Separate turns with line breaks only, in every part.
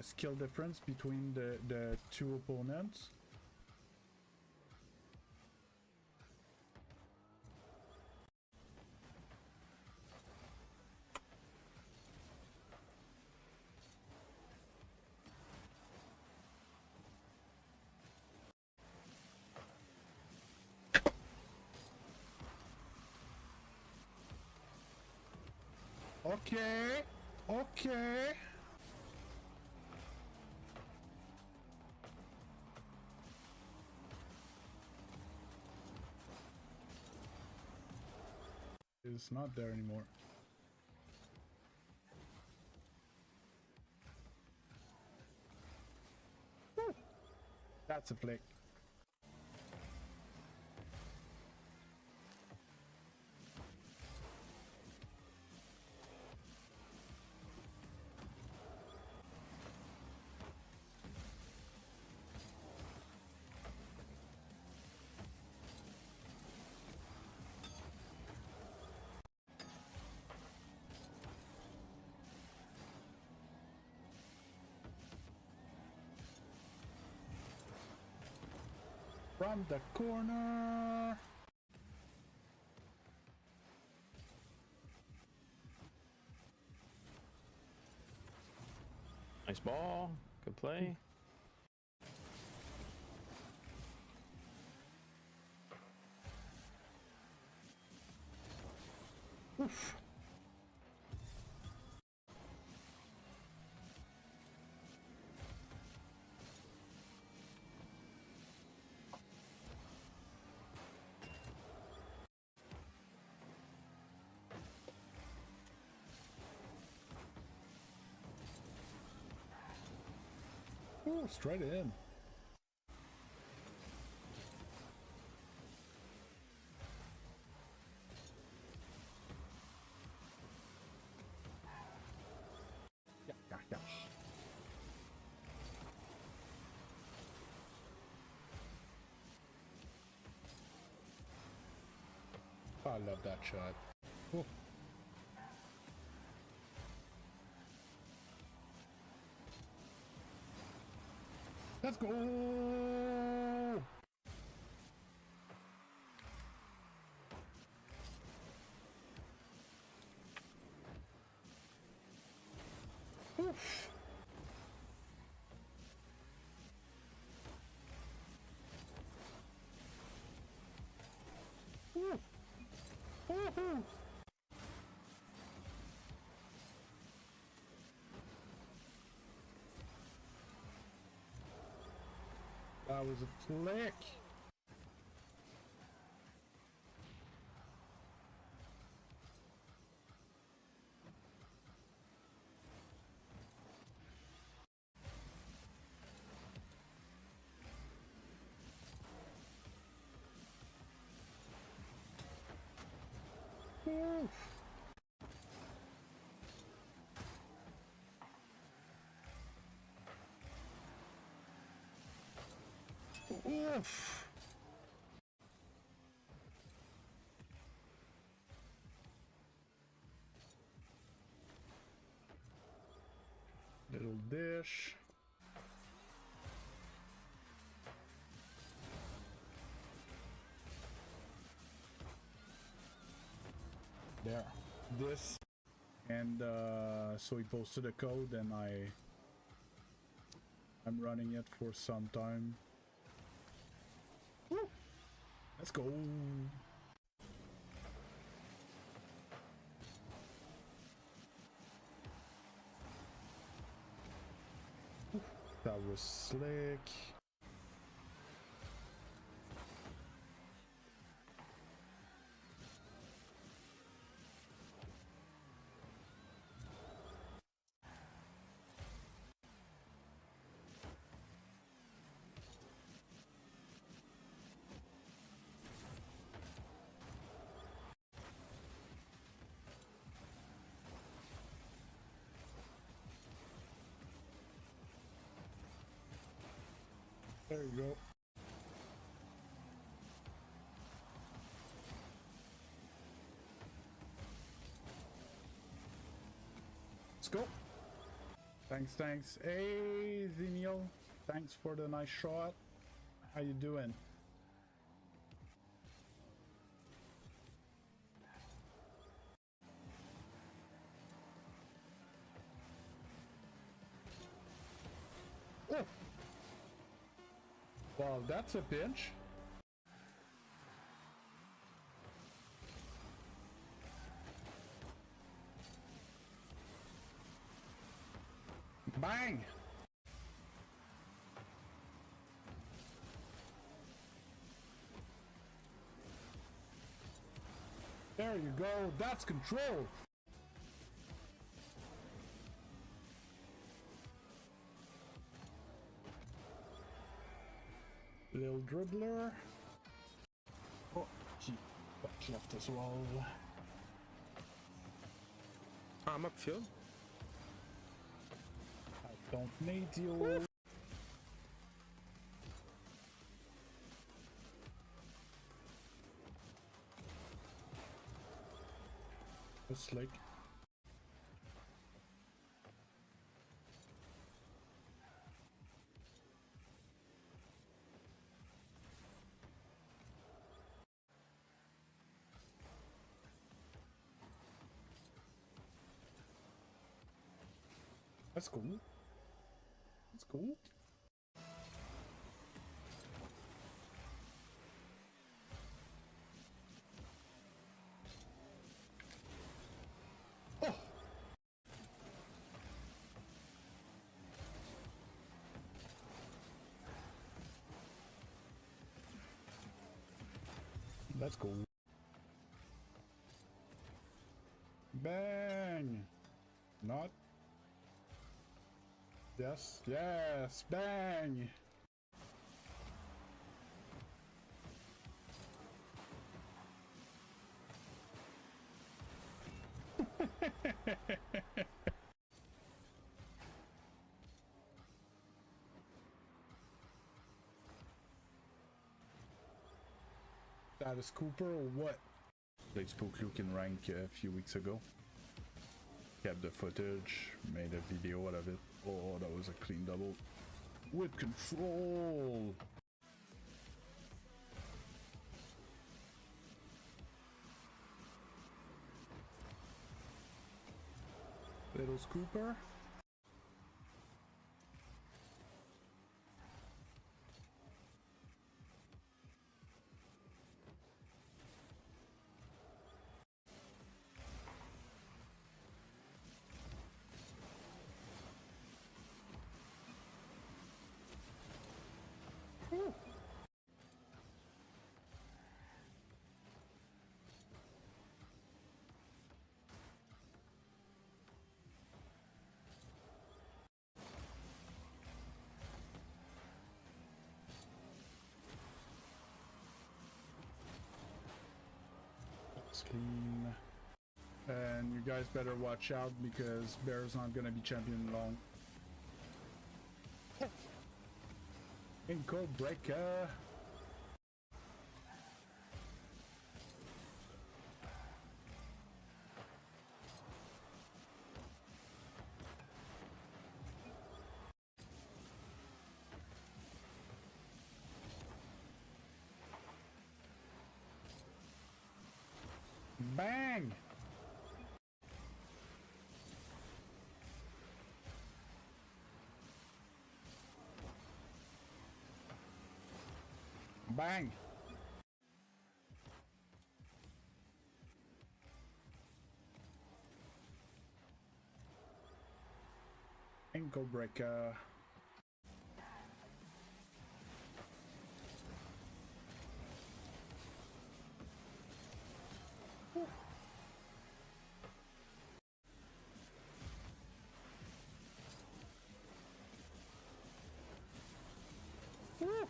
skill difference between the two opponents. Okay, okay. It's not there anymore. Woo. That's a flick. From the corner.
Nice ball. Good play.
Oof. Ooh, straight in. Yeah. I love that shot. Ooh. Let's go! Oof. Ooh. Woohoo! That was a flick. Oof. Oof. Little dish. There. This. And so he posted a code and I'm running it for some time. Woo. Let's go. That was slick. There you go. Let's go. Thanks. Hey, Zenial. Thanks for the nice shot. How you doing? Oh! Well, that's a pinch. Bang! There you go, that's control! Little dribbler. Oh, he got left as well.
I'm upfield.
I don't need you. It's like that's cool. That's cool. Oh! That's cool. Bang! Not. Yes, bang! That is Cooper or what? They spoke Luke in rank a few weeks ago. Kept the footage, made a video out of it. Oh, that was a clean double. With control! Little Scooper. Woo. That's clean. And you guys better watch out because Bear's not gonna be champion long. Ankle breaker. Bang! Bang! Ankle breaker. Woo. Woo.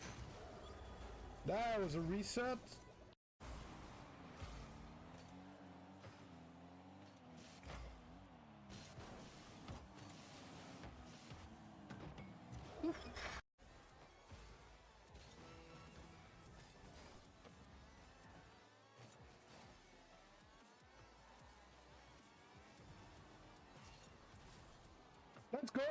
That was a reset. Let's go!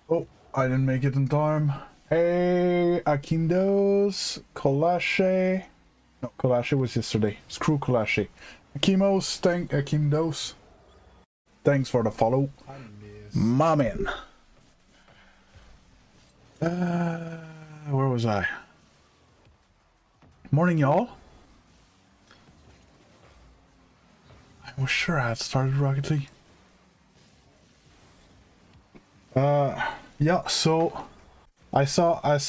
Oh, I didn't make it in time. Hey, Akindos, Kolache. No, Kolache was yesterday. Screw Kolache. Akimos, thank Akindos. Thanks for the follow. My man. Where was I? Morning, y'all. I was sure I had started Rocket League. Yeah, so I saw a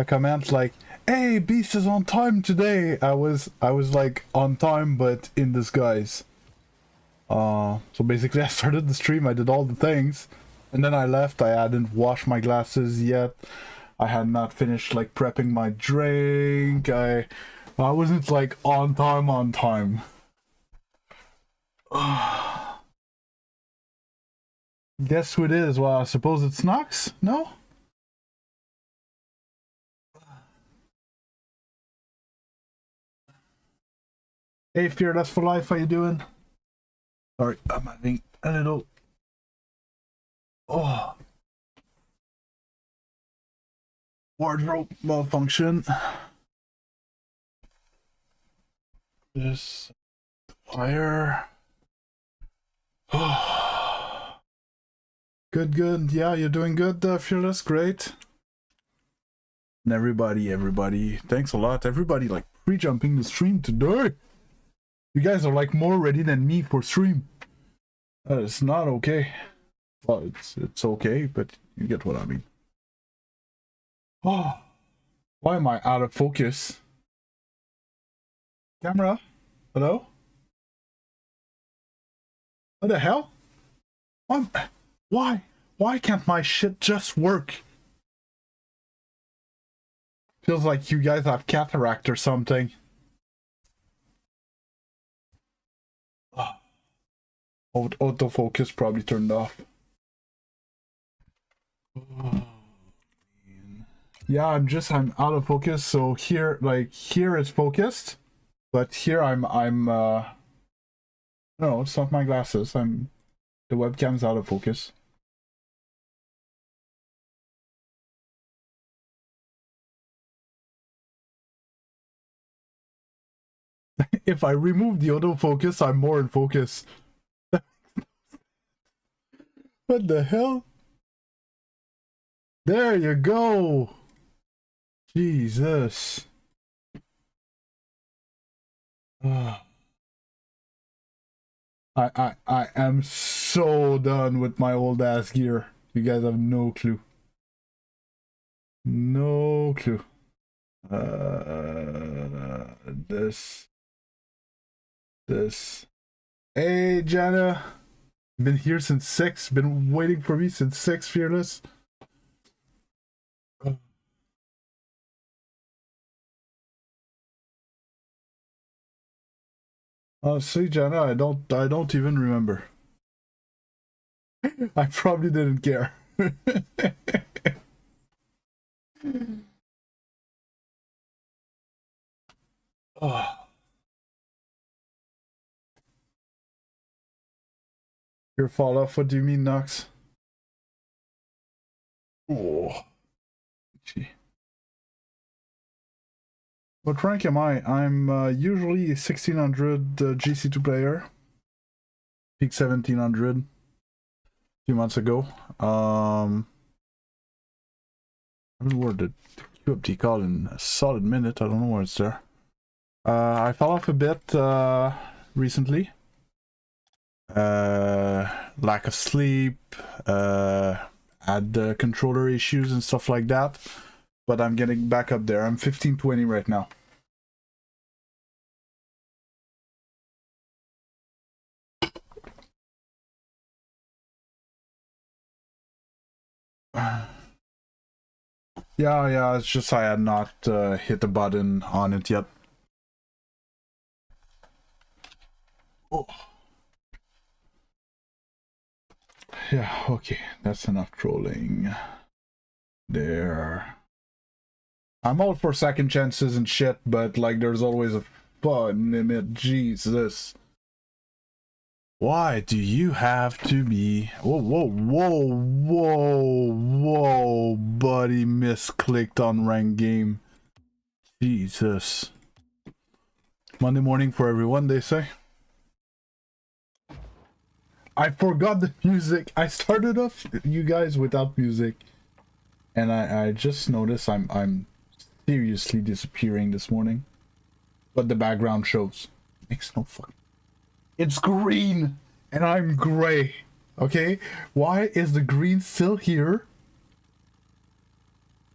comment like, "Hey, Beast is on time today." I was like on time, but in disguise. So basically, I started the stream. I did all the things, and then I left. I hadn't washed my glasses yet. I had not finished like prepping my drink. I wasn't like on time. Guess who it is? Well, I suppose it's Nox? No? Hey, Fearless for Life, how you doing? Sorry, I'm having a little... Oh. Wardrobe malfunction. This... Fire... Oh. Good. Yeah, you're doing good, Fearless. Great. And everybody, thanks a lot. Everybody, like, pre-jumping the stream today. You guys are, like, more ready than me for stream. It's not okay. Well, it's okay, but you get what I mean. Oh, why am I out of focus? Camera? Hello? What the hell? Why? Why can't my shit just work? Feels like you guys have cataract or something. Autofocus probably turned off. Yeah, I'm out of focus. So here, like here it's focused, but here no, it's not my glasses. The webcam's out of focus. If I remove the autofocus, I'm more in focus. What the hell? There you go. Jesus. I am so done with my old ass gear. You guys have no clue. No clue. This. Hey, Jana. Been here since 6. Been waiting for me since 6, Fearless. See, Jana, I don't even remember. I probably didn't care. Oh. Your fall off? What do you mean, Nox? Oh. Gee. What rank am I? I'm usually 1600 GC2 player. Peak 1700 a few months ago. I haven't worded QFT call in a solid minute. I don't know where it's there. I fell off a bit recently. Lack of sleep, had controller issues and stuff like that. But I'm getting back up there. I'm 1520 right now. Yeah, it's just I had not hit the button on it yet. Oh. Yeah, okay, that's enough trolling. There. I'm all for second chances and shit, but like there's always a fun limit. Jesus. Why do you have to be... Whoa, whoa, whoa, whoa, whoa, buddy, misclicked on ranked game. Jesus. Monday morning for everyone, they say. I forgot the music. I started off you guys without music. And I just noticed I'm seriously disappearing this morning. But the background shows. Makes no fucking... It's green and I'm gray. Okay? Why is the green still here?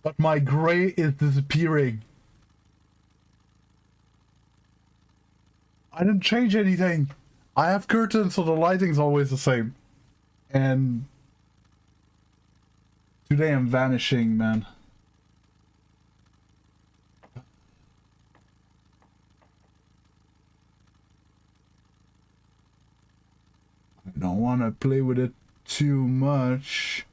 But my gray is disappearing. I didn't change anything. I have curtains, so the lighting's always the same. And today I'm vanishing, man. I don't want to play with it too much.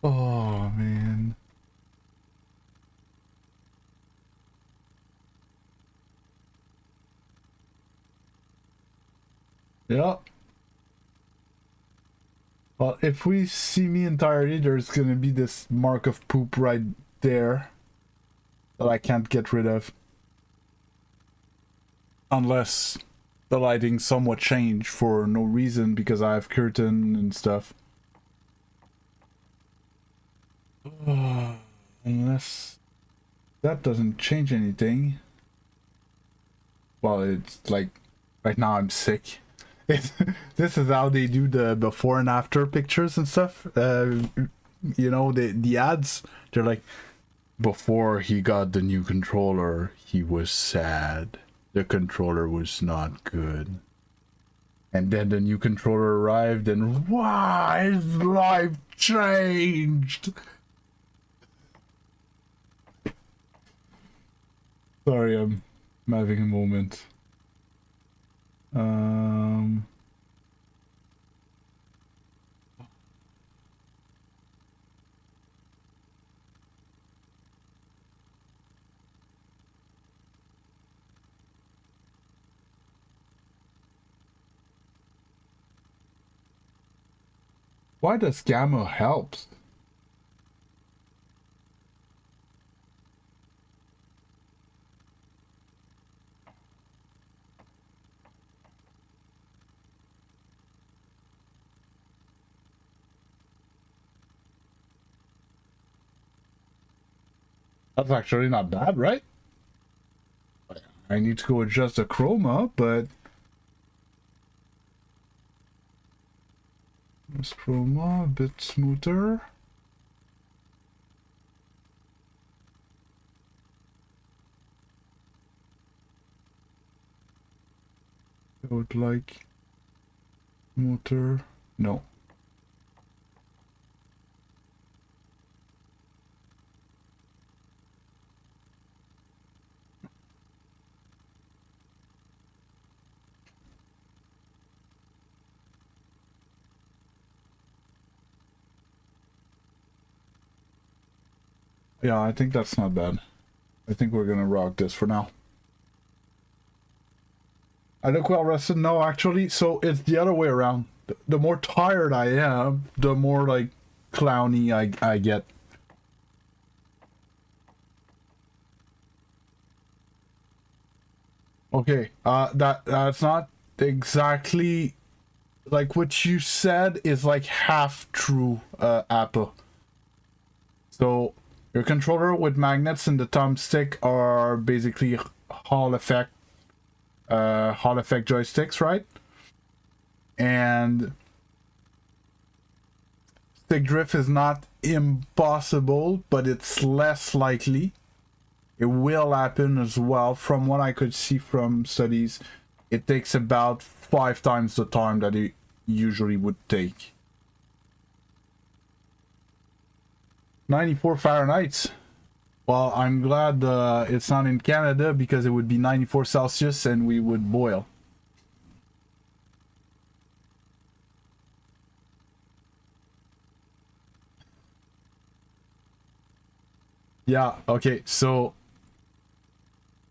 Oh, man. Yep. Well, if we see me entirely, there's gonna be this mark of poop right there that I can't get rid of. Unless the lighting somewhat changed for no reason because I have curtain and stuff. Unless that doesn't change anything. Well, it's like right now I'm sick. This is how they do the before and after pictures and stuff. You know, the ads, they're like, before he got the new controller, he was sad. The controller was not good. And then the new controller arrived and wow, his life changed. Sorry, I'm having a moment. Why does gamma help? That's actually not bad, right? I need to go adjust the chroma, but this chroma a bit smoother. I would like motor. No. Yeah, I think that's not bad. I think we're gonna rock this for now. I look well rested? No, actually, so it's the other way around. The more tired I am, the more like clowny I get. Okay, that's not exactly like what you said is like half true, Apple. So your controller with magnets and the thumbstick are basically Hall effect joysticks, right? And stick drift is not impossible, but it's less likely. It will happen as well. From what I could see from studies, it takes about 5 times the time that it usually would take. 94 Fahrenheit. Well, I'm glad it's not in Canada, because it would be 94 Celsius and we would boil. Yeah, okay, so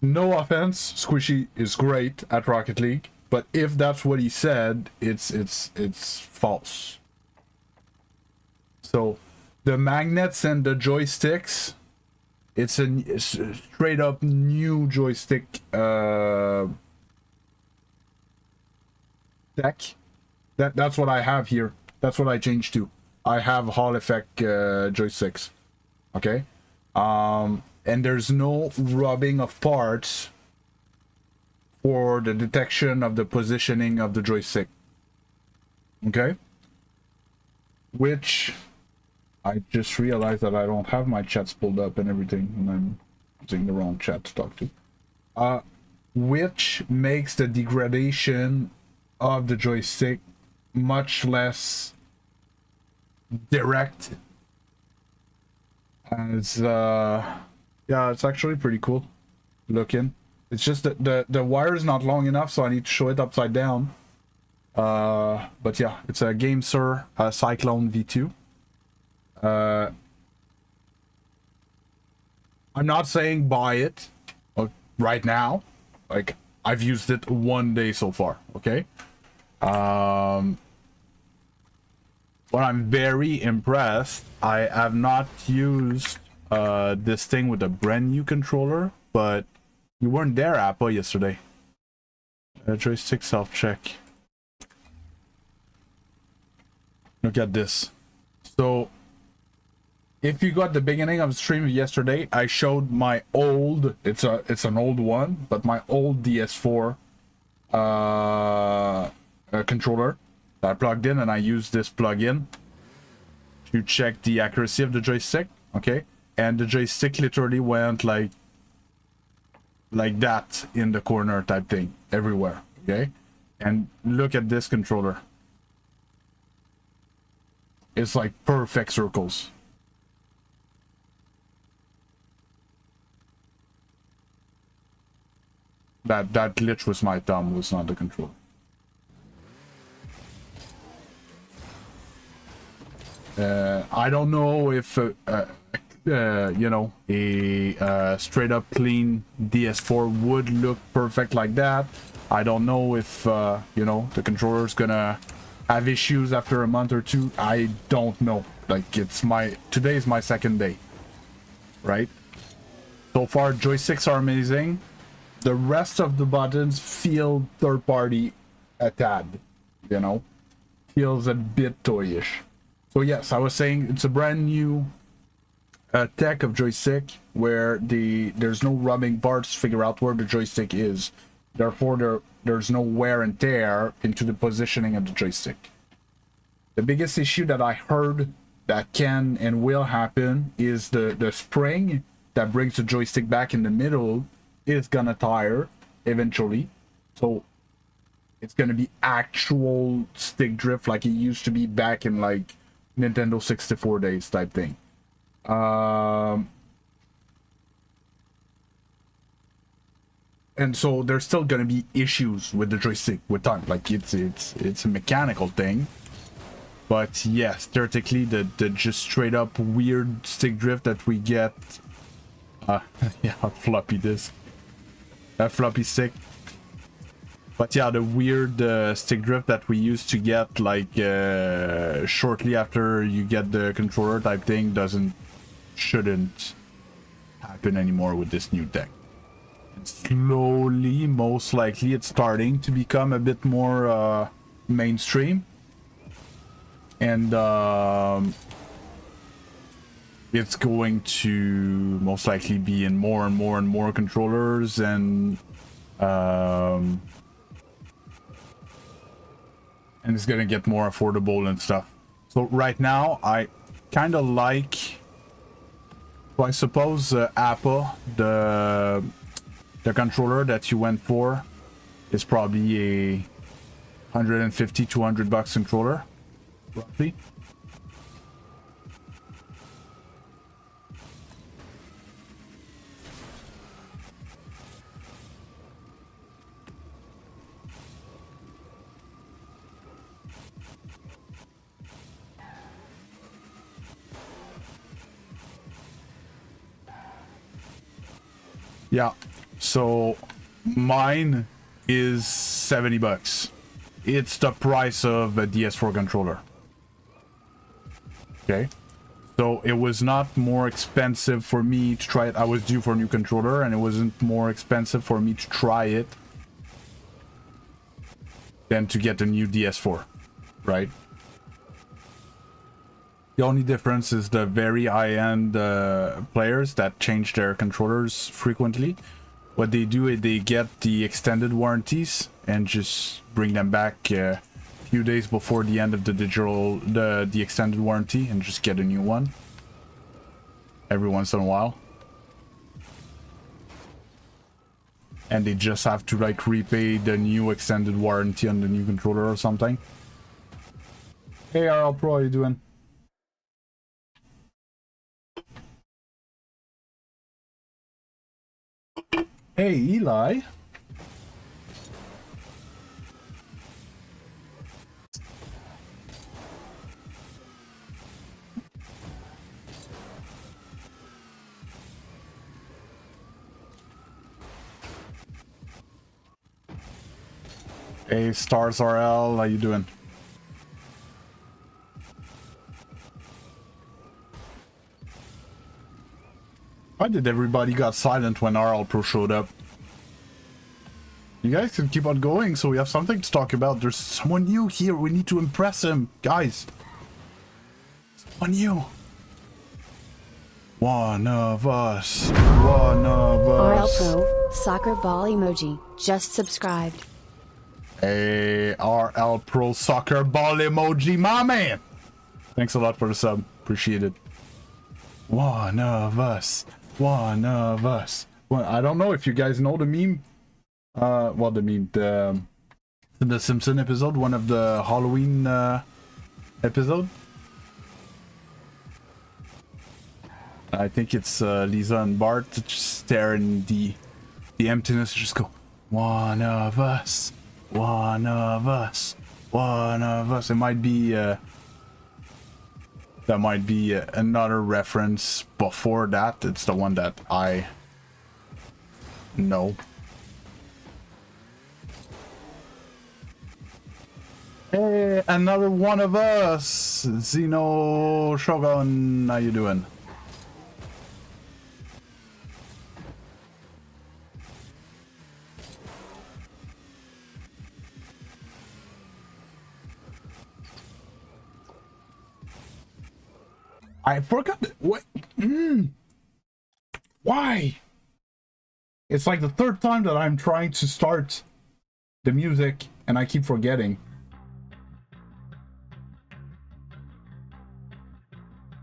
no offense, Squishy is great at Rocket League, but if that's what he said, it's false. So the magnets and the joysticks, it's a straight up new joystick deck. That's what I have here. That's what I changed to. I have Hall effect joysticks. Okay. And there's no rubbing of parts for the detection of the positioning of the joystick. Okay? Which I just realized that I don't have my chats pulled up and everything, and I'm using the wrong chat to talk to. Which makes the degradation of the joystick much less direct. As yeah, it's actually pretty cool looking. It's just that the wire is not long enough, so I need to show it upside down. But yeah, it's a GameSir Cyclone V2. I'm not saying buy it right now. Like, I've used it 1 day so far, okay? But I'm very impressed. I have not used this thing with a brand new controller, but you weren't there, Appa, yesterday. Joystick self-check. Look at this. So, if you got the beginning of the stream yesterday, I showed my old, it's an old one, but my old DS4 controller that I plugged in, and I used this plug-in to check the accuracy of the joystick, okay? And the joystick literally went like that in the corner type thing, everywhere, okay? And look at this controller. It's like perfect circles. That glitch was my thumb, was not the controller. I don't know if you know, a straight up clean DS4 would look perfect like that. I don't know if you know, the controller's gonna have issues after a month or two. I don't know. Like, today is my second day, right? So far, joysticks are amazing. The rest of the buttons feel third party a tad, you know, feels a bit toyish. So yes, I was saying it's a brand new tech of joystick where there's no rubbing parts to figure out where the joystick is. Therefore, there's no wear and tear into the positioning of the joystick. The biggest issue that I heard that can and will happen is the spring that brings the joystick back in the middle is gonna tire eventually. So it's gonna be actual stick drift like it used to be back in like Nintendo 64 days type thing. And so there's still gonna be issues with the joystick with time. Like, it's a mechanical thing. But yes, theoretically, the just straight up weird stick drift that we get, yeah, floppy disk, floppy stick. But yeah, the weird stick drift that we used to get like shortly after you get the controller type thing shouldn't happen anymore with this new deck. And slowly, most likely, it's starting to become a bit more mainstream. And it's going to most likely be in more and more and more controllers, and it's gonna get more affordable and stuff. So right now, I kind of like... So I suppose Apple, the controller that you went for, is probably a $150-200 controller, roughly. Yeah, so mine is $70. It's the price of a DS4 controller. Okay, so it was not more expensive for me to try it. I was due for a new controller, and it wasn't more expensive for me to try it than to get a new DS4, right? The only difference is the very high-end players that change their controllers frequently. What they do is they get the extended warranties and just bring them back a few days before the end of the extended warranty and just get a new one every once in a while. And they just have to like repay the new extended warranty on the new controller or something. Hey RL Pro, how you doing? Hey, Eli. Hey, Stars RL, how you doing? Why did everybody got silent when RL Pro showed up? You guys can keep on going so we have something to talk about. There's someone new here. We need to impress him. Guys. Someone new. One of us. One of us.
RL Pro, soccer ball emoji, just subscribed.
Hey, RL Pro soccer ball emoji, my man. Thanks a lot for the sub. Appreciate it. One of us. One of us. Well, I don't know if you guys know the meme. Well, the meme, the Simpson episode, one of the Halloween episode. I think it's Lisa and Bart just stare in the emptiness, just go, one of us, one of us, one of us. It might be that might be another reference before that. It's the one that I know. Hey, another one of us! Xeno Shogun, how you doing? I forgot what? Why? It's like the third time that I'm trying to start the music and I keep forgetting.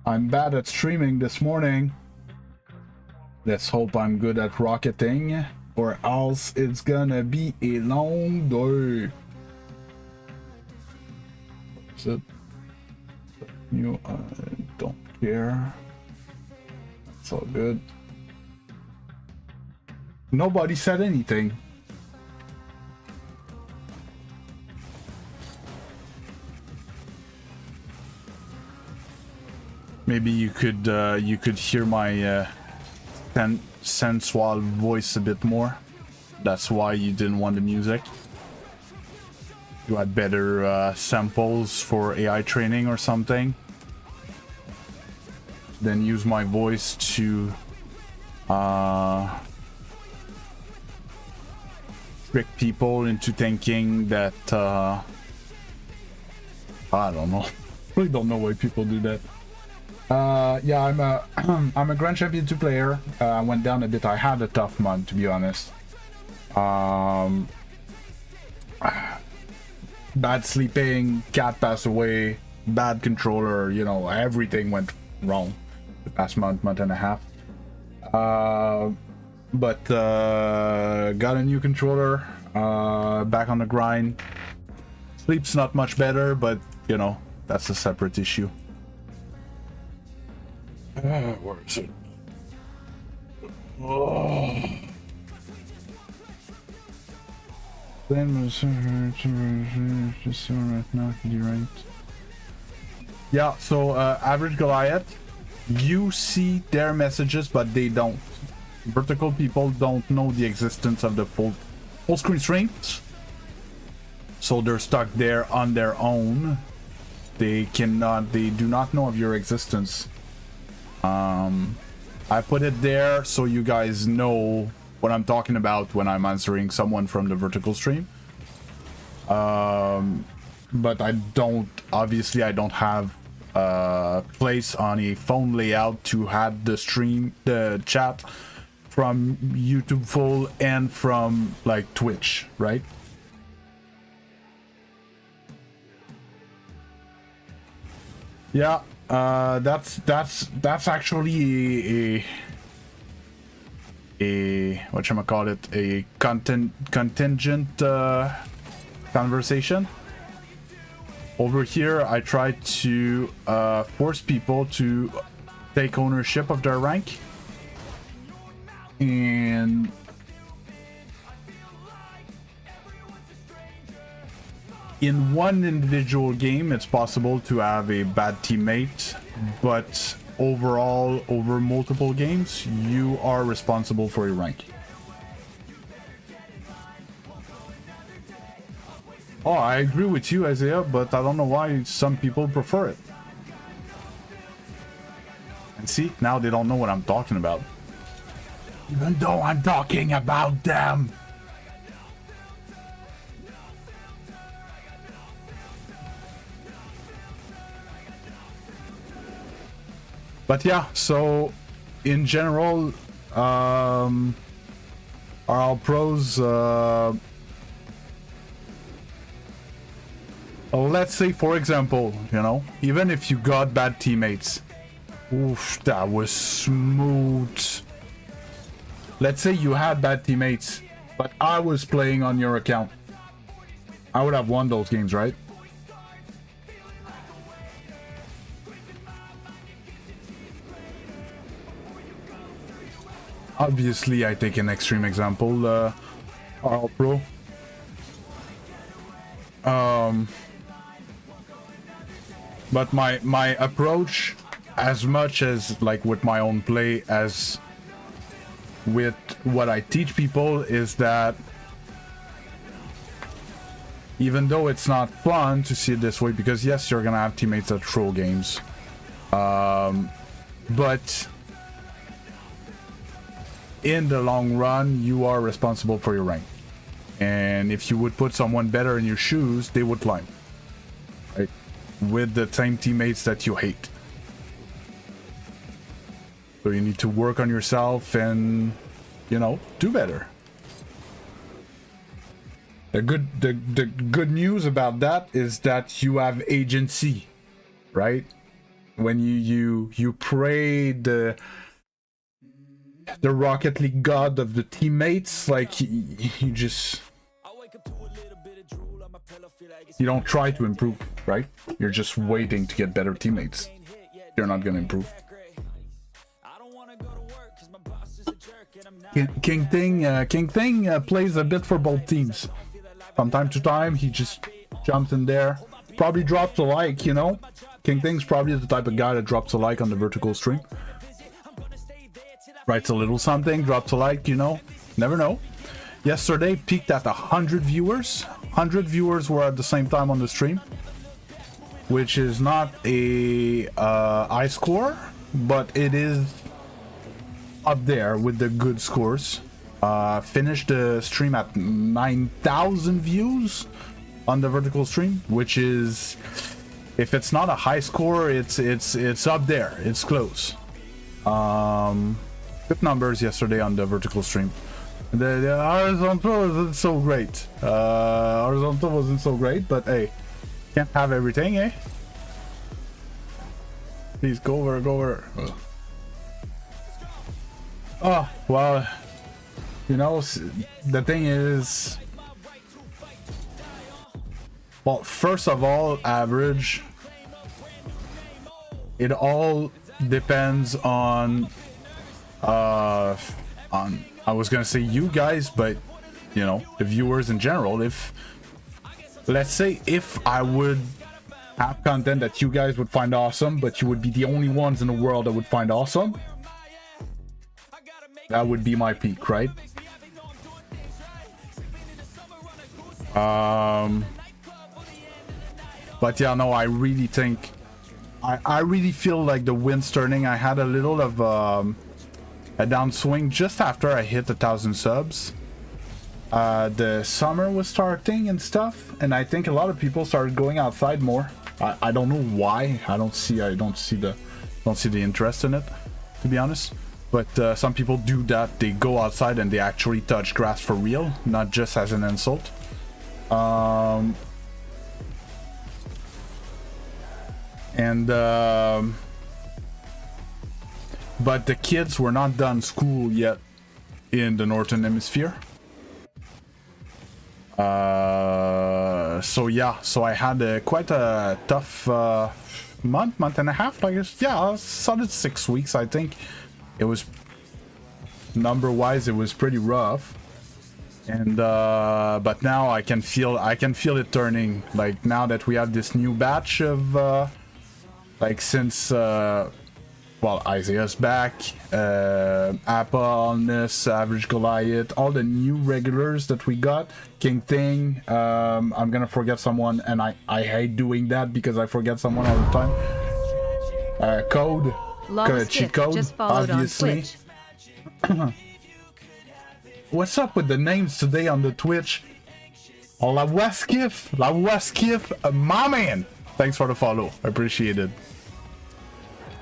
I'm bad at streaming this morning. Let's hope I'm good at rocketing, or else it's gonna be a long day. Is it? You don't care. It's all good. Nobody said anything. Maybe you could hear my sensual voice a bit more. That's why you didn't want the music. You had better samples for AI training or something. Then use my voice to trick people into thinking that I don't know. Really don't know why people do that. Yeah, I'm a Grand Champion 2 player. I went down a bit. I had a tough month, to be honest. Bad sleeping, cat passed away, bad controller, you know, everything went wrong the past month and a half. But got a new controller, back on the grind. Sleep's not much better, but you know, that's a separate issue. Where is it? Oh. Yeah, so average Goliath, you see their messages, but they don't. Vertical people don't know the existence of the full screen streams, so they're stuck there on their own. They do not know of your existence. I put it there so you guys know what I'm talking about when I'm answering someone from the vertical stream. But I don't have a place on a phone layout to have the chat from YouTube full and from like Twitch, right? Yeah, that's actually a whatchamacallit, a contingent conversation. Over here, I try to force people to take ownership of their rank. And in one individual game, it's possible to have a bad teammate, but overall, over multiple games, you are responsible for your rank. Oh, I agree with you, Isaiah, but I don't know why some people prefer it. And see, now they don't know what I'm talking about. Even though I'm talking about them. But yeah, so in general, RL Pros, let's say, for example, you know, even if you got bad teammates, oof, that was smooth. Let's say you had bad teammates, but I was playing on your account. I would have won those games, right? Obviously, I take an extreme example, RL Pro. But my approach, as much as like with my own play as with what I teach people, is that even though it's not fun to see it this way, because yes, you're gonna have teammates that troll games, but in the long run, you are responsible for your rank. And if you would put someone better in your shoes, they would climb, right? With the same teammates that you hate. So you need to work on yourself and, you know, do better. The good news about that is that you have agency, right? When you pray the Rocket League god of the teammates, like you just, you don't try to improve, right? You're just waiting to get better teammates. You're not gonna improve. King Thing plays a bit for both teams. From time to time, he just jumps in there. Probably drops a like, you know? King Thing's probably the type of guy that drops a like on the vertical stream. Writes a little something, drops a like, you know? Never know. Yesterday, peaked at 100 viewers. 100 viewers were at the same time on the stream. Which is not a high score, but it is up there with the good scores. Finished the stream at 9,000 views on the vertical stream, which is, if it's not a high score, it's up there. It's close. Good numbers yesterday on the vertical stream. The horizontal wasn't so great. Horizontal wasn't so great, but hey, can't have everything, eh? Please go over, go over. Oh, well, you know, the thing is, well, first of all, average, it all depends on, I was gonna say you guys, but, you know, the viewers in general. If, let's say, if I would have content that you guys would find awesome, but you would be the only ones in the world that would find awesome, that would be my peak, right? But yeah, no, I really think, I really feel like the wind's turning. I had a little of a downswing just after I hit 1,000 subs. The summer was starting and stuff, and I think a lot of people started going outside more. I don't know why. I don't see the interest in it, to be honest. But some people do that. They go outside and they actually touch grass for real, not just as an insult. But the kids were not done school yet in the Northern Hemisphere. So yeah, so I had quite a tough month and a half, I guess. Yeah, solid 6 weeks, I think. It was, number wise, it was pretty rough. And but now I can feel it turning. Like, now that we have this new batch of like, since well, Isaiah's back, Appa on this, Average Goliath, all the new regulars that we got, King Thing, I'm gonna forget someone, and I hate doing that because I forget someone all the time. Code, cheat code,
just followed
obviously.
On Twitch.
What's up with the names today on the Twitch? Oh, La Weskif, my man. Thanks for the follow, I appreciate it.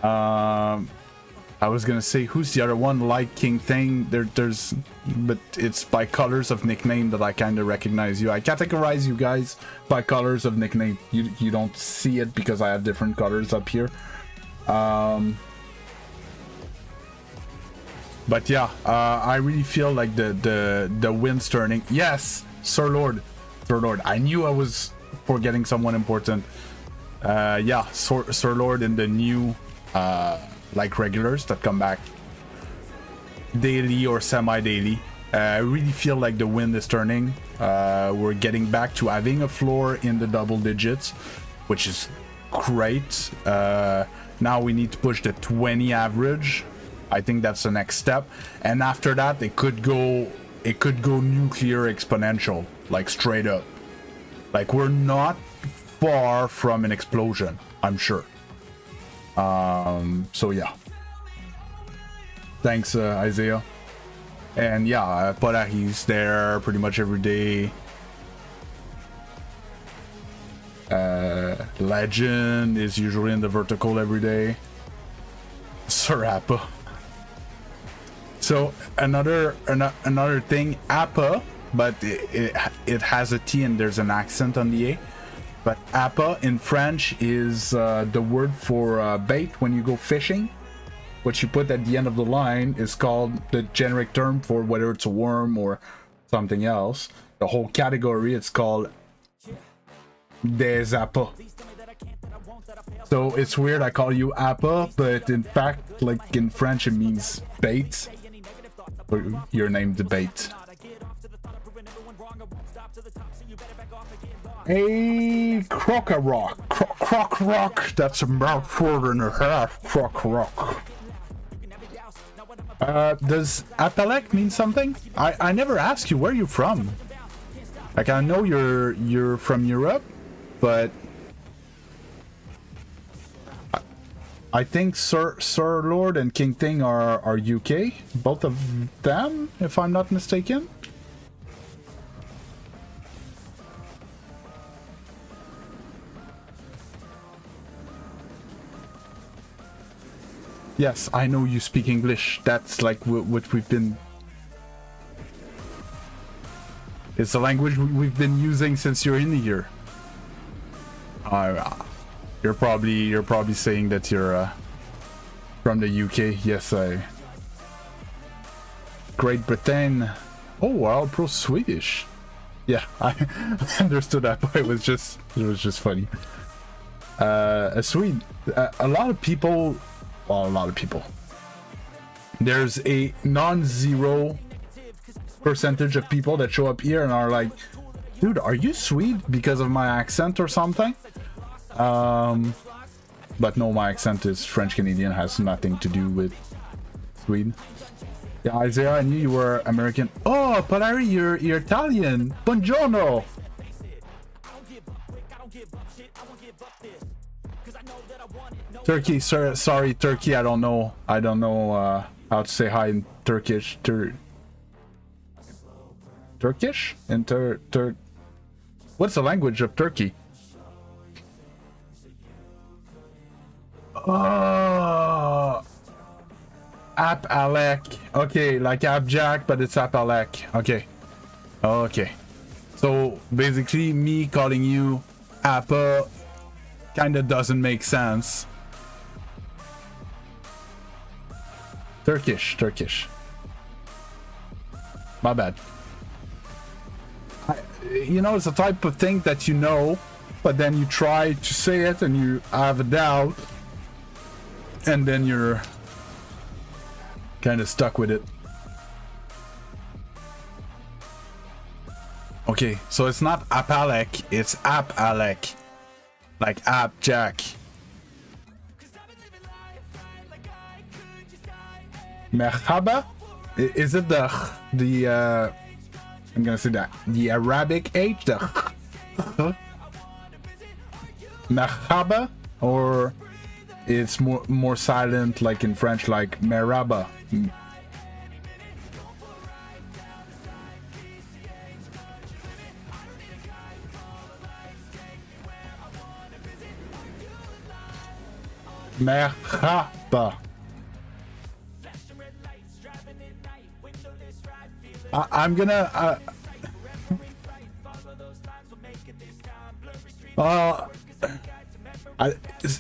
I was gonna say, who's the other one like King Thing? There's, but it's by colors of nickname that I kind of recognize you. I categorize you guys by colors of nickname. You don't see it because I have different colors up here. But yeah, I really feel like the wind's turning. Yes, Sir Lord. I knew I was forgetting someone important. Yeah, Sir Lord and the new like regulars that come back daily or semi-daily. I really feel like the wind is turning. We're getting back to having a floor in the double digits, which is great. Now we need to push the 20 average. I think that's the next step, and after that it could go nuclear exponential, like straight up. Like, we're not far from an explosion, I'm sure. So yeah, thanks Isaiah. And yeah, Polahi's there pretty much every day. Legend is usually in the vertical every day. Sir Appa. So another thing, Appa, but it has a T and there's an accent on the A. But Appa in French is the word for bait when you go fishing. What you put at the end of the line is called the generic term for whether it's a worm or something else. The whole category, it's called des appâts. So it's weird I call you Appa, but in fact, like, in French it means bait. Your name debate. A croc-a-rock. Croc-rock. That's a mouthful and a half. Croc-rock. Does Apalek mean something? I never asked you where you're from. Like, I know you're from Europe, but I think Sir Lord and King Thing are UK, both of them, if I'm not mistaken. Yes, I know you speak English. That's like what we've been... It's the language we've been using since you're in here. You're probably saying that you're From the UK, yes, I. Great Britain. Oh, wow, pro Swedish. Yeah, I understood that, but it was just funny. A Swede, a lot of people, well, a lot of people. There's a non-zero percentage of people that show up here and are like, dude, are you Swede because of my accent or something? But no, my accent is French Canadian, has nothing to do with Sweden. Yeah, Isaiah, I knew you were American. Oh, Polari, you're Italian. Buongiorno. Turkey, sorry, Turkey. I don't know how to say hi in Turkish. Turkish? What's the language of Turkey? Oh, App Alec. Okay, like App Jack, but it's App Alec. Okay. Okay. So basically, me calling you Appa kind of doesn't make sense. Turkish. My bad. You know, it's a type of thing that you know, but then you try to say it and you have a doubt, and then you're kind of stuck with it. Okay, so it's not Apalek, it's App Alec. Like App Jack. Merhaba? Is it the I'm gonna say that the Arabic H, the Merhaba, or it's more silent like in French, like Merhaba. Merhaba. I'm gonna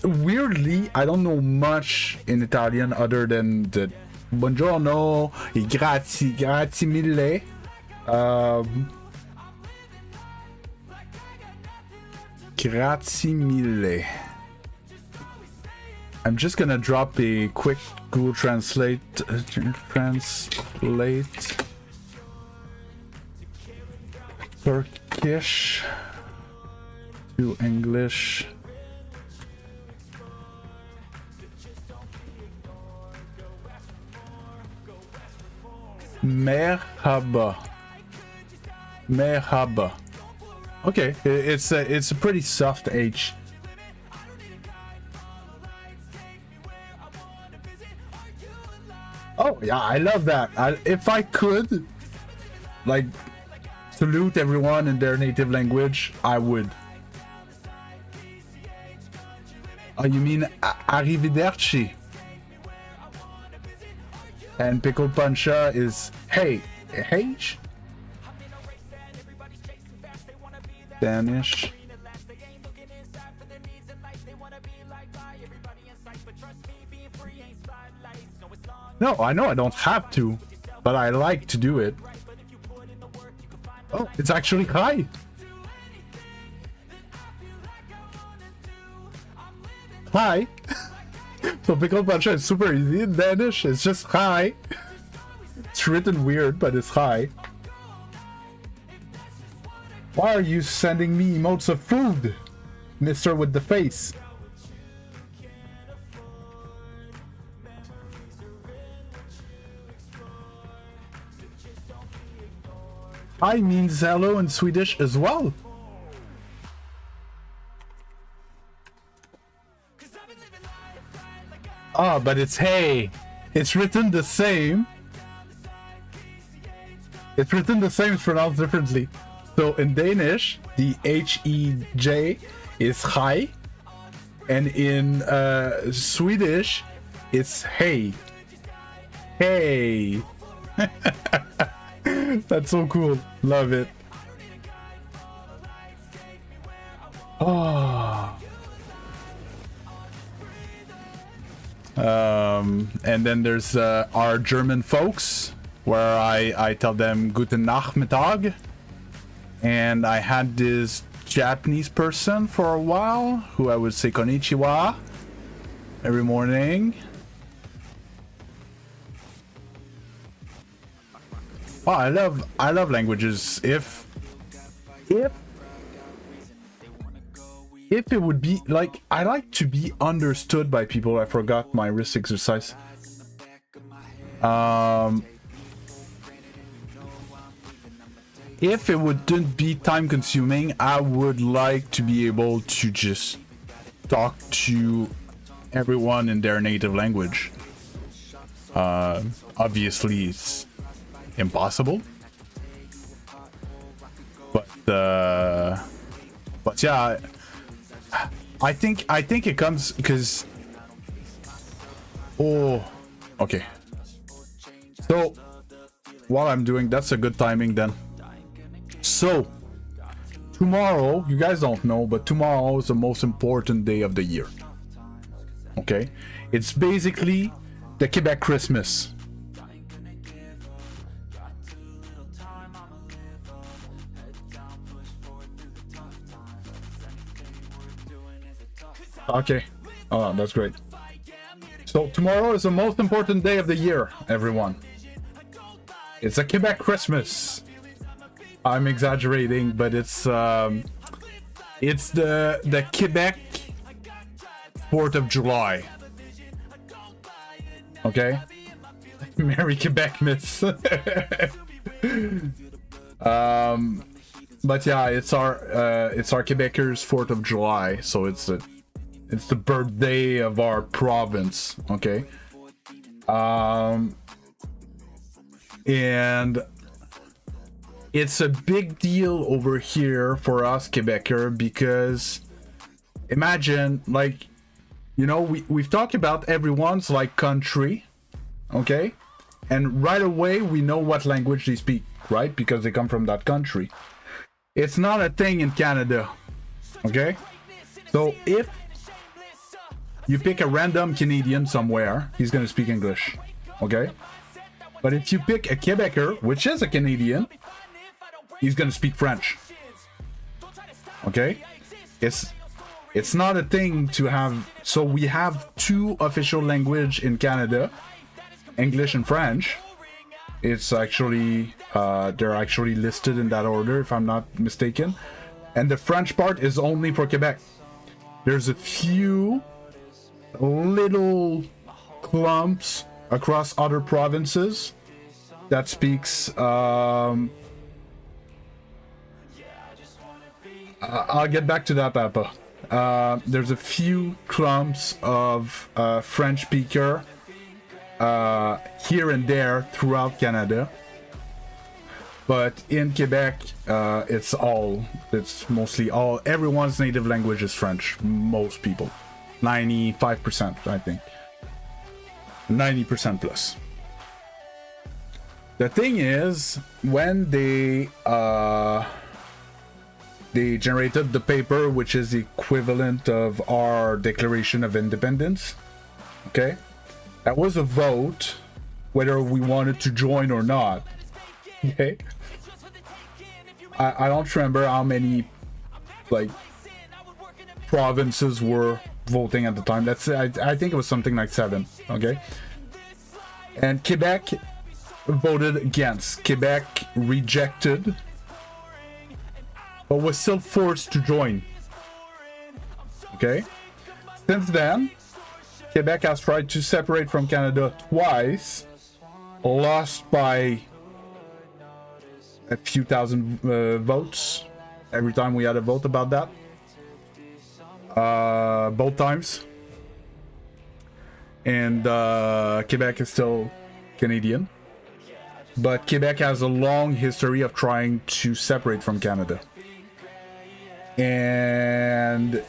weirdly, I don't know much in Italian other than the buongiorno, grazie mille. Grazie mille. I'm just gonna drop a quick Google Translate Turkish to English. Merhaba. Okay, it's a pretty soft H. Oh yeah, I love that. If I could, like, salute everyone in their native language, I would. Oh, you mean arrivederci? And pickled pancha is hey, H? Danish. No, I know I don't have to, but I like to do it. Oh, it's actually hi. Hi. So pickled pancha is super easy in Danish. It's just hi. It's written weird, but it's hi. Why are you sending me emotes of food, Mister with the face? Hi means hello in Swedish as well. Ah, but it's hey. It's written the same. It's written the same, it's pronounced differently. So in Danish, the H-E-J is hi. And in Swedish, it's hey. Hey. That's so cool. Love it. Oh. And then there's our German folks, where I tell them Guten Nachmittag. And I had this Japanese person for a while who I would say Konnichiwa every morning. Oh, I love languages. If it would be like, I like to be understood by people. I forgot my wrist exercise. If it wouldn't be time consuming, I would like to be able to just talk to everyone in their native language. Obviously it's impossible, but yeah, I think it comes because, oh, okay, so while I'm doing, that's a good timing then. So tomorrow, you guys don't know, but tomorrow is the most important day of the year. Okay, it's basically the Quebec Christmas. Okay, oh, that's great. So tomorrow is the most important day of the year, everyone. It's a Quebec Christmas. I'm exaggerating, but it's the Quebec 4th of July. Okay, Merry Quebec, miss. But yeah, it's our Quebecers 4th of July, so it's the birthday of our province. Okay, and it's a big deal over here for us Quebecers, because imagine, like, you know, we've talked about everyone's like country, okay, and right away we know what language they speak, right, because they come from that country. It's not a thing in Canada, okay? So if you pick a random Canadian somewhere, he's gonna speak English, okay? But if you pick a Quebecer, which is a Canadian, he's gonna speak French. Okay? It's not a thing to have. So we have two official language in Canada, English and French. It's actually they're actually listed in that order, if I'm not mistaken. And the French part is only for Quebec. There's a few little clumps across other provinces that speaks I'll get back to that, Papa. There's a few clumps of French speaker here and there throughout Canada, but in Quebec, it's mostly all. Everyone's native language is French. Most people, 95%, I think, 90% plus. The thing is, when they generated the paper, which is the equivalent of our Declaration of Independence, okay, that was a vote whether we wanted to join or not. Okay, I don't remember how many like provinces were voting at the time. I think it was something like 7. Okay, and Quebec voted against. Quebec rejected, but was still forced to join. Okay, since then Quebec has tried to separate from Canada twice, lost by a few thousand votes every time we had a vote about that, both times. And Quebec is still Canadian, but Quebec has a long history of trying to separate from Canada. And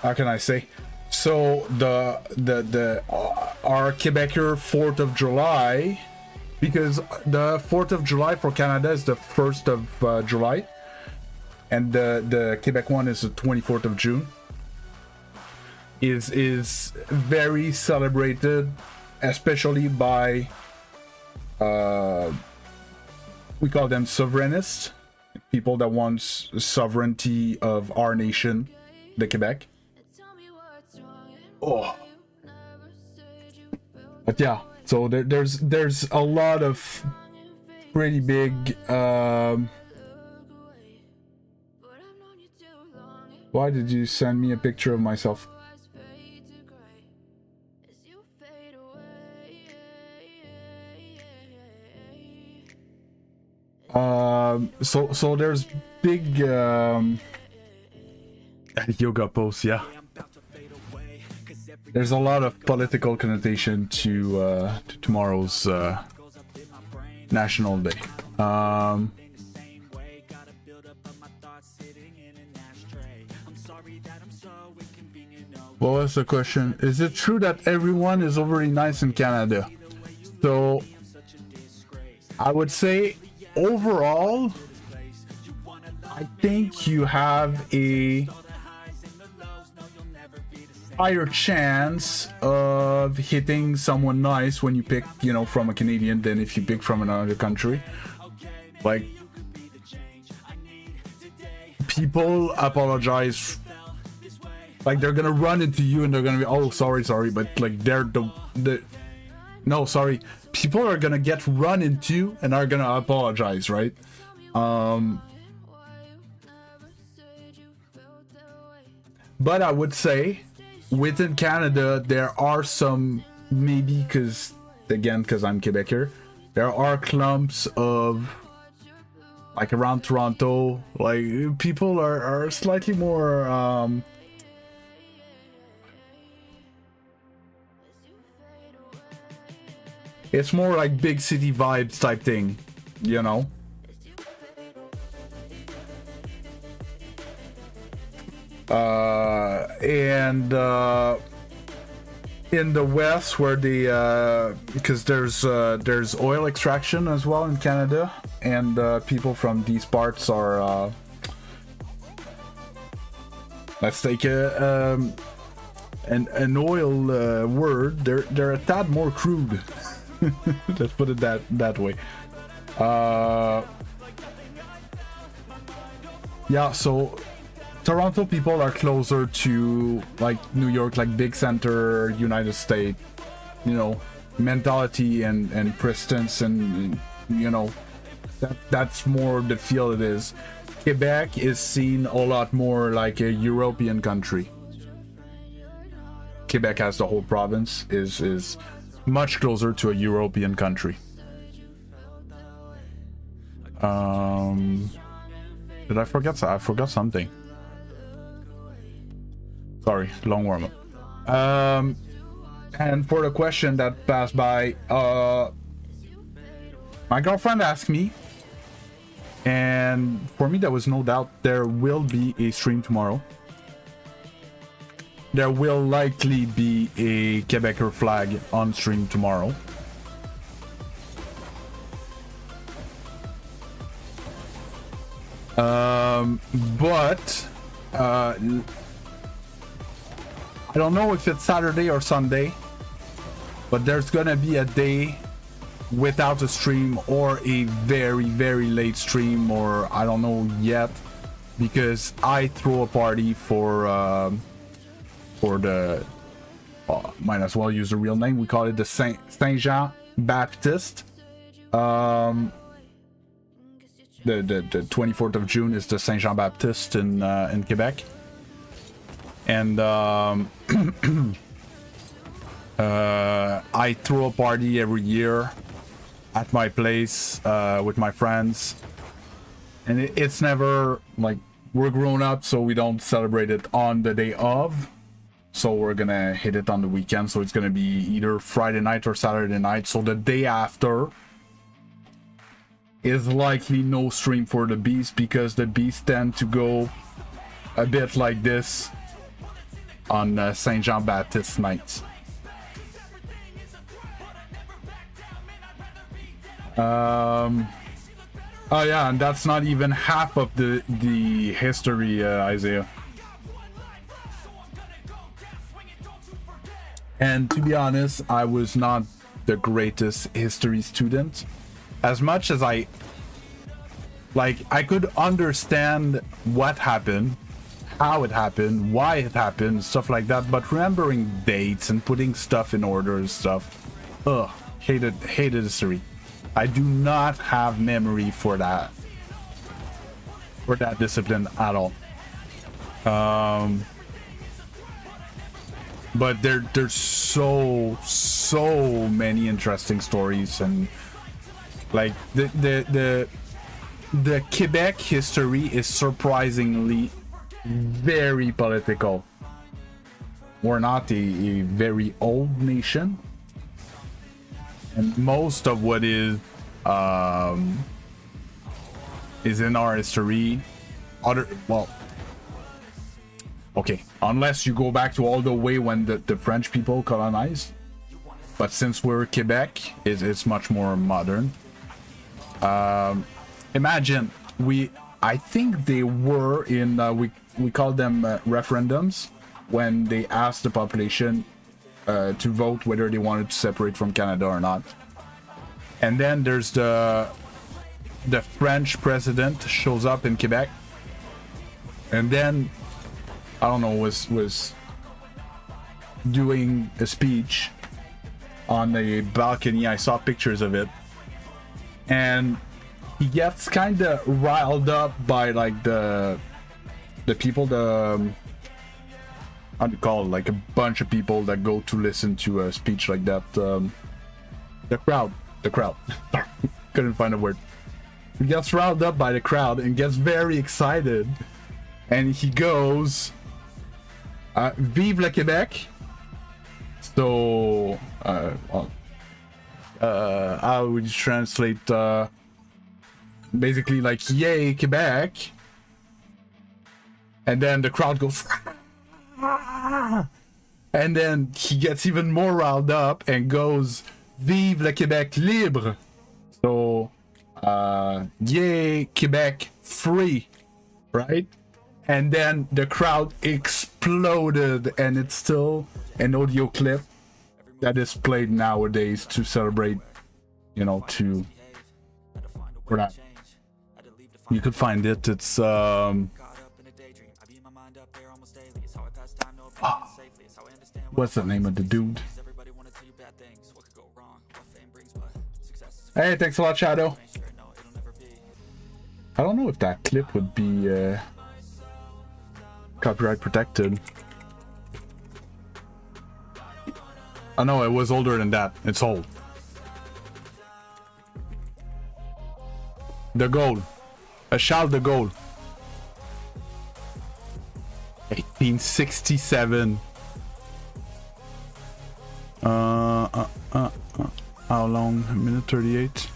how can I say? So our Quebecer 4th of July, because the 4th of July for Canada is the 1st of July, and the Quebec one is the 24th of June. is very celebrated, especially by we call them sovereignists, people that want sovereignty of our nation, the Quebec. Oh, but yeah, so there's a lot of pretty big. Why did you send me a picture of myself? So there's big yoga pose, yeah. There's a lot of political connotation to tomorrow's National Day. What was the question? Is it true that everyone is overly nice in Canada? So I would say overall, I think you have a higher chance of hitting someone nice when you pick, you know, from a Canadian than if you pick from another country. Like, people apologize, like they're gonna run into you and they're gonna be, oh, sorry, but like they're no, sorry, people are gonna get run into and are gonna apologize, right? But I would say within Canada there are some, maybe because I'm Quebecer, there are clumps of, like around Toronto, like people are slightly more it's more like big city vibes type thing, you know? And in the West, where the because there's oil extraction as well in Canada, and people from these parts are let's take an oil word. They're a tad more crude. Let's put it that way. Yeah, so Toronto people are closer to like New York, like big center, United States, you know, mentality and prestance, and you know, that's more the feel it is. Quebec is seen a lot more like a European country. Quebec as the whole province is much closer to a European country. Did I forget? I forgot something. Sorry, long warm up. And for the question that passed by, my girlfriend asked me, and for me there was no doubt there will be a stream tomorrow. There will likely be a Quebecer flag on stream tomorrow. But I don't know if it's Saturday or Sunday, but there's gonna be a day without a stream, or a very, very late stream, or I don't know yet, because I throw a party for the might as well use the real name. We call it the Saint Jean Baptiste. The 24th of June is the Saint Jean Baptiste in Quebec, and I throw a party every year at my place with my friends, and it's never like, we're grown up, so we don't celebrate it on the day of. So we're gonna hit it on the weekend, so it's gonna be either Friday night or Saturday night. So the day after is likely no stream for the Beast, because the Beast tend to go a bit like this on Saint Jean Baptiste nights. Oh yeah, and that's not even half of the history, Isaiah. And to be honest, I was not the greatest history student. As much as I could understand what happened, how it happened, why it happened, stuff like that, but remembering dates and putting stuff in order and stuff, hated history. I do not have memory for that discipline at all. But there's so many interesting stories, and like the Quebec history is surprisingly very political. We're not a very old nation, and most of what is in our history, okay, unless you go back to all the way when the French people colonized, but since we're Quebec, it's much more modern. Imagine I think they were in we call them referendums, when they asked the population to vote whether they wanted to separate from Canada or not. And then there's the French president shows up in Quebec, and then I don't know, was doing a speech on a balcony. I saw pictures of it, and he gets kind of riled up by like the people, how do you call it, like a bunch of people that go to listen to a speech like that. The crowd. Sorry, couldn't find a word. He gets riled up by the crowd and gets very excited, and he goes, "Vive le Québec." So, how would you translate? Basically, like, "Yay, Quebec!" And then the crowd goes, and then he gets even more riled up and goes, "Vive le Québec libre!" So, "Yay, Quebec free!" Right? And then the crowd exploded, and it's still an audio clip that is played nowadays to celebrate, for that. You could find it. It's what's the name of the dude? Hey, thanks a lot, Shadow. I don't know if that clip would be copyright protected. Oh no, it was older than that. It's old. De Gaulle. Charles de Gaulle. 1867. How long? A minute 38.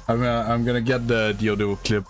I'm gonna get the audio clip.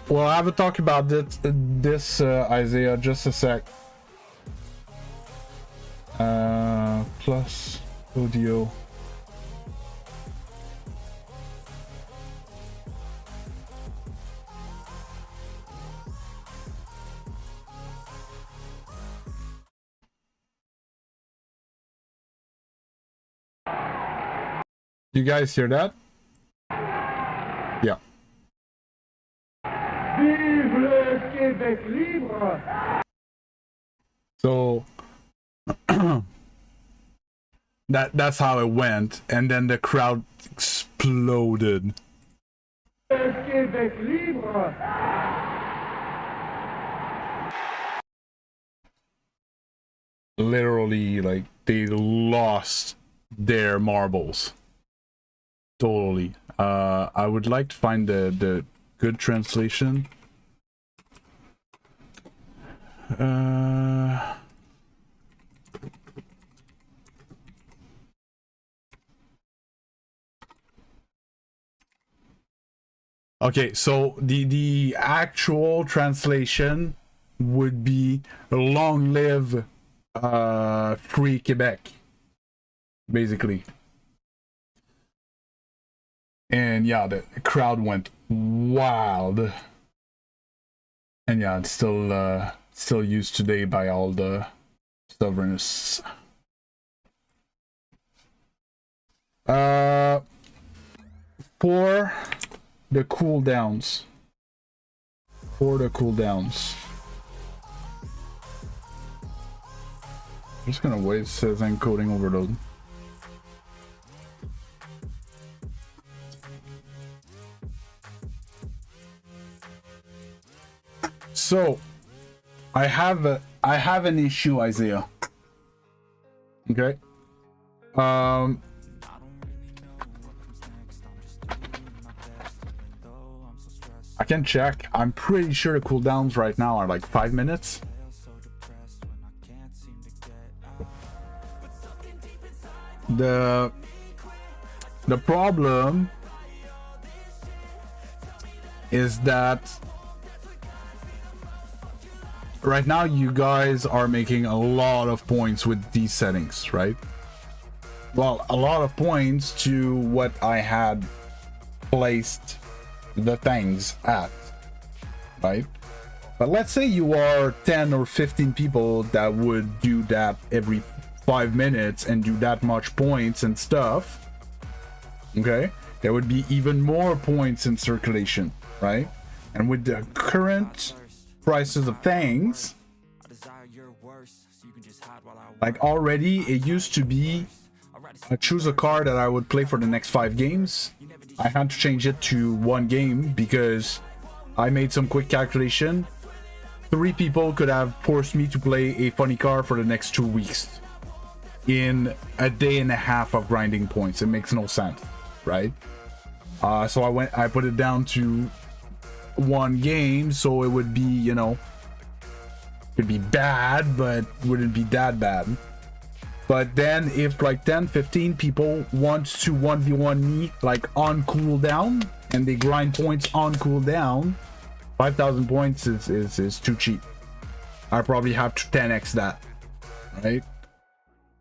Well, I haven't talked about this Isaiah, just a sec. Plus audio. You guys hear that? Yeah. Vive le Québec libre! So that's how it went, and then the crowd exploded. Le Québec libre! Literally, like, they lost their marbles. Totally. I would like to find the good translation. Okay, so the actual translation would be "Long live free Quebec," basically. And yeah, the crowd went wild. And yeah, it's still used today by all the sovereignists. For the cooldowns. I'm just gonna wait. It says encoding overload. So I have an issue, Isaiah. Okay. I can check. I'm pretty sure the cooldowns right now are like 5 minutes. The problem is that right now you guys are making a lot of points with these settings, right? Well, a lot of points to what I had placed the things at, right? But let's say you are 10 or 15 people that would do that every 5 minutes and do that much points and stuff. Okay, there would be even more points in circulation, right? And with the current prices of things, like already it used to be I choose a card that I would play for the next 5 games. I had to change it to 1 game because I made some quick calculation. 3 people could have forced me to play a funny card for the next 2 weeks in a day and a half of grinding points. It makes no sense, right? So I put it down to 1 game, so it would be, you know, it'd be bad, but wouldn't be that bad. But then if like 10-15 people want to 1v1 me like on cooldown and they grind points on cooldown, 5,000 points is too cheap. I probably have to 10x that, right?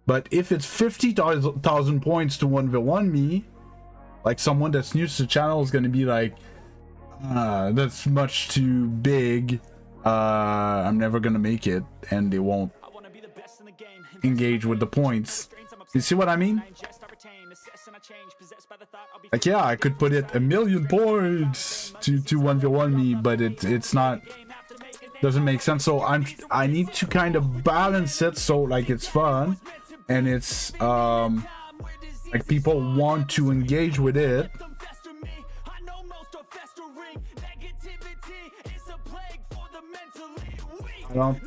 But if it's 50,000 points to 1v1 me, like someone that's new to the channel is going to be like, that's much too big. I'm never going to make it, and they won't engage with the points. You see what I mean? Like, yeah, I could put it 1,000,000 points to 1v1 me, but it's not, doesn't make sense. So I need to kind of balance it so like it's fun and it's like people want to engage with it. I don't.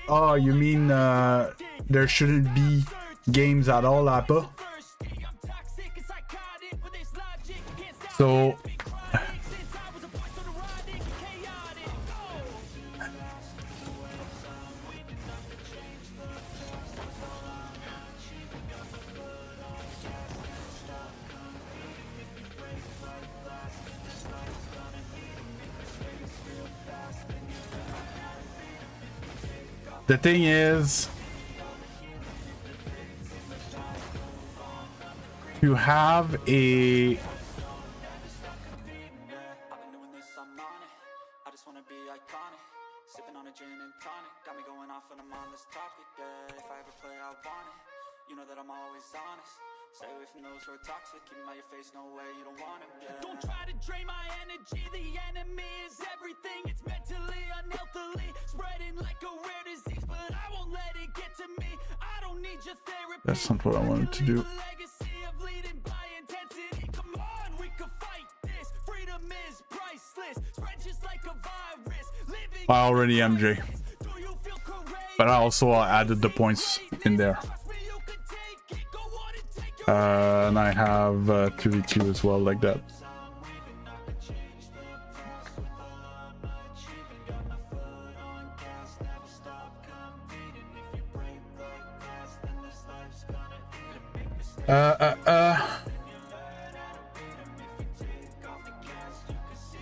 Oh, you mean there shouldn't be games at all, Appa? So the thing is, to have a
Stay away from those who are toxic, keep my face, no way, you don't want it, yeah. Don't try to drain my energy, the enemy is everything. It's mentally, unhealthily, spreading like a rare disease, but I won't let it get to me. I don't need your therapy.
That's not what I wanted to do.
Legacy of leading by intensity. Come on, we can fight this. Freedom is priceless, spread just like a virus. Living
I already MJ, but I also added the points in there. And I have 2v2 as well, like that.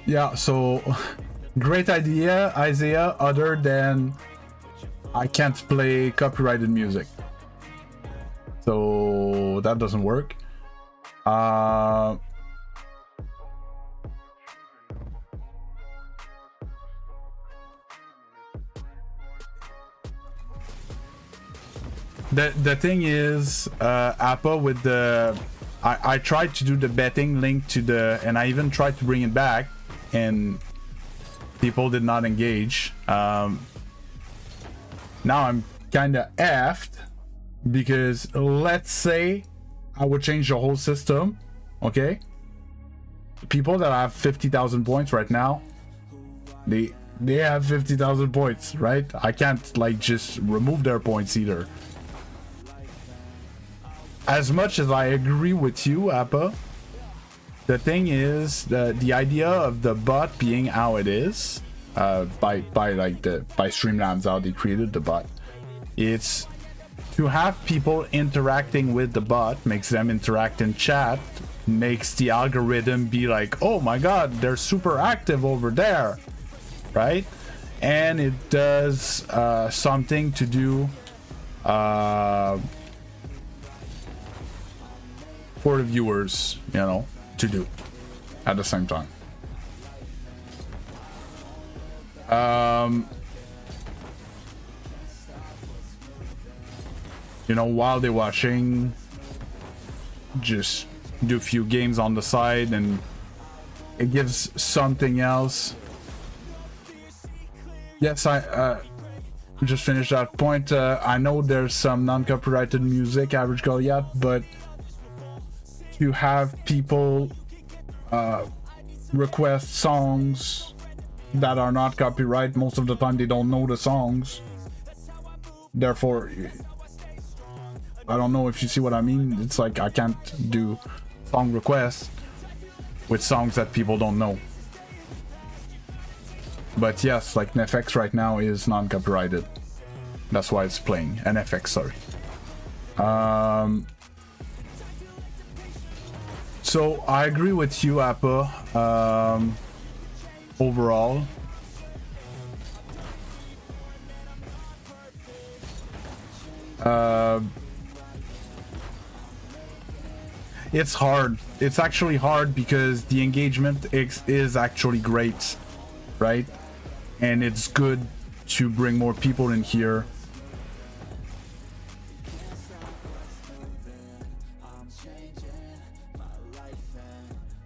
Yeah, so great idea, Isaiah, other than I can't play copyrighted music. So that doesn't work. The thing is, Appa, with the I tried to do the betting link to the, and I even tried to bring it back, and people did not engage. Now I'm kind of effed, because let's say I would change the whole system, okay? People that have 50,000 points right now, they have 50,000 points, right? I can't like just remove their points either. As much as I agree with you, Appa, the thing is the idea of the bot being how it is, by Streamlabs, how they created the bot, it's to have people interacting with the bot, makes them interact in chat, makes the algorithm be like, oh my god, they're super active over there, right? And it does something to do for the viewers, you know, to do at the same time. You know, while they're watching, just do a few games on the side, and it gives something else. Yes, I just finished that point. I know there's some non-copyrighted music, Average Goliath, but to have people request songs that are not copyright, most of the time they don't know the songs. Therefore, I don't know if you see what I mean. It's like I can't do song requests with songs that people don't know. But yes, like NFX right now is non-copyrighted. That's why it's playing. NFX, sorry. So I agree with you, Appa. Overall, it's hard. It's actually hard because the engagement is actually great, right? And it's good to bring more people in here.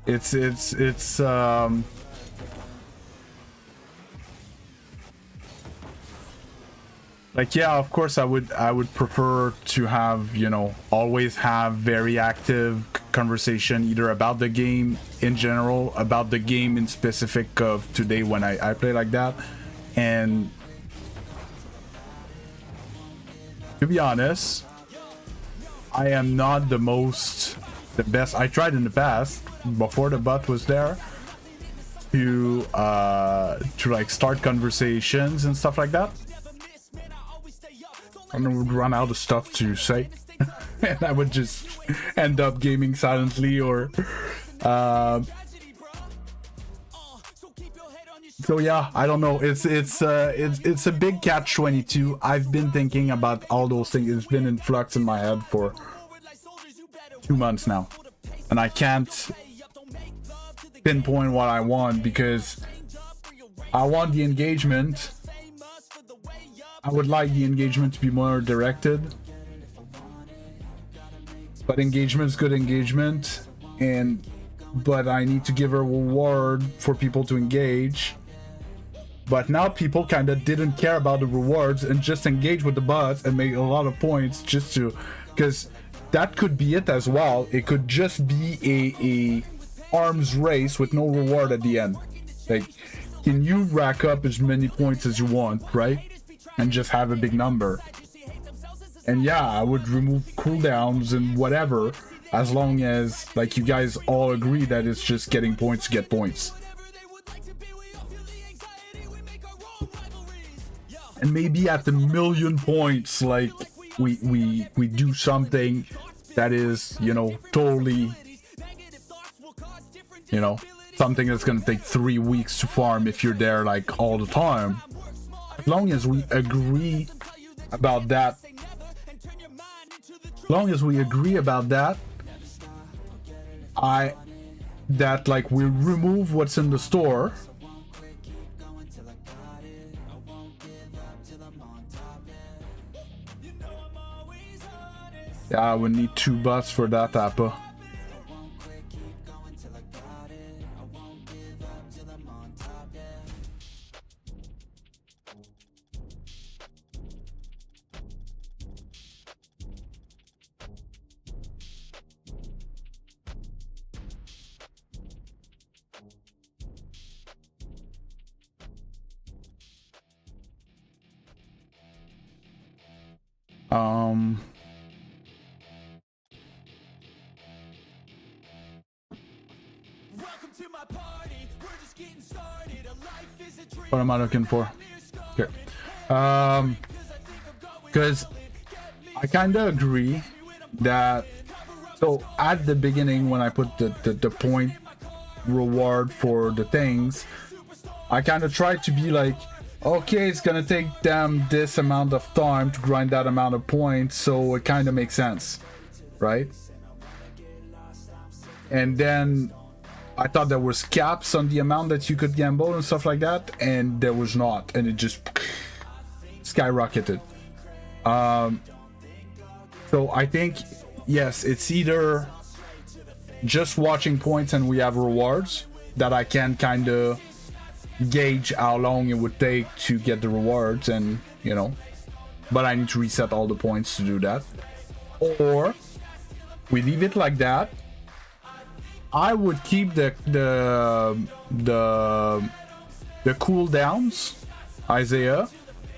It's like, yeah, of course I would prefer to have, you know, always have very active conversation either about the game in general, about the game in specific of today when I play like that. And to be honest, I am not the best. I tried in the past before the bot was there to like start conversations and stuff like that. I would run out of stuff to say and I would just end up gaming silently, or so yeah, I don't know. It's a big catch-22. I've been thinking about all those things. It's been in flux in my head for 2 months now, and I can't pinpoint what I want because I want the engagement. I would like the engagement to be more directed, but engagement is good engagement, but I need to give a reward for people to engage. But now people kind of didn't care about the rewards and just engage with the bots and make a lot of points just to, because that could be it as well. It could just be a arms race with no reward at the end. Like, can you rack up as many points as you want, right? And just have a big number. And yeah, I would remove cooldowns and whatever, as long as like you guys all agree that it's just getting points to get points. And maybe at the million points, like we do something that is, you know, totally, you know, something that's gonna take 3 weeks to farm if you're there like all the time. As long as we agree about that, that like we remove what's in the store. Yeah, we need 2 bots for that, Appa. What am I looking for? Here. Because I kind of agree that, so at the beginning when I put the point reward for the things, I kind of tried to be like, okay, it's gonna take them this amount of time to grind that amount of points, so it kind of makes sense, right? And then I thought there was caps on the amount that you could gamble and stuff like that, and there was not, and it just skyrocketed. So I think, yes, it's either just watching points and we have rewards that I can kind of gauge how long it would take to get the rewards, and you know, but I need to reset all the points to do that, or we leave it like that. I would keep the cooldowns, Isaiah.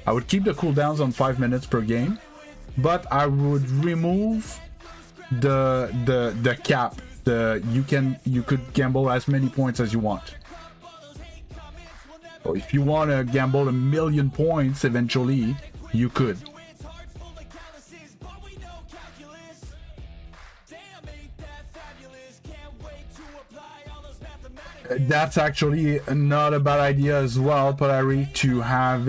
I would keep the cooldowns on 5 minutes per game, but I would remove the cap. You could gamble as many points as you want. So if you want to gamble 1,000,000 points eventually, you could. That's actually not a bad idea as well, Polari, to have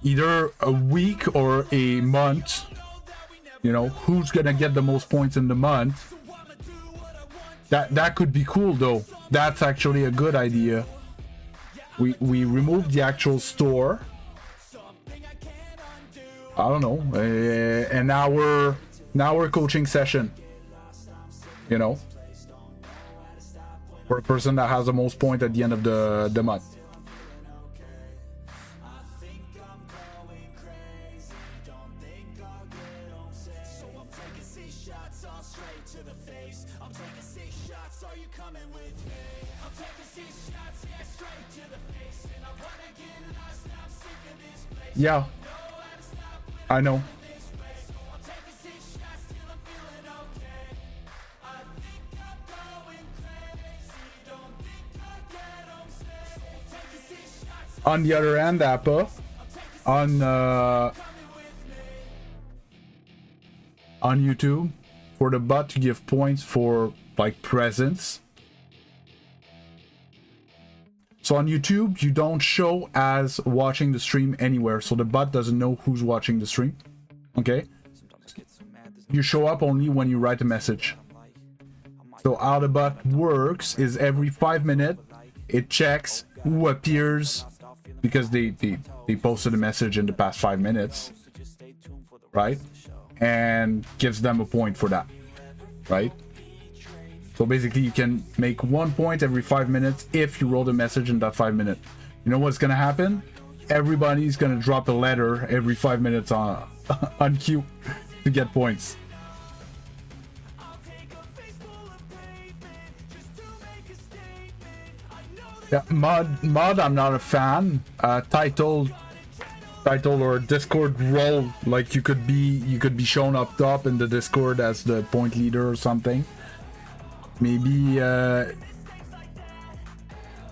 either a week or a month. You know, who's gonna get the most points in the month? That could be cool though. That's actually a good idea. We removed the actual store. I don't know, an hour coaching session. You know, for a person that has the most point at the end of the month. Yeah, I know. On the other hand, Appa, on YouTube, for the bot to give points for like presence. So on YouTube, you don't show as watching the stream anywhere, so the bot doesn't know who's watching the stream. Okay? You show up only when you write a message. So how the bot works is every 5 minutes, it checks who appears because they posted a message in the past 5 minutes, right? And gives them a point for that, right? So basically you can make 1 point every 5 minutes if you wrote a message in that 5 minutes. You know what's gonna happen? Everybody's gonna drop a letter every 5 minutes on queue to get points. Yeah, mod I'm not a fan. Title title or Discord role, like you could be shown up top in the Discord as the point leader or something. Maybe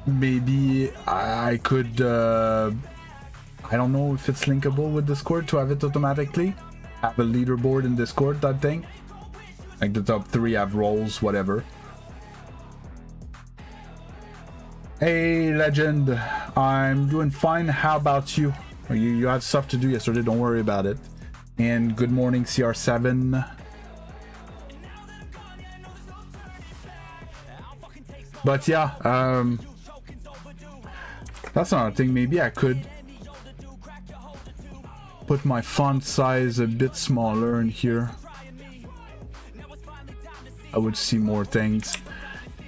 maybe I could I don't know if it's linkable with Discord to have it automatically. Have a leaderboard in Discord type thing. Like the top 3 have roles, whatever. Hey Legend, I'm doing fine. How about you? You had stuff to do yesterday, don't worry about it. And good morning CR7. But yeah, that's another thing. Maybe I could put my font size a bit smaller in here. I would see more things.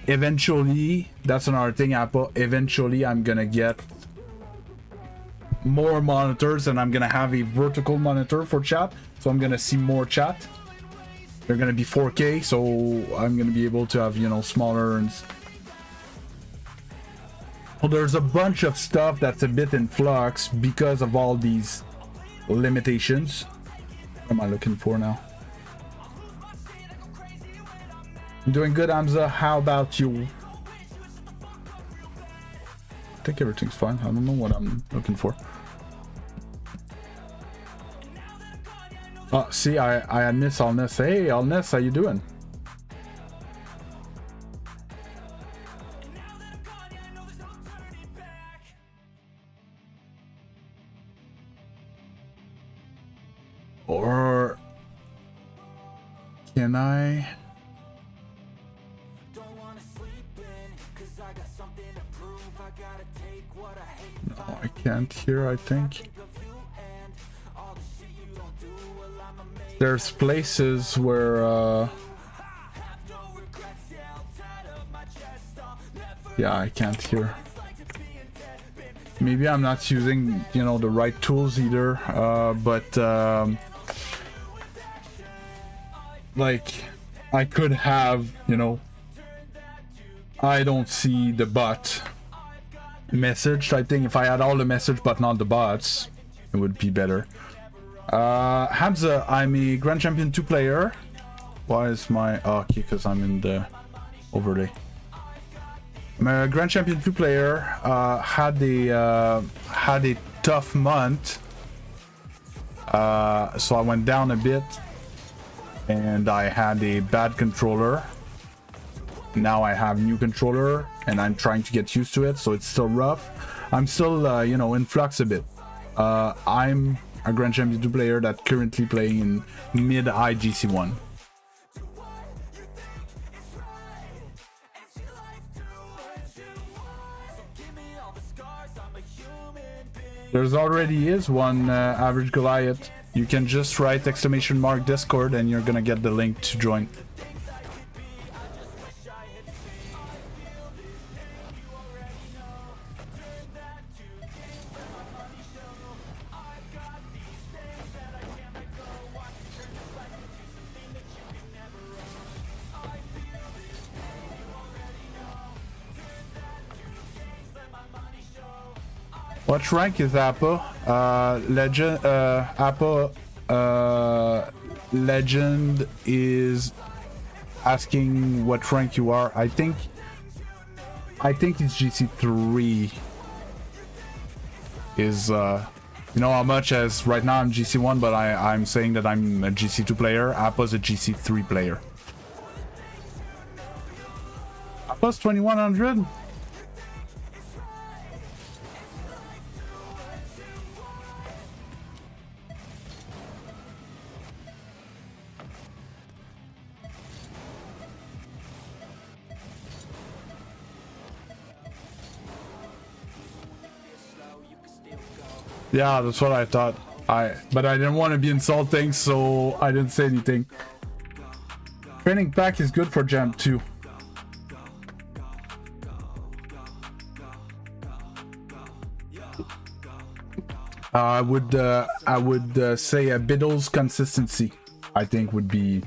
Eventually, that's another thing, Apple. Eventually, I'm gonna get more monitors and I'm gonna have a vertical monitor for chat. So I'm gonna see more chat. They're gonna be 4K, so I'm gonna be able to have, you know, smaller and... Well, there's a bunch of stuff that's a bit in flux because of all these limitations. What am I looking for now? I'm doing good, Hamza. How about you? I think everything's fine. I don't know what I'm looking for. Oh, see, I had Miss Alness. Hey, Alness, how you doing? Or can I? No, I can't hear, I think. There's places where yeah, I can't hear. Maybe I'm not using, you know, the right tools either, but like I could have, you know, I don't see the bot message. I think if I had all the message but not the bots, it would be better. Hamza, I'm a Grand Champion 2 player. Why is my... Oh, okay, because I'm in the overlay. I'm a Grand Champion 2 player. Had a tough month. So I went down a bit. And I had a bad controller. Now I have new controller. And I'm trying to get used to it. So it's still rough. I'm still, you know, in flux a bit. I'm a Grand Champion 2 player that currently playing in mid-high GC1. There's already is one average Goliath. You can just write !! Discord and you're gonna get the link to join. What rank is Apple? Legend. Apple. Legend is asking what rank you are. I think it's GC3. Is you know how much as right now I'm GC1, but I'm saying that I'm a GC2 player. Apple's a GC3 player. Apple's 2100. Yeah, that's what I thought. But I didn't want to be insulting, so I didn't say anything. Training pack is good for Jam 2. I would say a Biddle's consistency, I think, would be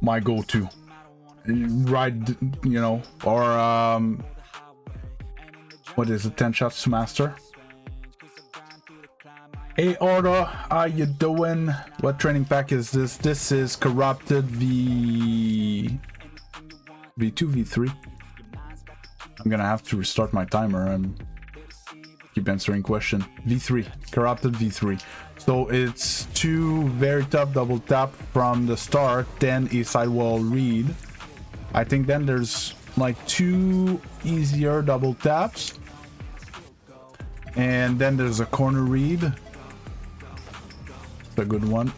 my go-to. Right, you know, or what is it, 10 shots to master? Hey Aura, how you doing? What training pack is this? This is Corrupted V2, V3. I'm gonna have to restart my timer and keep answering question. V3, Corrupted V3. So it's 2 very tough double tap from the start, then a sidewall read. I think then there's like 2 easier double taps. And then there's a corner read. It's a good one.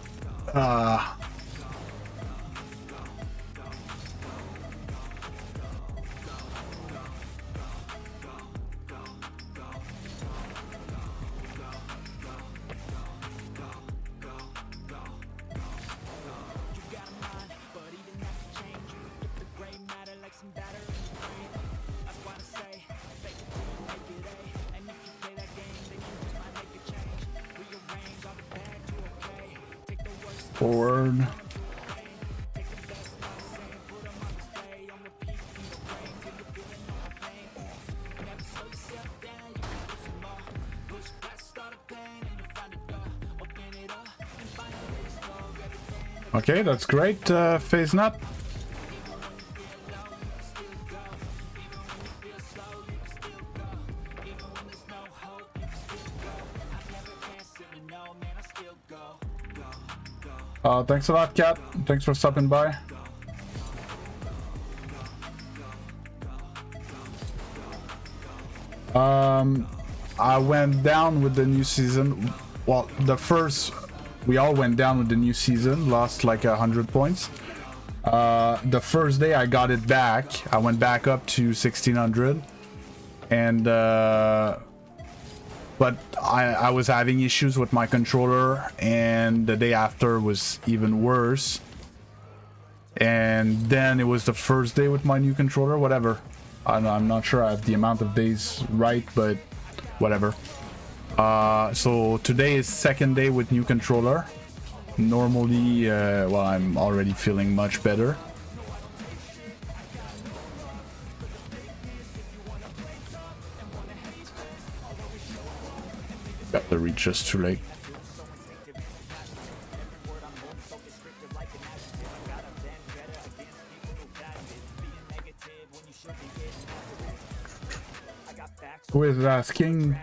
Forward. Okay, that's great, phase nut. Thanks a lot, Kat. Thanks for stopping by. I went down with the new season. Well, we all went down with the new season, lost like 100 points. The first day I got it back, I went back up to 1600. And, but I was having issues with my controller, and the day after was even worse. And then it was the first day with my new controller, whatever. I'm not sure I have the amount of days right, but whatever. So today is second day with new controller. Normally, well, I'm already feeling much better. Got the reach just too late. Who is asking?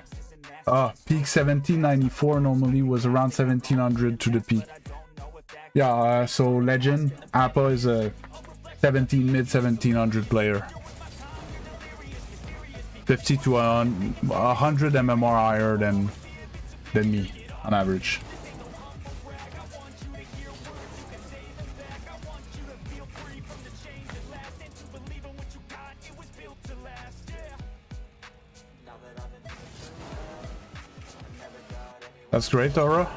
Peak 1794 normally was around 1700 to the peak. Yeah, so Legend, Appa is a mid 1700 player. 50 to 100 MMR higher than me on average. That's great, Aura.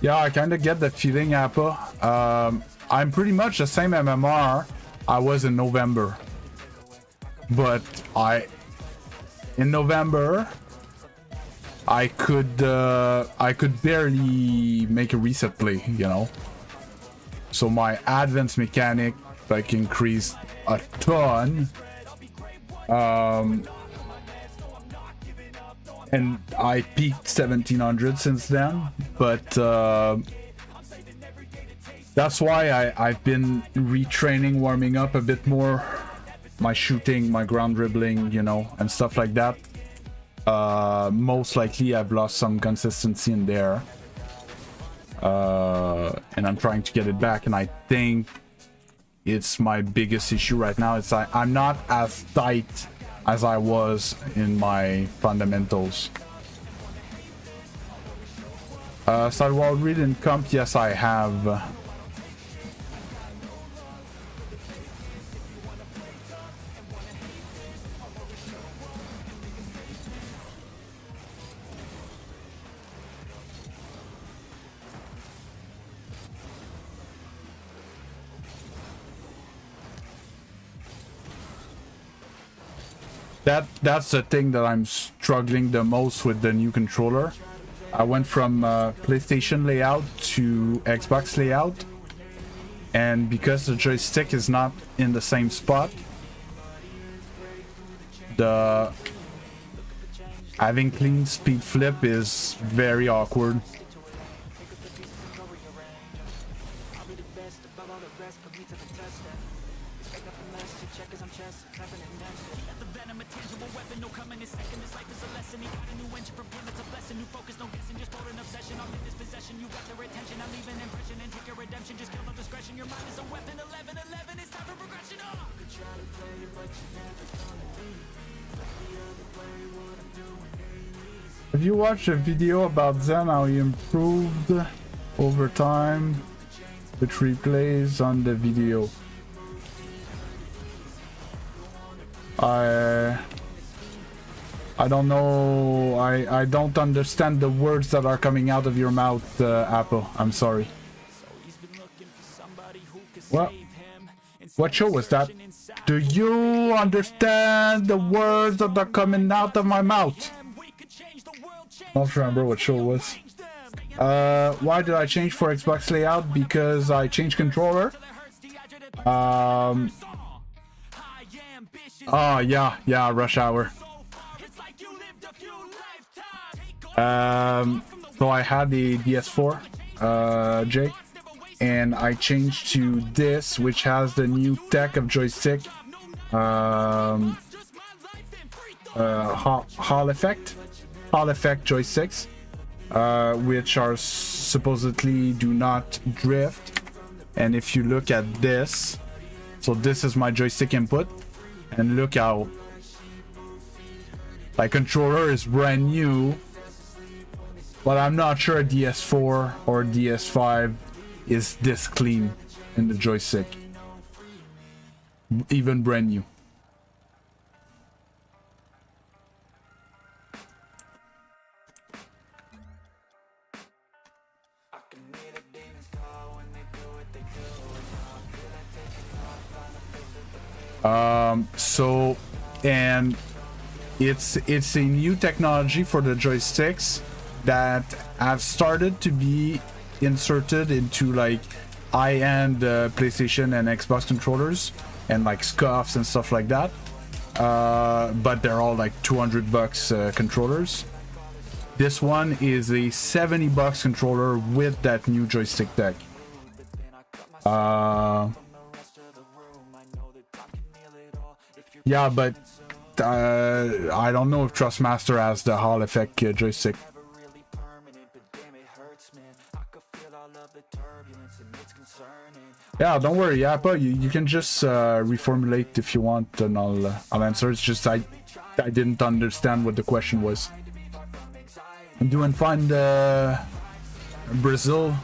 Yeah, I kind of get that feeling, Appa. I'm pretty much the same MMR I was in November. But in November, I could barely make a reset play, you know? So my advanced mechanic like increased a ton. And I peaked 1700 since then, but that's why I've been retraining, warming up a bit more, my shooting, my ground dribbling, you know, and stuff like that. Most likely I've lost some consistency in there, and I'm trying to get it back, and I think it's my biggest issue right now. It's I'm not as tight as I was in my fundamentals. Sidewall read and comp, yes I have. That's the thing that I'm struggling the most with the new controller. I went from PlayStation layout to Xbox layout, and because the joystick is not in the same spot, the having clean speed flip is very awkward. Have you watched a video about Zen, how he improved over time with replays on the video? I don't know. I don't understand the words that are coming out of your mouth, Apple. I'm sorry. What show was that? Do you understand the words that are coming out of my mouth? I don't remember what show it was. Why did I change for Xbox layout? Because I changed controller. Oh yeah, Rush Hour. So I had the DS4 J, and I changed to this, which has the new tech of joystick, Hall effect joysticks, which are supposedly do not drift. And if you look at this, so this is my joystick input, and look how my controller is brand new, but I'm not sure DS4 or DS5 is this clean in the joystick, even brand new. So, and it's a new technology for the joysticks that have started to be inserted into like high-end PlayStation and Xbox controllers and like scuffs and stuff like that, but they're all like $200 controllers. This one is a $70 controller with that new joystick tech. Yeah, but I don't know if Trustmaster has the Hall effect joystick. Yeah, don't worry, Yappa. You can just reformulate if you want, and I'll answer. It's just I didn't understand what the question was. I'm doing fine. Brazil.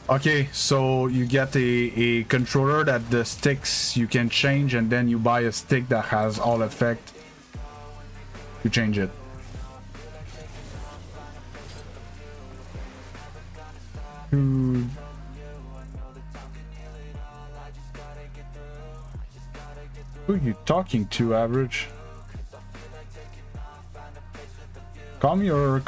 Okay, so you get a controller that the sticks you can change, and then you buy a stick that has all effect to change it. Who are you talking to, Average? Calm your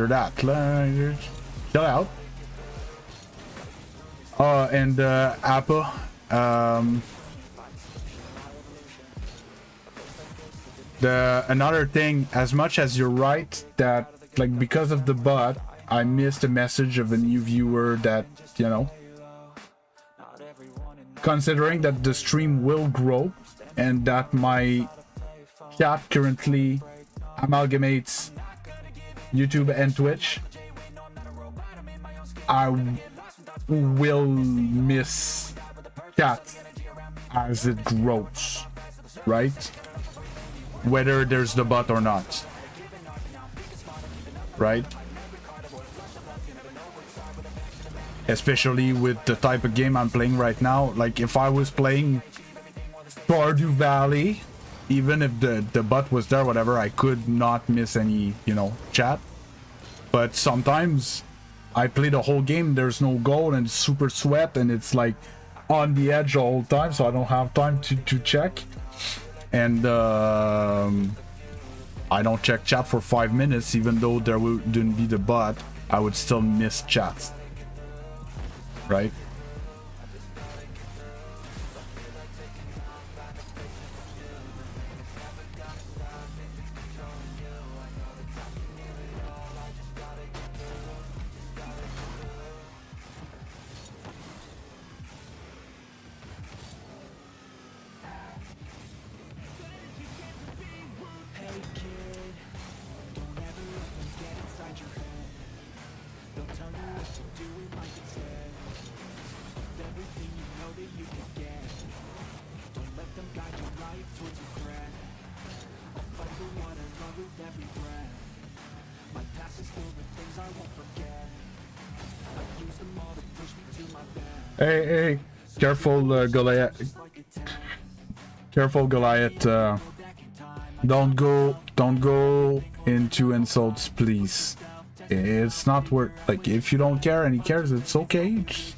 that. Chill out. And Apple. Another thing, as much as you're right that like because of the bot, I missed a message of a new viewer that, you know, considering that the stream will grow and that my chat currently amalgamates YouTube and Twitch, I will miss chat as it grows, right? Whether there's the bot or not. right? Especially with the type of game I'm playing right now. Like if I was playing Stardew Valley, even if the bot was there, whatever, I could not miss any, you know, chat. But sometimes I play the whole game, there's no goal and it's super sweat and it's like on the edge all the time, so I don't have time to check. And I don't check chat for 5 minutes, even though there wouldn't be the bot, I would still miss chats. Right? Hey, careful, Goliath. Careful, Goliath. Don't go into insults, please. It's not worth. Like, if you don't care and he cares, it's okay. Just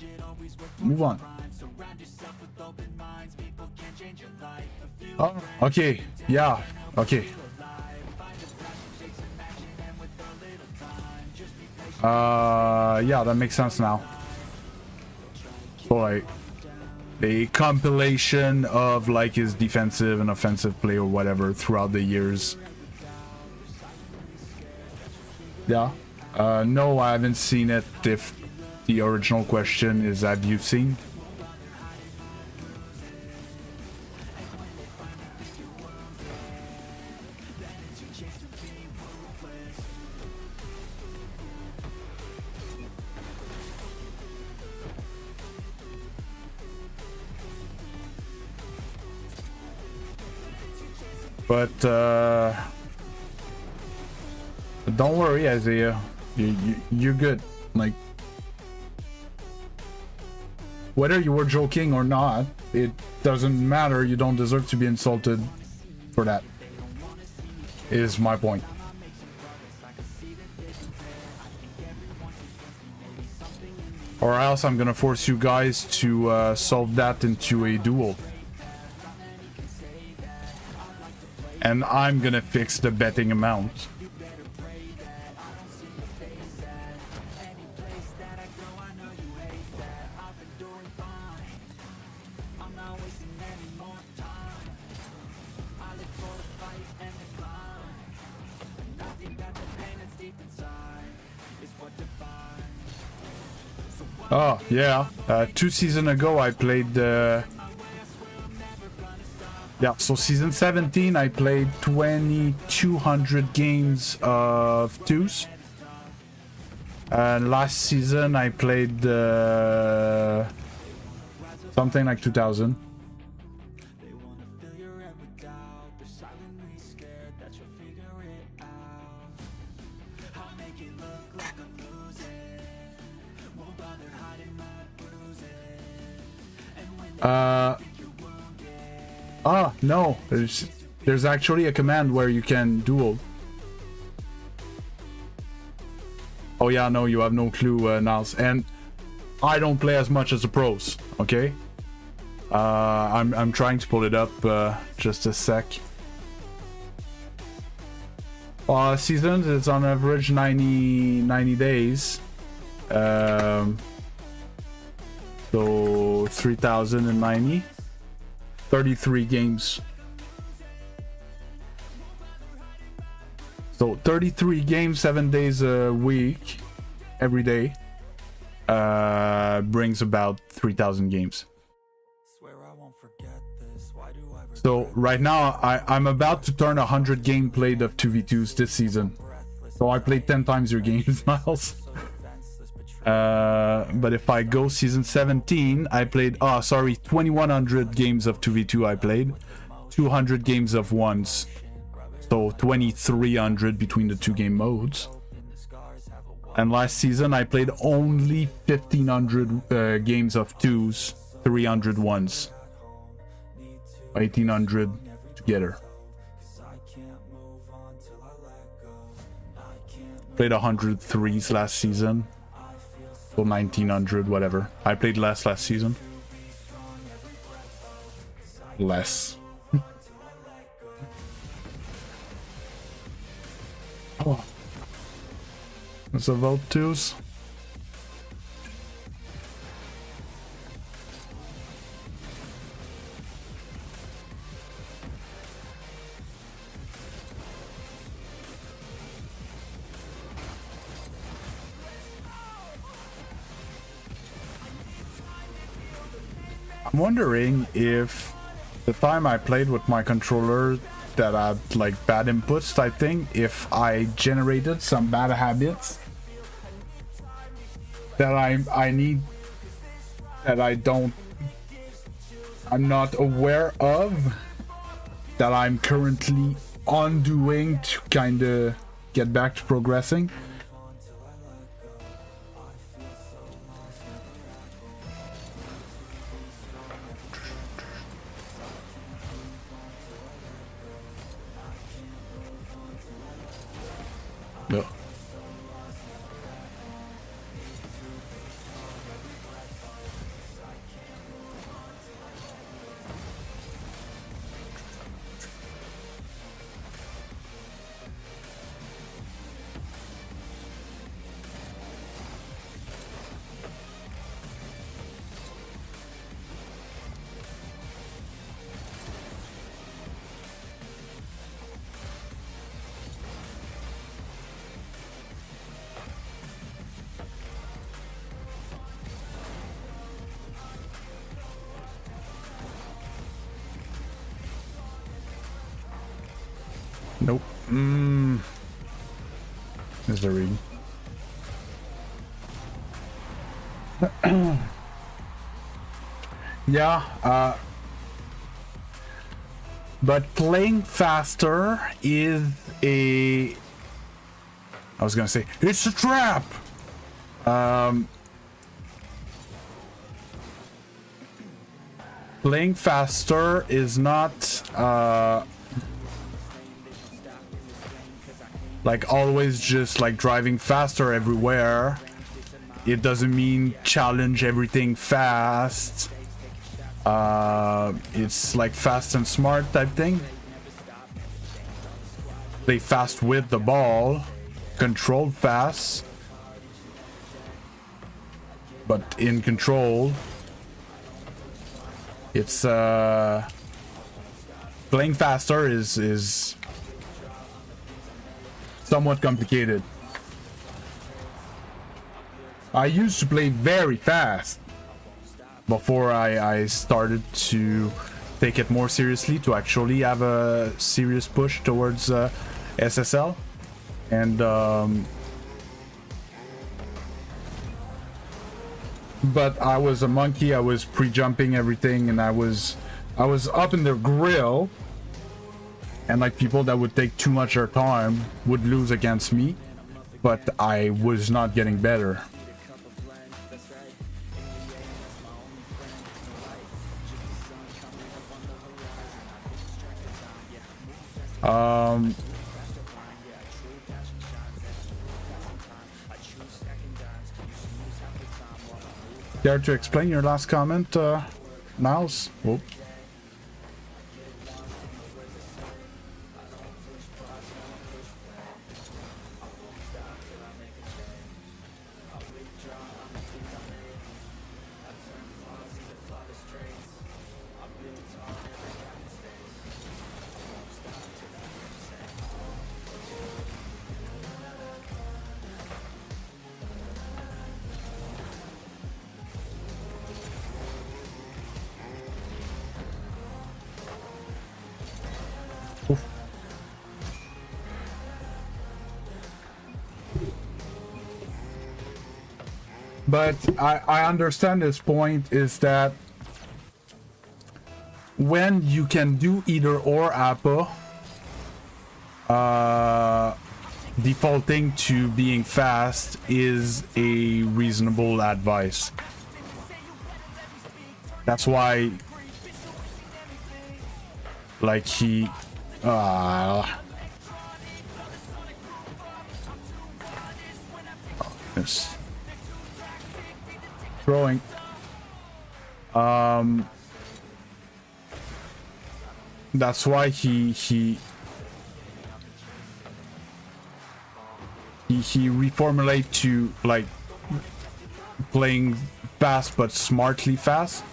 move on. Oh, okay. Yeah. Okay. Yeah, that makes sense now. So, like, a compilation of like his defensive and offensive play or whatever throughout the years. Yeah. No, I haven't seen it. If the original question is, have you seen? But don't worry, Isaiah. You're good. Like, whether you were joking or not, it doesn't matter. You don't deserve to be insulted for that. Is my point. Or else I'm gonna force you guys to solve that into a duel. And I'm gonna fix the betting amount. Oh, yeah. 2 seasons ago I played yeah, so season 17 I played 2200 games of 2s. And last season I played something like 2000. No, there's actually a command where you can duel. Oh yeah, no, you have no clue, Niles. And I don't play as much as the pros, okay? I'm trying to pull it up, just a sec. Seasons, it's on average 90 days. So 3090. 33 games. So 33 games, 7 days a week, every day, brings about 3000 games. So right now I'm about to turn 100 game played of 2v2s this season. So I played 10 times your games, Miles. But if I go season 17, I played 2100 games of 2v2 I played, 200 games of 1s, so 2300 between the 2 game modes. And last season I played only 1,500 games of 2s, 300 ones. 1,800 together. Played 100 3s last season. So 1,900, whatever. I played less last season. Less. Oh. There's a vote 2s. I'm wondering if the time I played with my controller that had like bad inputs type thing, if I generated some bad habits that I need, that I'm not aware of, that I'm currently undoing to kind of get back to progressing. No. Nope. Misery. Yeah, but playing faster is a... I was gonna say, it's a trap! Playing faster is not, like always just like driving faster everywhere. It doesn't mean challenge everything fast. It's like fast and smart type thing. Play fast with the ball, control fast, but in control. It's playing faster is somewhat complicated. I used to play very fast before I started to take it more seriously, to actually have a serious push towards SSL. And but I was a monkey. I was pre-jumping everything, and I was up in the grill, and like people that would take too much of their time would lose against me, but I was not getting better. Care to explain your last comment, Miles? Whoop. But I understand his point is that when you can do either or APA, defaulting to being fast is a reasonable advice. That's why, like, he this throwing that's why he reformulate to like playing fast but smartly fast.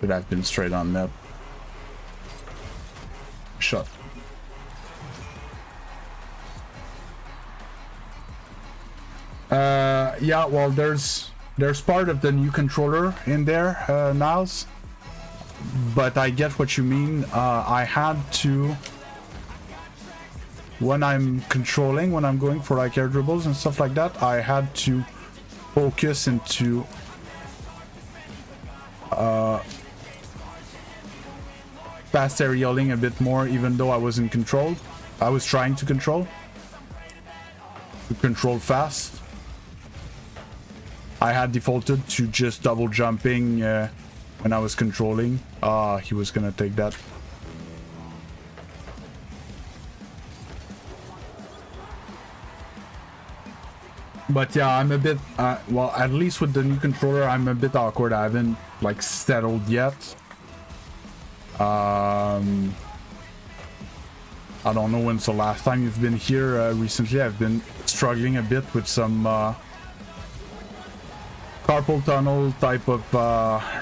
Should have been straight on net. Shot. Yeah, well, there's part of the new controller in there now, but I get what you mean. I had to, when I'm controlling, when I'm going for like air dribbles and stuff like that, I had to focus into fast aerialing a bit more, even though I was in control. I was trying to control fast. I had defaulted to just double jumping when I was controlling. He was gonna take that. But yeah, I'm a bit, well, at least with the new controller, I'm a bit awkward. I haven't like settled yet. I don't know when's the last time you've been here. Recently, I've been struggling a bit with some carpal tunnel type of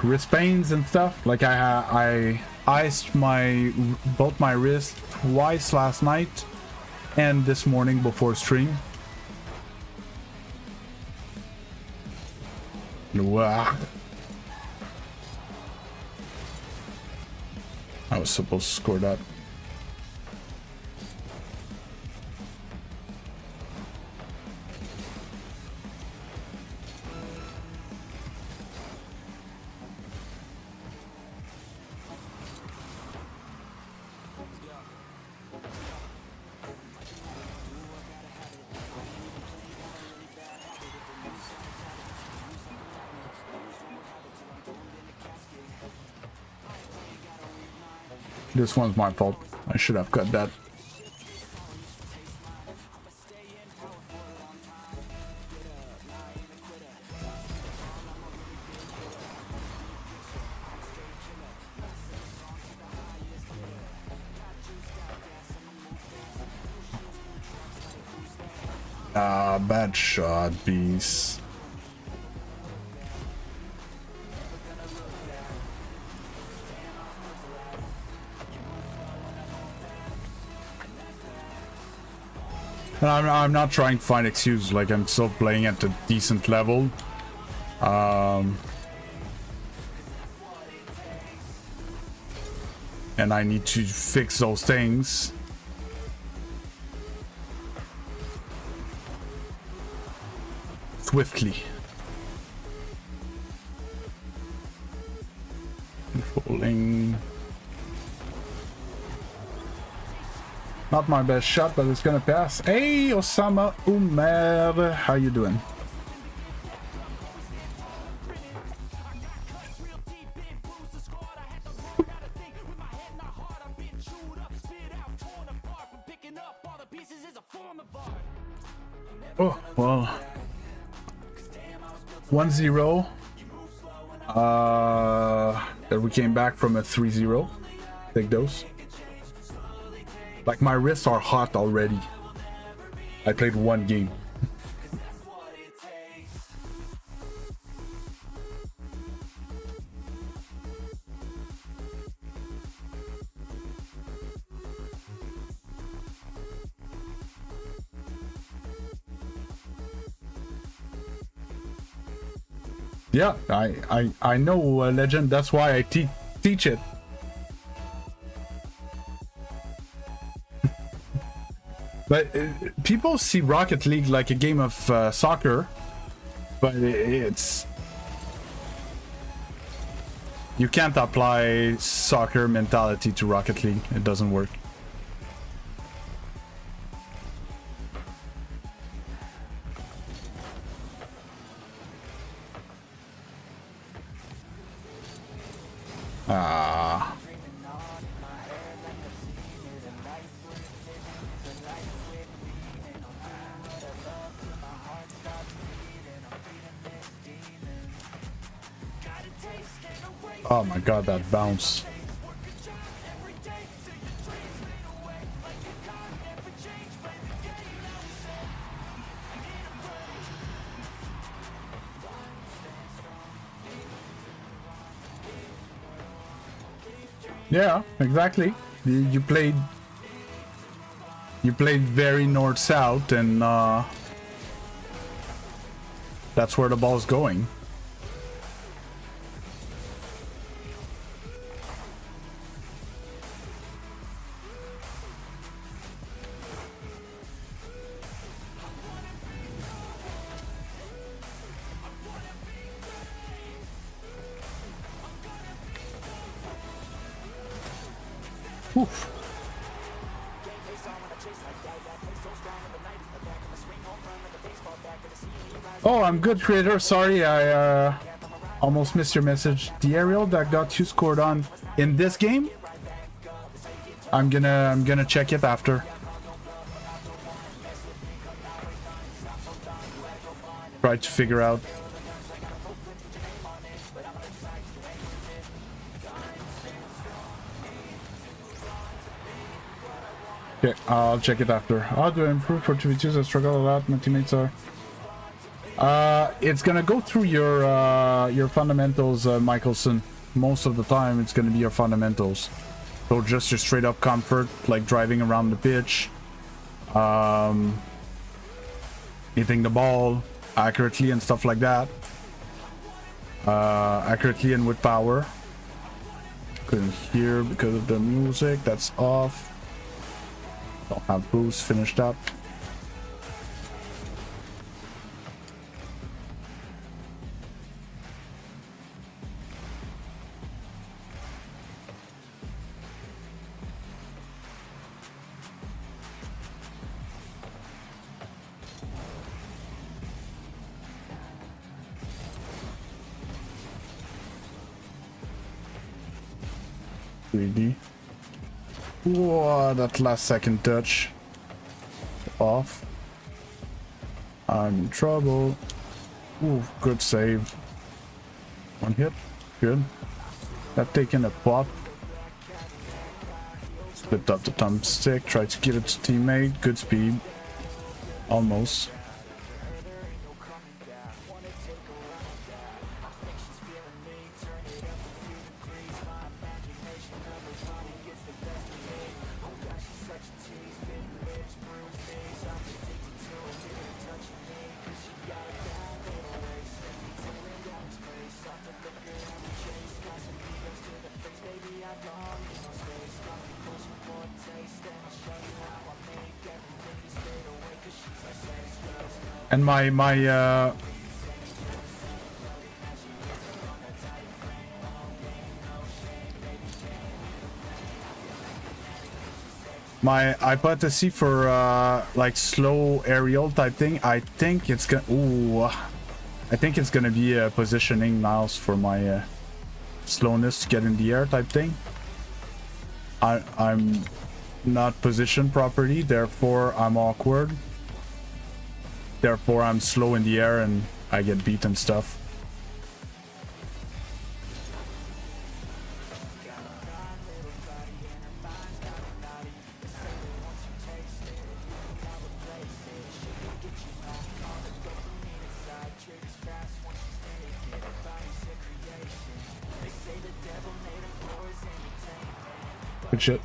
wrist pains and stuff. Like I iced both my wrists twice last night and this morning before stream. Wow. I was supposed to score that. This one's my fault. I should have cut that. Bad shot, beast. And I'm not trying to find excuses, like I'm still playing at a decent level. And I need to fix those things. Swiftly. Controlling. Not my best shot, but it's gonna pass. Hey, Osama Umer, how you doing? Oh, well. 1-0. That we came back from a 3-0. Take those. Like, my wrists are hot already. I played one game. Yeah, I know Legend. That's why I teach it. But people see Rocket League like a game of soccer, But it's... You can't apply soccer mentality to Rocket League. It doesn't work. Ah. Oh my god, that bounce. Yeah, exactly. You played very north-south, and that's where the ball's going. Oof. Oh, I'm good, creator. Sorry, I almost missed your message. The aerial that got you scored on in this game, I'm gonna check it after. Try to figure out. Okay, I'll check it after. How do I improve productivities? I struggle a lot. My teammates are. It's gonna go through your fundamentals, Michelson. Most of the time, it's gonna be your fundamentals. So just your straight up comfort, like driving around the pitch, hitting the ball accurately and stuff like that. Accurately and with power. Couldn't hear because of the music. That's off. Don't have boost finished up. Whoa, that last second touch. Off. I'm in trouble. Ooh, good save. One hit. Good. That taken a pop. Flipped up the thumbstick. Tried to get it to teammate. Good speed. Almost. And my hypothesis for like slow aerial type thing, I think it's gonna be a positioning mouse for my slowness to get in the air type thing. I'm not positioned properly, therefore I'm awkward. Therefore, I'm slow in the air and I get beat and stuff. Good shit.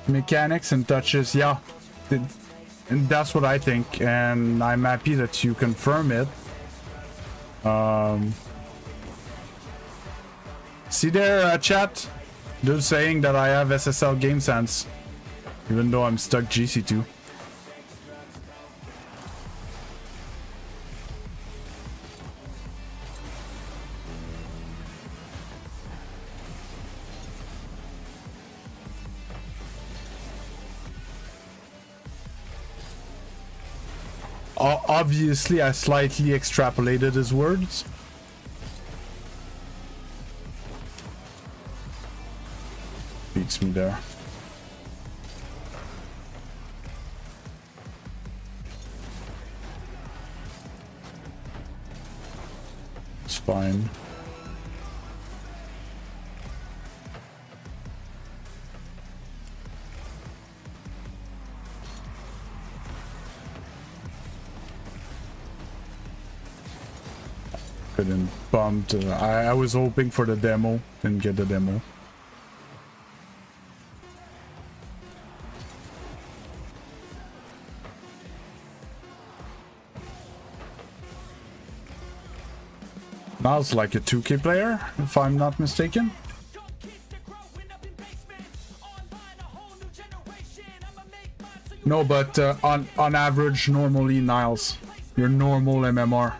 Mechanics and touches, yeah, and that's what I think, and I'm happy that you confirm it. See there, chat? They're saying that I have SSL game sense, even though I'm stuck GC2. Obviously, I slightly extrapolated his words. Beats me there. It's fine. Couldn't bumped. I was hoping for the demo, didn't get the demo. Miles like a 2K player, if I'm not mistaken. No, but on average, normally Niles, your normal MMR.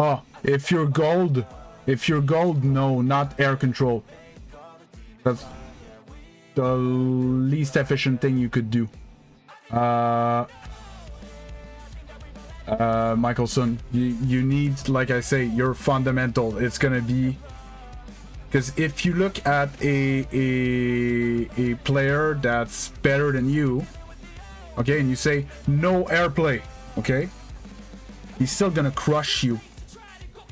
Oh, if you're gold, no, not air control. That's the least efficient thing you could do. Michelson, you need, like I say, your fundamental. It's gonna be, because if you look at a player that's better than you, okay, and you say no airplay, okay, he's still gonna crush you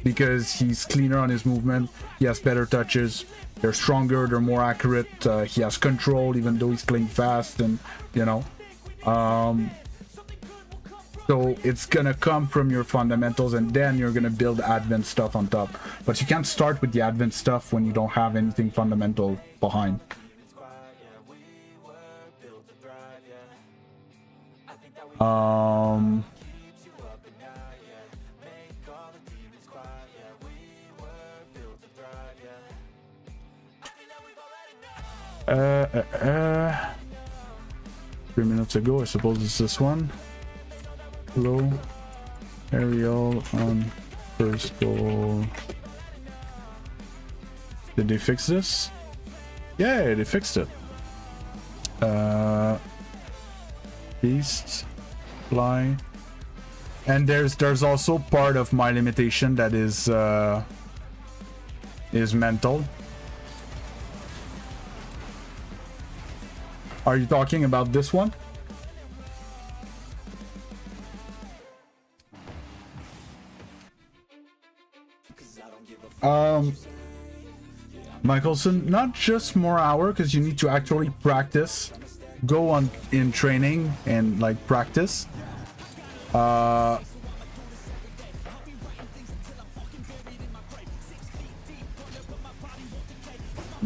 because he's cleaner on his movement, he has better touches, they're stronger, they're more accurate, he has control even though he's playing fast, and you know, so it's gonna come from your fundamentals, and then you're gonna build advanced stuff on top. But you can't start with the advanced stuff when you don't have anything fundamental behind. Three minutes ago, I suppose it's this one. Low aerial on first goal. Did they fix this? Yeah, they fixed it. Beast, fly, and there's also part of my limitation that is mental. Are you talking about this one? Michelson, not just more hour, because you need to actually practice, go on in training and like practice. That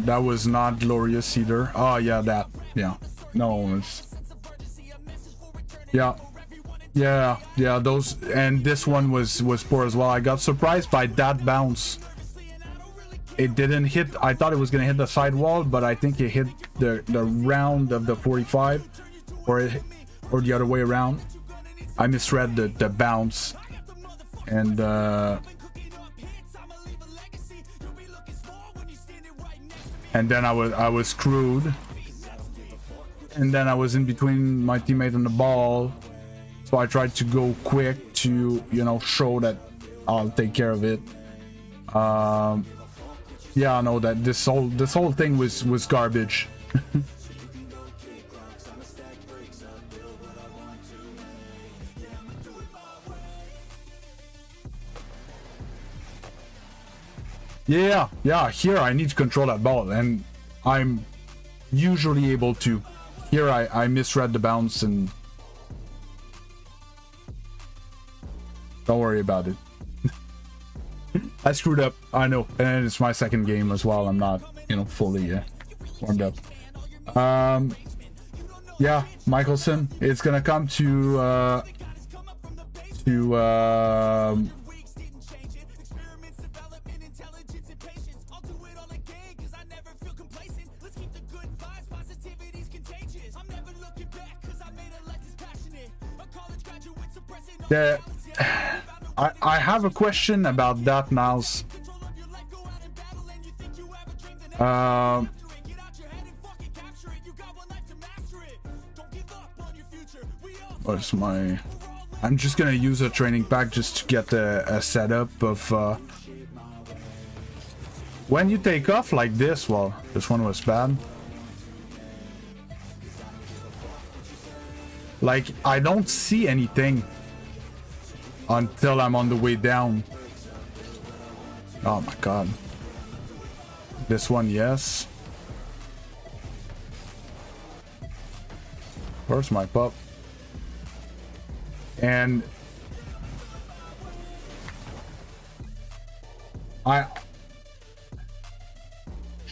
was not glorious either. Oh yeah, that, yeah, no, it's, yeah, those, and this one was poor as well. I got surprised by that bounce. It didn't hit, I thought it was gonna hit the sidewall, but I think it hit the round of the 45, or the other way around. I misread the bounce, and then I was screwed, and then I was in between my teammate and the ball, so I tried to go quick to, you know, show that I'll take care of it. Yeah, I know that this whole thing was garbage. Yeah, here I need to control that ball, and I'm usually able to. Here I misread the bounce, and don't worry about it. I screwed up. I know, and it's my second game as well. I'm not, you know, fully warmed up. Yeah, Michelson, it's gonna come to I have a question about that, Mouse. What's my... I'm just gonna use a training pack just to get a setup of... When you take off like this, well, this one was bad. Like, I don't see anything until I'm on the way down. Oh my god. This one, yes. Where's my pup? And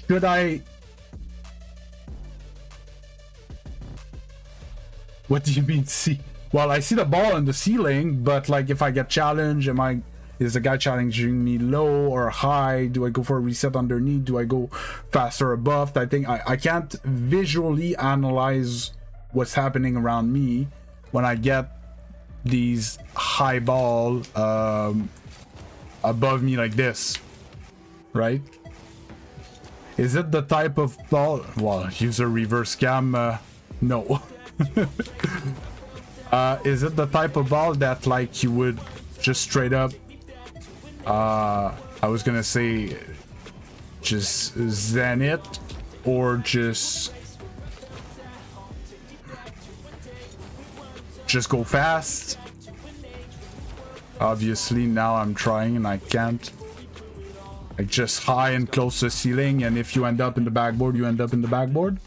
should I... What do you mean see? Well, I see the ball in the ceiling, but like if I get challenged, is the guy challenging me low or high? Do I go for a reset underneath? Do I go faster above? I think I can't visually analyze what's happening around me when I get these high ball above me like this, right? Is it the type of ball? Well, user reverse cam, no. Is it the type of ball that like you would just straight up I was gonna say just zen it, or just go fast? Obviously now I'm trying and I can't. Like just high and close to the ceiling, and if you end up in the backboard, you end up in the backboard.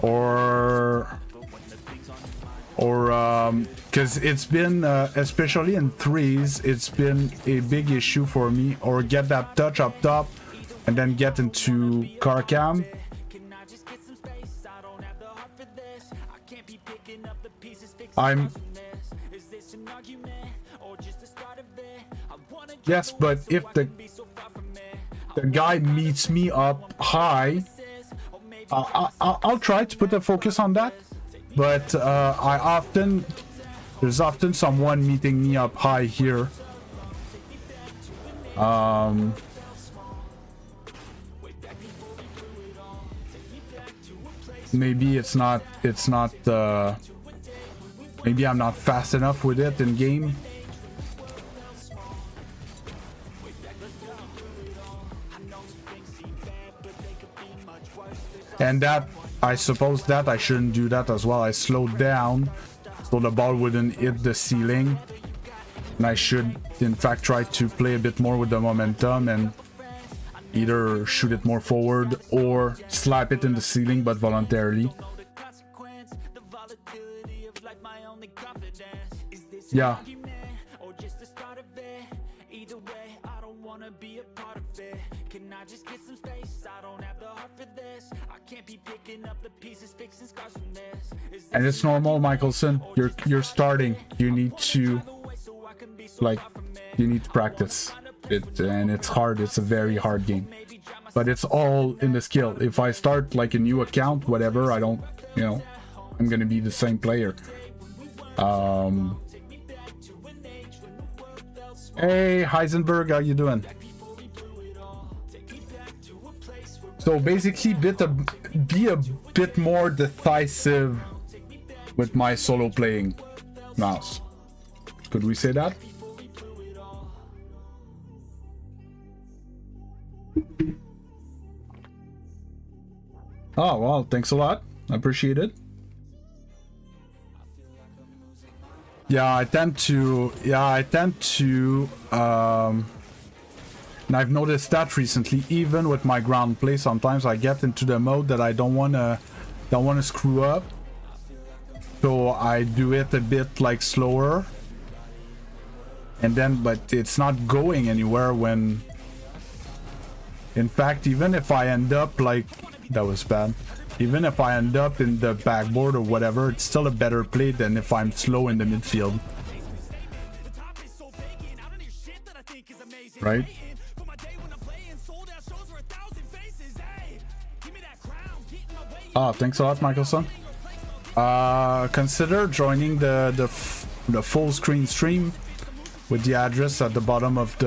Or because it's been especially in threes, it's been a big issue for me. Or get that touch up top and then get into car cam. Yes, but if the guy meets me up high, I'll try to put the focus on that, but there's often someone meeting me up high here. Maybe it's not maybe I'm not fast enough with it in game. And that, I suppose that I shouldn't do that as well. I slowed down so the ball wouldn't hit the ceiling. And I should, in fact, try to play a bit more with the momentum and either shoot it more forward or slap it in the ceiling, but voluntarily. Yeah. And it's normal, Michelson. You're starting. You need to practice it, and it's hard. It's a very hard game, but it's all in the skill. If I start like a new account, whatever, I don't, you know, I'm gonna be the same player. Hey Heisenberg, how you doing? So basically, be a bit more decisive with my solo playing, Mouse. Could we say that? Oh well, thanks a lot. I appreciate it. Yeah, I tend to And I've noticed that recently, even with my ground play, sometimes I get into the mode that I don't wanna screw up. So I do it a bit like slower. And then, but it's not going anywhere when... In fact, even if I end up like... That was bad. Even if I end up in the backboard or whatever, it's still a better play than if I'm slow in the midfield. Right? Ah, thanks a lot, Michelson. Consider joining the full screen stream with the address at the bottom of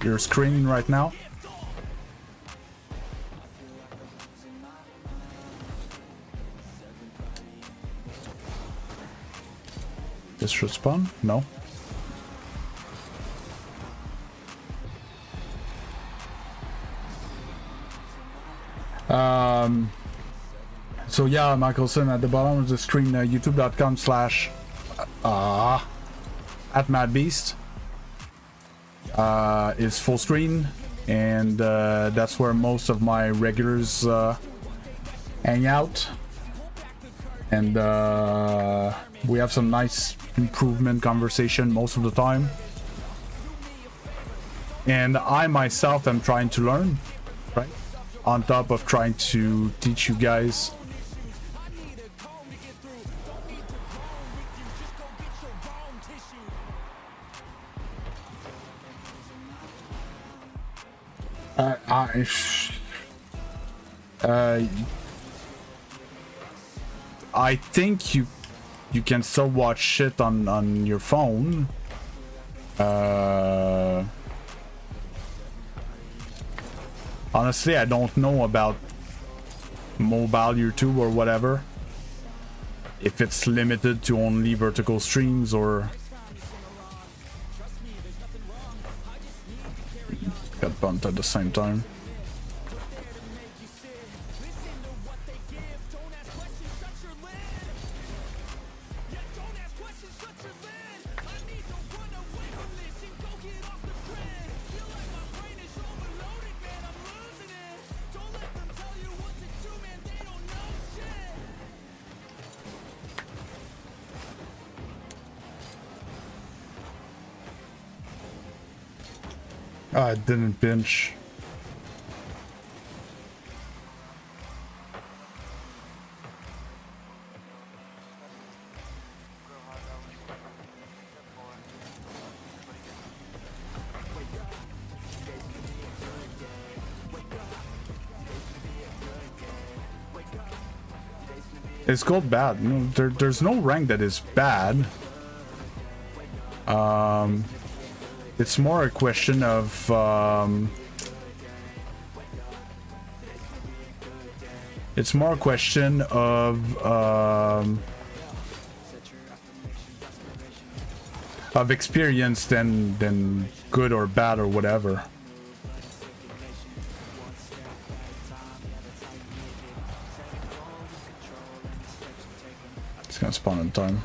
your screen right now. This should spawn? No. So yeah, Michelson, at the bottom of the screen, youtube.com/@madbeast is full screen, and that's where most of my regulars hang out, and we have some nice improvement conversation most of the time, and I myself am trying to learn, right, on top of trying to teach you guys. I think you can still watch shit on your phone. Honestly, I don't know about mobile YouTube or whatever. If it's limited to only vertical streams or... Got bumped at the same time. I didn't binge. It's called bad. No, there's no rank that is bad. It's more a question of experience than good or bad or whatever. It's gonna spawn in time.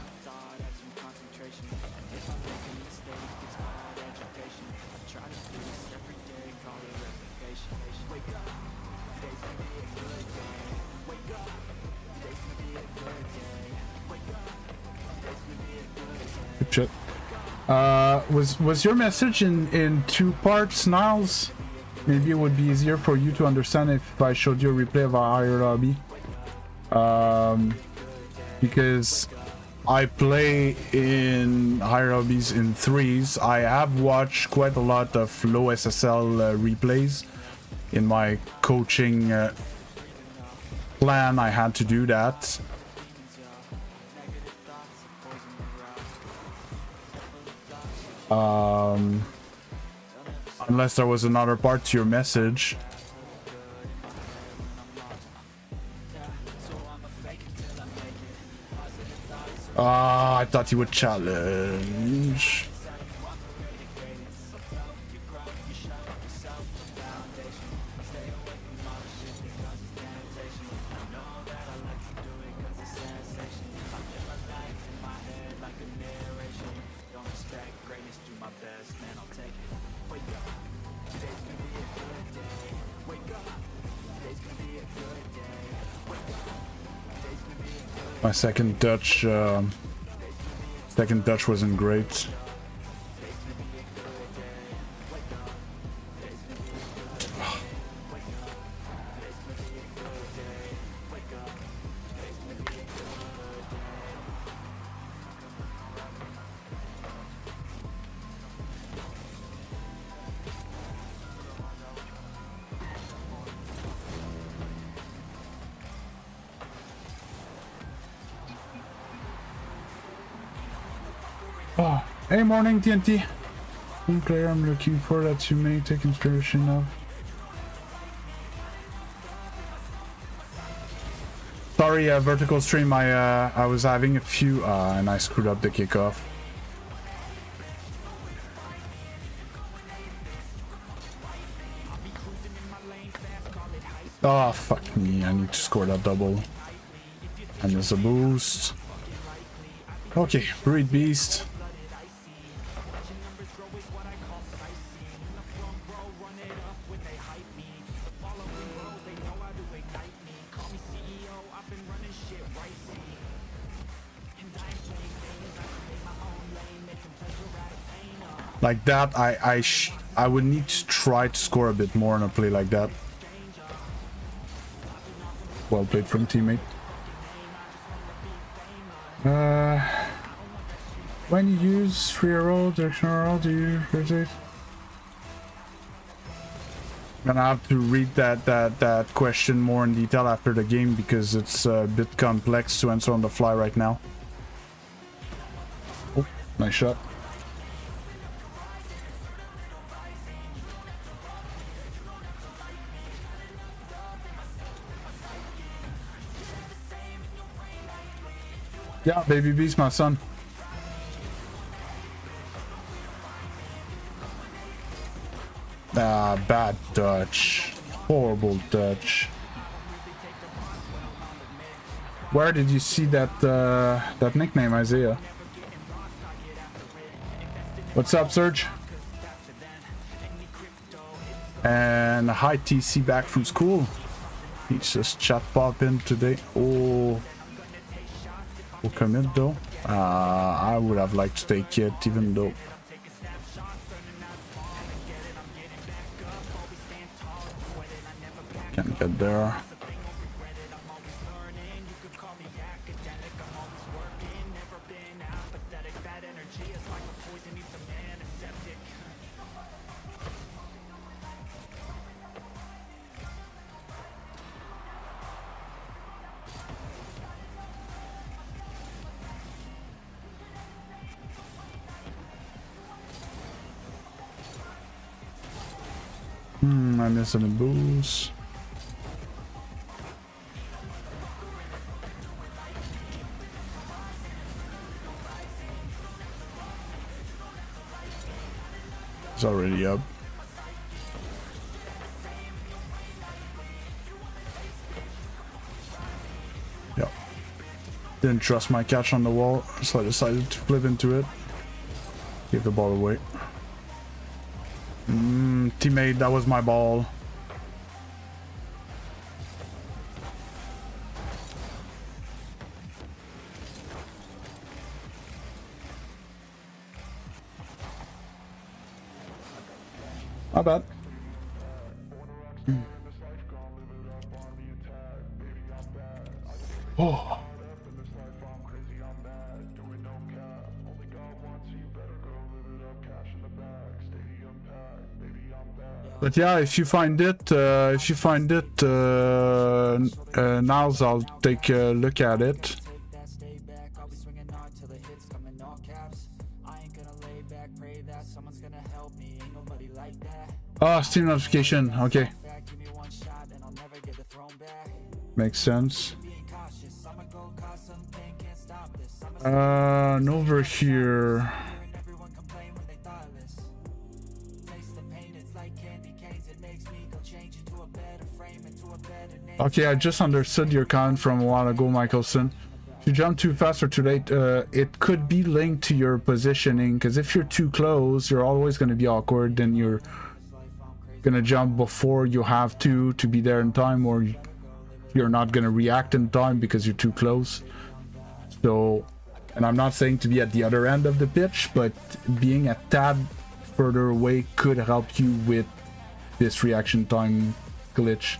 Was your message in two parts, Niles? Maybe it would be easier for you to understand if I showed you a replay of our higher lobby. Because I play in higher lobbies in threes. I have watched quite a lot of low SSL replays. In my coaching plan, I had to do that. Unless there was another part to your message. I thought you would challenge. My second Dutch wasn't great. Oh, hey, morning, TNT. Claire, I'm looking for that you may take inspiration of. Sorry, vertical stream. I was having a few, and I screwed up the kickoff. Oh, fuck me. I need to score that double. And there's a boost. Okay, Breed Beast. Like that, I would need to try to score a bit more in a play like that. Well played from teammate. When you use free roll, directional roll, do you rotate? I'm gonna have to read that question more in detail after the game because it's a bit complex to answer on the fly right now. Oh, nice shot. Yeah, baby beast, my son. Ah, bad Dutch. Horrible Dutch. Where did you see that nickname, Isaiah? What's up, Serge? And hi, TC, back from school. He's just Chatbot in today. Oh. We'll commit though. I would have liked to take it, even though. Can't get there. I missed some boost. It's already up. Yep. Didn't trust my catch on the wall, so I decided to flip into it. Give the ball away. Teammate, that was my ball. Not bad. Oh. But yeah, if you find it, Niles, I'll take a look at it. Ah, Steam notification. Okay. Makes sense. Over here. Okay, I just understood your comment from a while ago, Michelson. If you jump too fast or too late, it could be linked to your positioning, because if you're too close, you're always going to be awkward, then you're going to jump before you have to be there in time, or you're not going to react in time because you're too close. So, and I'm not saying to be at the other end of the pitch, but being a tad further away could help you with this reaction time glitch.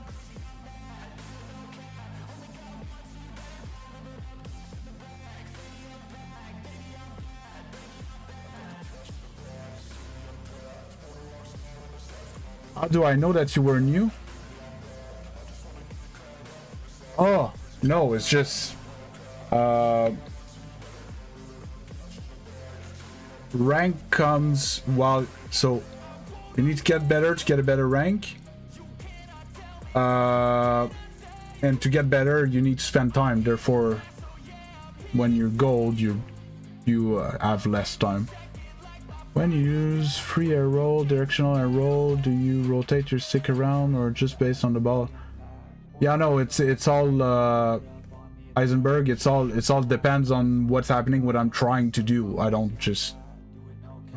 How do I know that you were new? Oh, no, it's just rank comes while, so you need to get better to get a better rank, and to get better you need to spend time. Therefore, when you're gold, you have less time. When you use free air roll, directional air roll, do you rotate your stick around or just based on the ball? Yeah, no, it's all Eisenberg. It's all depends on what's happening, what I'm trying to do. I don't just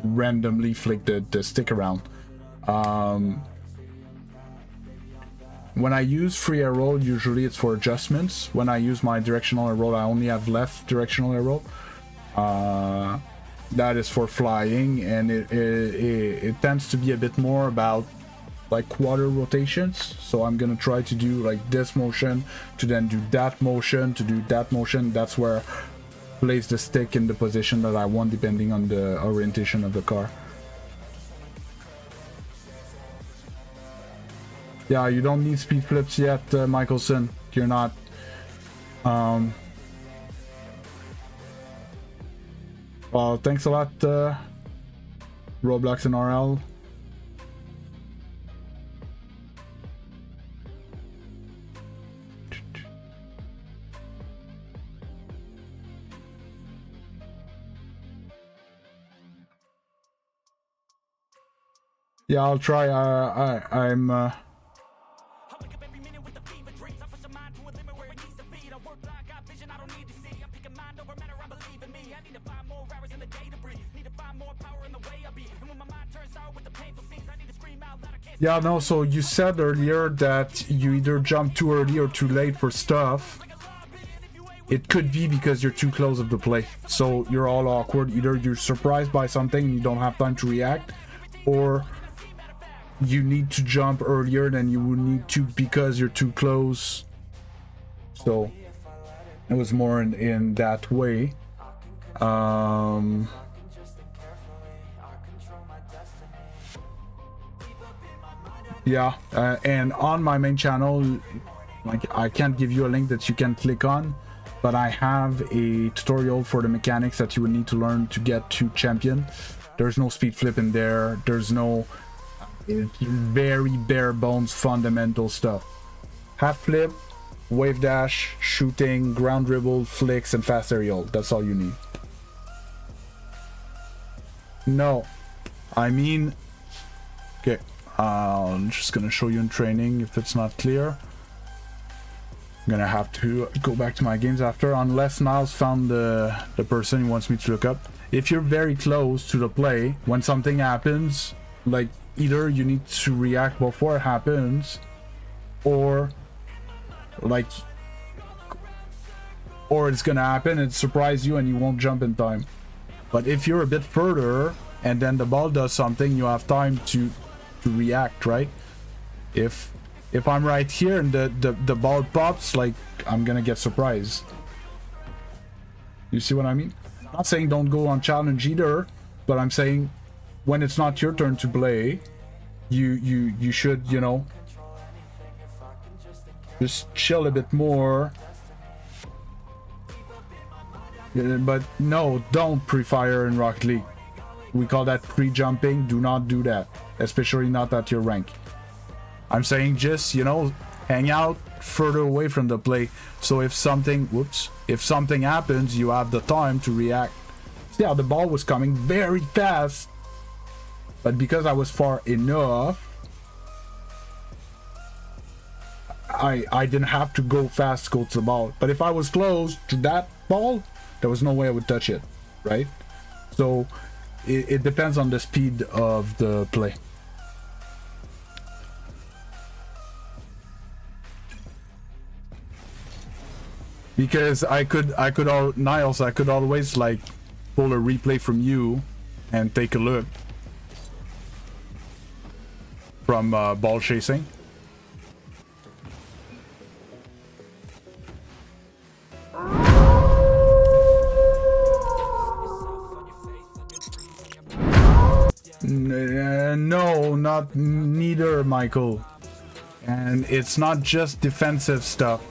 randomly flick the stick around. When I use free air roll, usually it's for adjustments. When I use my directional air roll, I only have left directional air roll. That is for flying, and it tends to be a bit more about like quarter rotations. So I'm gonna try to do like this motion to then do that motion to do that motion. That's where I place the stick in the position that I want depending on the orientation of the car. Yeah, you don't need speed flips yet, Michelson. You're not. Well, thanks a lot, Roblox and RL. Yeah, I'll try. I'm Yeah, no, so you said earlier that you either jump too early or too late for stuff. It could be because you're too close of the play. So you're all awkward. Either you're surprised by something and you don't have time to react, or you need to jump earlier than you would need to because you're too close. So it was more in that way. Yeah, and on my main channel, like, I can't give you a link that you can click on, but I have a tutorial for the mechanics that you would need to learn to get to champion. There's no speed flip in there. There's no very bare bones fundamental stuff. Half flip, wave dash, shooting, ground dribble, flicks, and fast aerial. That's all you need. No, I mean, okay. I'm just gonna show you in training if it's not clear. I'm gonna have to go back to my games after, unless Niles found the person he wants me to look up. If you're very close to the play, when something happens, like, either you need to react before it happens, or like, or it's gonna happen and surprise you and you won't jump in time. But if you're a bit further and then the ball does something, you have time to react, right? If I'm right here and the ball pops, like, I'm gonna get surprised. You see what I mean? I'm not saying don't go on challenge either, but I'm saying when it's not your turn to play, you should, you know, just chill a bit more. But no, don't pre-fire in Rocket League. We call that pre-jumping. Do not do that, especially not at your rank. I'm saying just, you know, hang out further away from the play. So if something, if something happens, you have the time to react. See how the ball was coming very fast, but because I was far enough, I didn't have to go fast to go to the ball. But if I was close to that ball, there was no way I would touch it, right? So it depends on the speed of the play. Because I could Niles, I could always like pull a replay from you and take a look from ball chasing. No, not neither, Michael. And it's not just defensive stuff.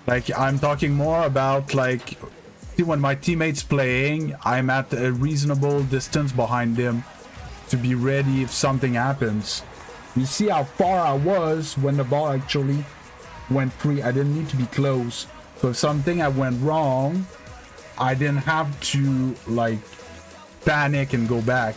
Like, I'm talking more about, like, see, when my teammate's playing, I'm at a reasonable distance behind them to be ready if something happens. You see how far I was when the ball actually went free. I didn't need to be close. So if something went wrong, I didn't have to, like, panic and go back.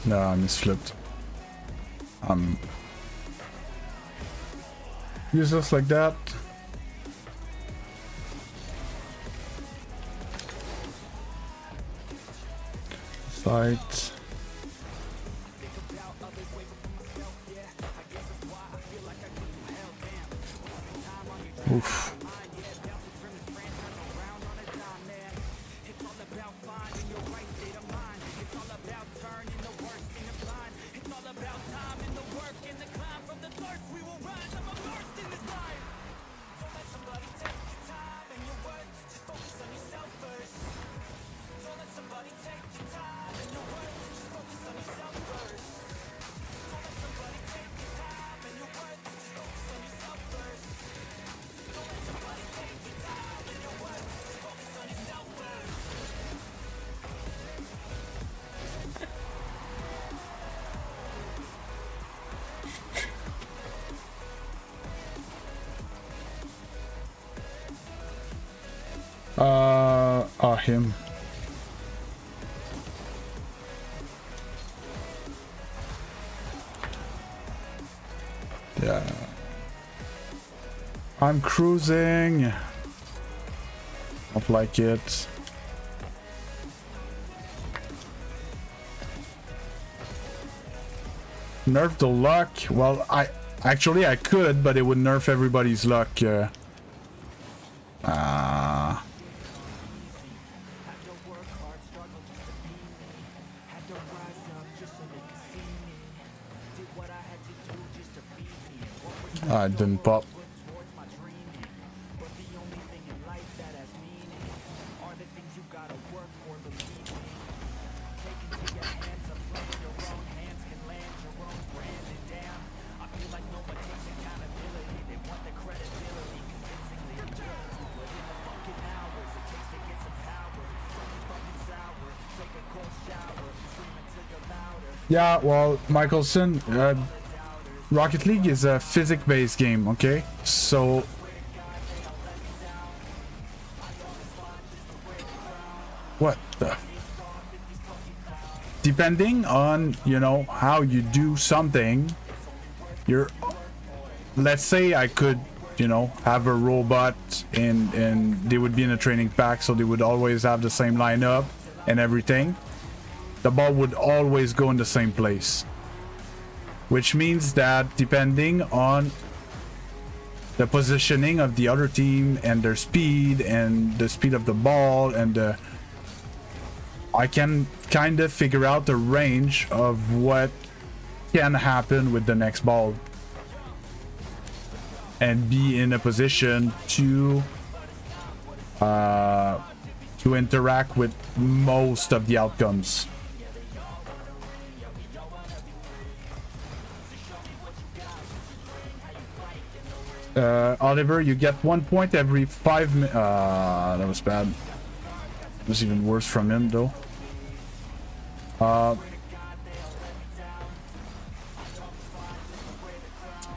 No, I misflipped. Useless like that. Sight. Oof. Him. Yeah. I'm cruising. Not like it. Nerf the luck. Well, I could, but it would nerf everybody's luck. I didn't pop. Yeah, well, Michelson, Rocket League is a physics-based game, okay? So what the? Depending on, you know, how you do something, let's say I could, you know, have a robot and they would be in a training pack, so they would always have the same lineup and everything. The ball would always go in the same place. Which means that depending on the positioning of the other team and their speed and the speed of the ball and I can kind of figure out the range of what can happen with the next ball and be in a position to interact with most of the outcomes. Oliver, you get 1 point every 5 minutes. That was bad. It was even worse from him, though.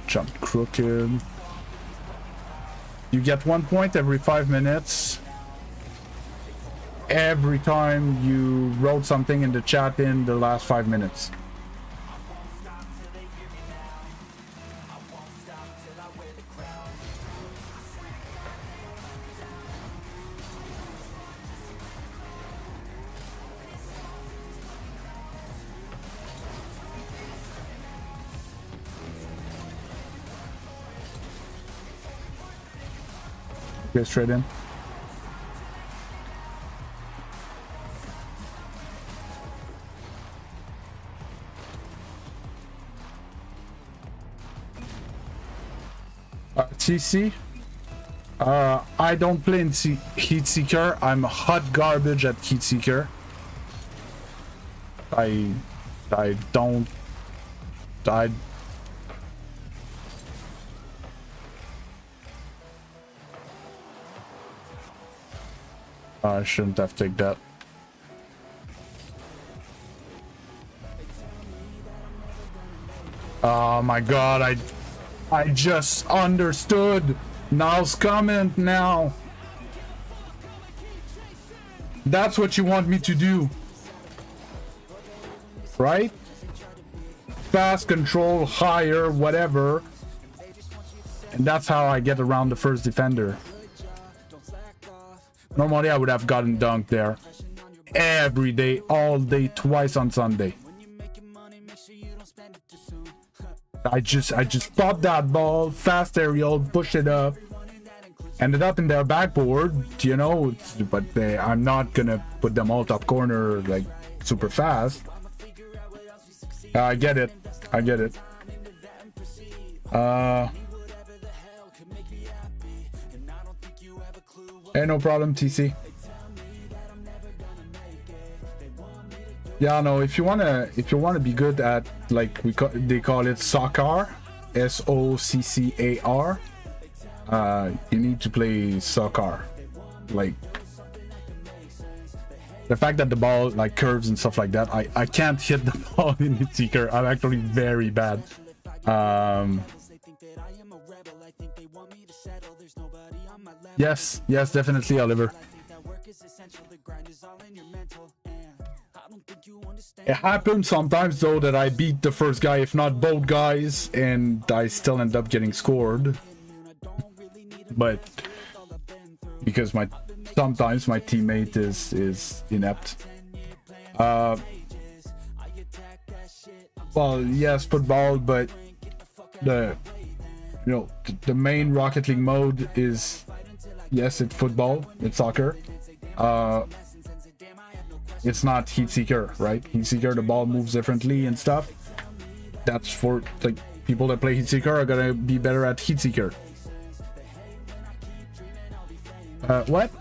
Jumped crooked. You get 1 point every 5 minutes. Every time you wrote something in the chat in the last 5 minutes. Get straight in. TC? I don't play in Heat Seeker. I'm hot garbage at Heat Seeker. I don't... I shouldn't have taken that. Oh my god, I just understood. Now's coming now. That's what you want me to do. Right? Fast control, higher, whatever. And that's how I get around the first defender. Normally I would have gotten dunked there. Every day, all day, twice on Sunday. I just popped that ball, fast aerial, pushed it up, ended up in their backboard, you know, but I'm not gonna put them all top corner like super fast. I get it. Hey, no problem, TC. Yeah, no. If you wanna be good at, like, they call it soccer, SOCCAR. You need to play soccer. Like, the fact that the ball like curves and stuff like that, I can't hit the ball in the Seeker. I'm actually very bad. Yes, definitely, Oliver. It happens sometimes though that I beat the first guy, if not both guys, and I still end up getting scored. But because sometimes my teammate is inept. Well, yes, football, but the main Rocket League mode is, yes, it's football, it's soccer. It's not Heat Seeker, right? Heat Seeker, the ball moves differently and stuff. That's for, like, people that play Heat Seeker are gonna be better at Heat Seeker. What?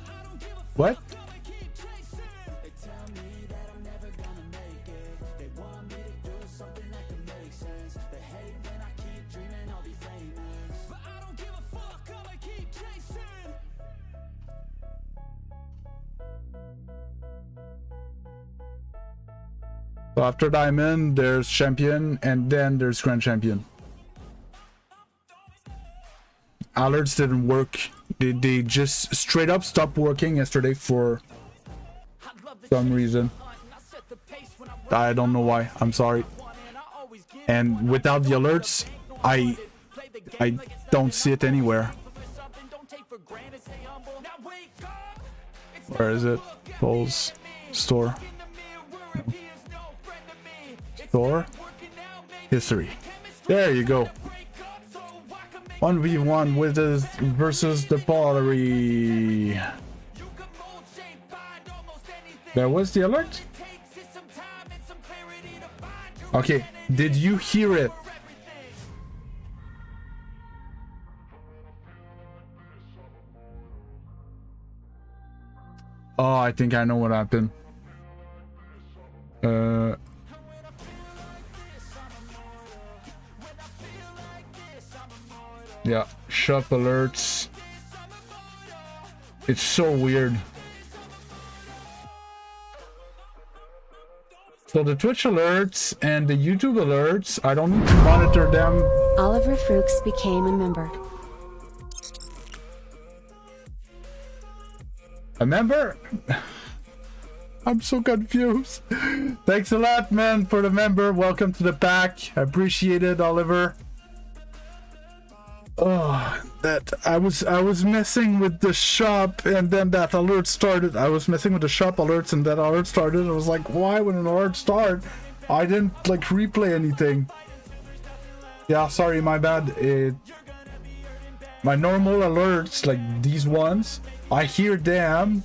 So after Diamond, there's Champion, and then there's Grand Champion. Alerts didn't work. They just straight up stopped working yesterday for some reason. I don't know why. I'm sorry. And without the alerts, I don't see it anywhere. Where is it? Polls. Store. No. Store. History. There you go. 1v1 versus the pottery. There was the alert? Okay, did you hear it? Oh, I think I know what happened. Yeah, shop alerts. It's so weird. So the Twitch alerts and the YouTube alerts, I don't need to monitor them.
Oliver Fruix became a member.
A member? I'm so confused. Thanks a lot, man, for the member. Welcome to the pack. I appreciate it, Oliver. Oh, that I was messing with the shop, and then that alert started. I was messing with the shop alerts, and that alert started. I was like, why would an alert start? I didn't like replay anything. Yeah, sorry, my bad. My normal alerts, like these ones, I hear them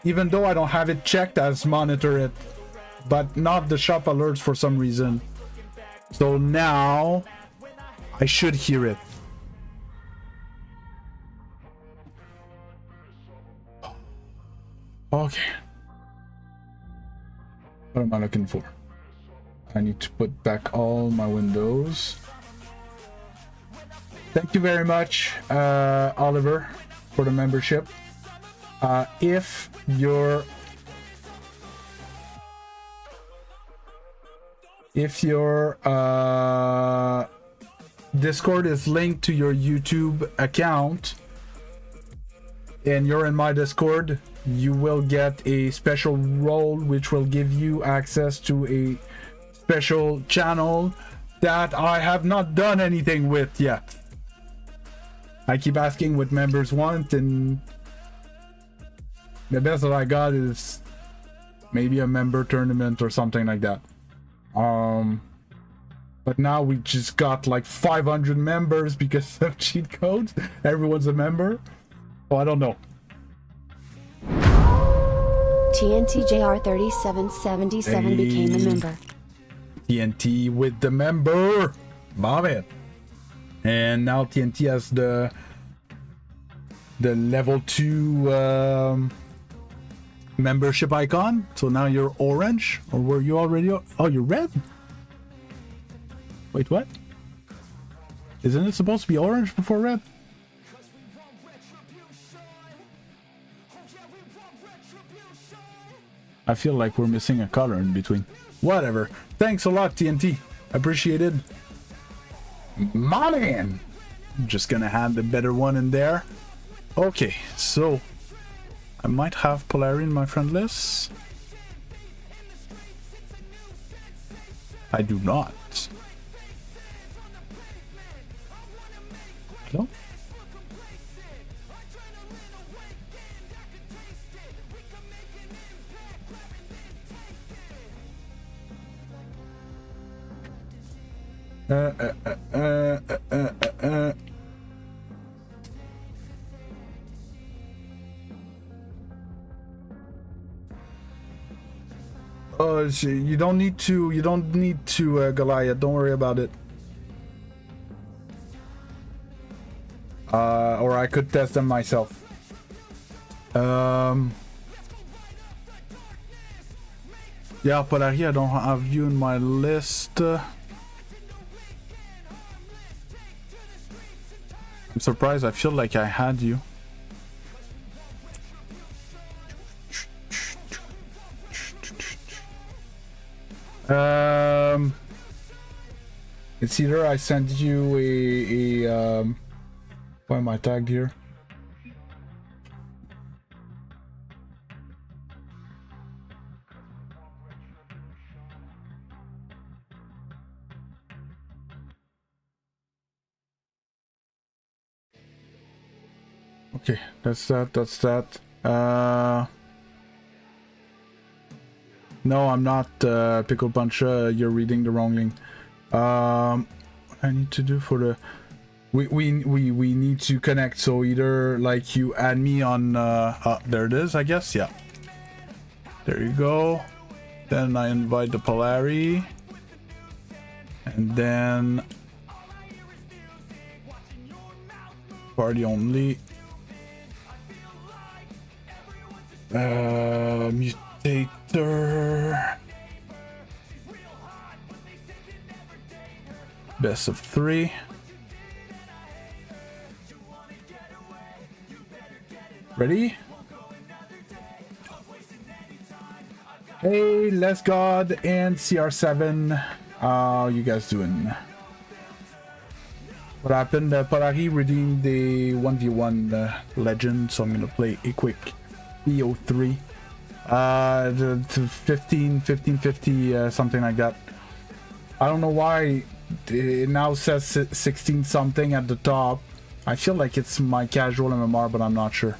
even though I don't have it checked as monitor it, but not the shop alerts for some reason. So now I should hear it. Okay. What am I looking for? I need to put back all my windows. Thank you very much, Oliver, for the membership. If your Discord is linked to your YouTube account and you're in my Discord, you will get a special role which will give you access to a special channel that I have not done anything with yet. I keep asking what members want, and the best that I got is maybe a member tournament or something like that. But now we just got like 500 members because of cheat codes. Everyone's a member. Oh, I don't know.
TNTJR3777 became a member.
TNT with the member. Bob it. And now TNT has the level 2 membership icon. So now you're orange, or were you already? Oh, you're red. Wait, what? Isn't it supposed to be orange before red? I feel like we're missing a color in between. Whatever. Thanks a lot, TNT. Appreciated. My man. I'm just gonna have the better one in there. Okay, so I might have Polari in my friend list. I do not. Hello? You don't need to, Goliath, don't worry about it. Or I could test them myself. Yeah, Polari, I don't have you in my list. I'm surprised, I feel like I had you. It's either I send you a why am I tagged here? Okay, that's that. No, I'm not Pickle Punch. You're reading the wrong link. What I need to do for the we need to connect, so either like you add me on there it is, I guess. Yeah, there you go. Then I invite the Polari, and then party only. Mutator. Best of 3. Ready? Hey, Les God and CR7. How you guys doing? What happened? Polari redeemed the 1v1 legend, so I'm gonna play a quick EO3. The 1550, something like that. I don't know why it now says 16 something at the top. I feel like it's my casual MMR, but I'm not sure.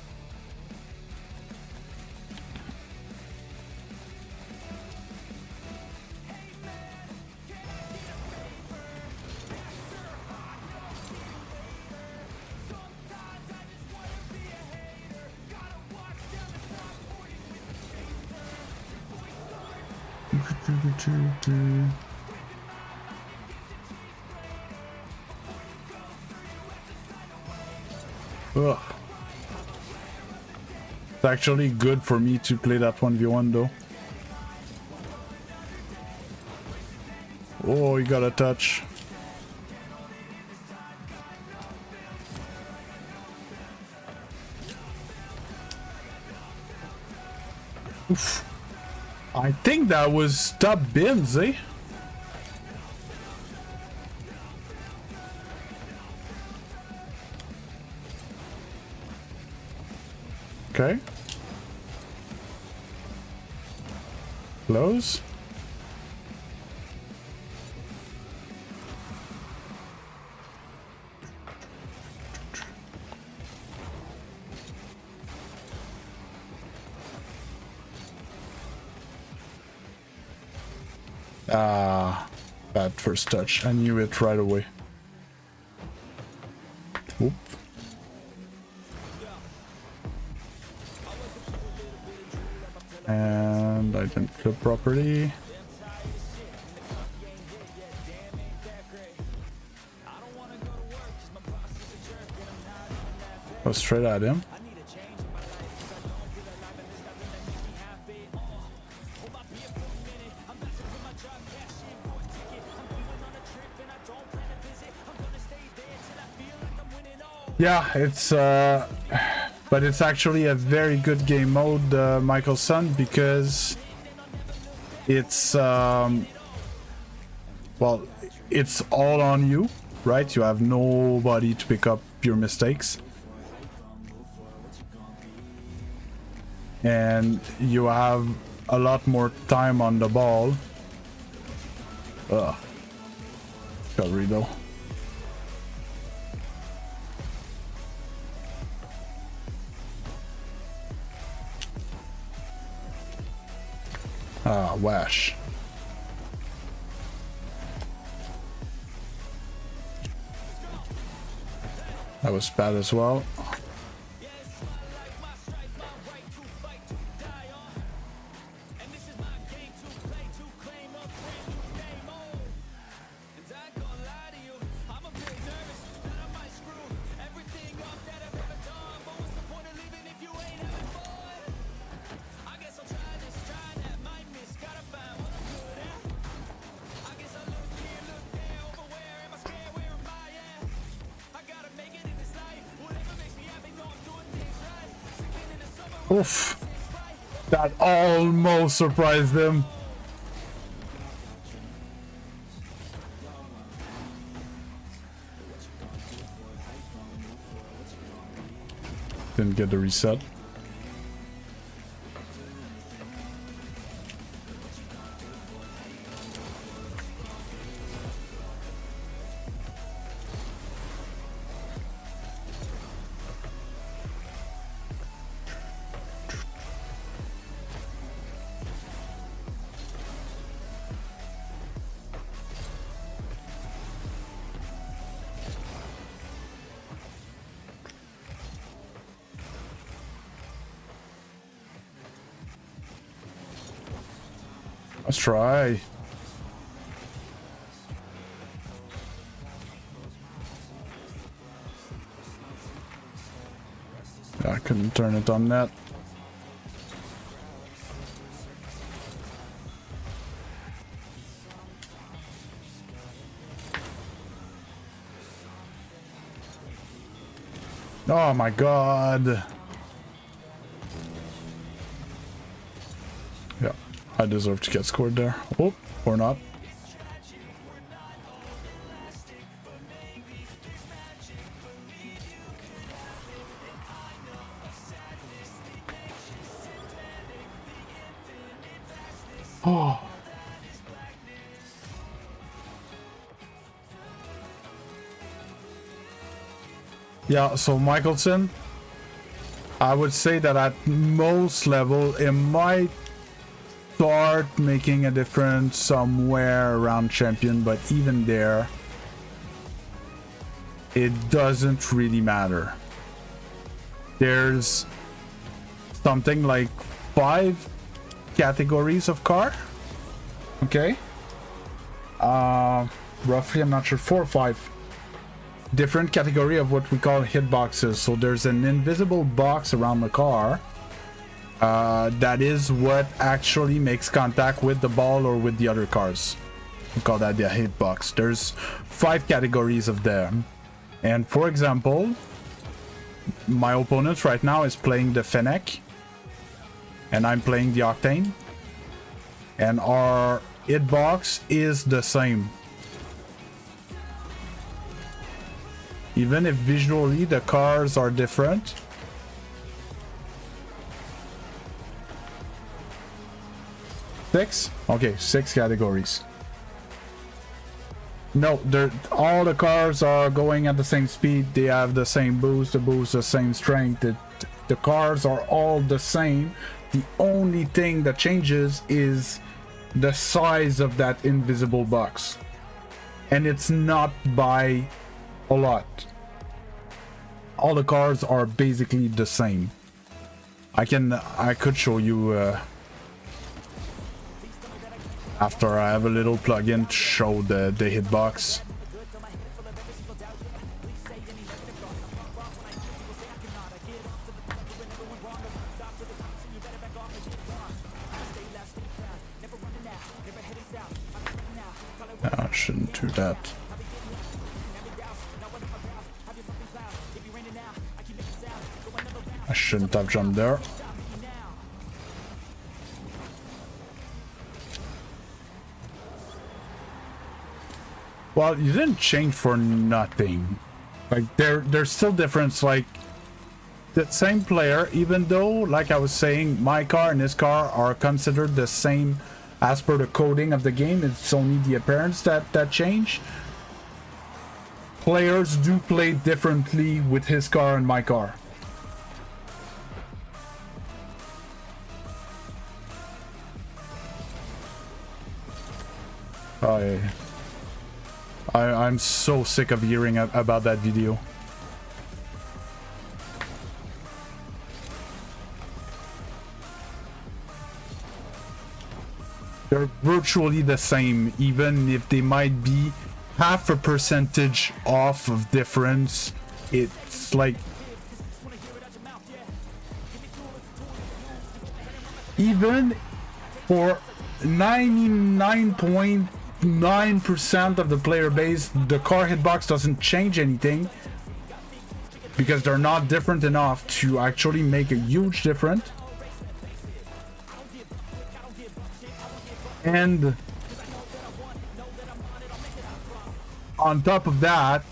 Ugh. It's actually good for me to play that 1v1 though. Oh, you got a touch. Oof. I think that was top bins, eh? Okay. Close. Ah, bad first touch. I knew it right away. Oop. And I didn't flip properly. Go straight at him. Yeah, it's but it's actually a very good game mode, Michael's son, because it's well, it's all on you, right? You have nobody to pick up your mistakes, and you have a lot more time on the ball. Ugh. Recovery though. Ah, wash. That was bad as well. Oof. That almost surprised him. Didn't get the reset. Let's try. I couldn't turn it on net. Oh my god. Yeah, I deserve to get scored there. Oh, or not. Yeah, so Michelson, I would say that at most level, it might start making a difference somewhere around champion, but even there, it doesn't really matter. There's something like 5 categories of car. Okay. Roughly, I'm not sure, 4 or 5 different category of what we call hitboxes. So there's an invisible box around the car that is what actually makes contact with the ball or with the other cars. We call that the hitbox. There's 5 categories of them. And for example, my opponent right now is playing the Fennec and I'm playing the Octane, and our hitbox is the same. Even if visually the cars are different. Six? Okay, 6 categories. No, all the cars are going at the same speed. They have the same boost, the same strength. The cars are all the same. The only thing that changes is the size of that invisible box. And it's not by a lot. All the cars are basically the same. I could show you after I have a little plugin to show the hitbox. I shouldn't do that. I shouldn't have jumped there. Well, you didn't change for nothing. Like there's still difference. Like the same player, even though, like I was saying, my car and his car are considered the same as per the coding of the game. It's only the appearance that change. Players do play differently with his car and my car. I'm so sick of hearing about that video. They're virtually the same, even if they might be half a percentage off of difference. It's like even for 99.9% of the player base, the car hitbox doesn't change anything because they're not different enough to actually make a huge difference. And on top of that,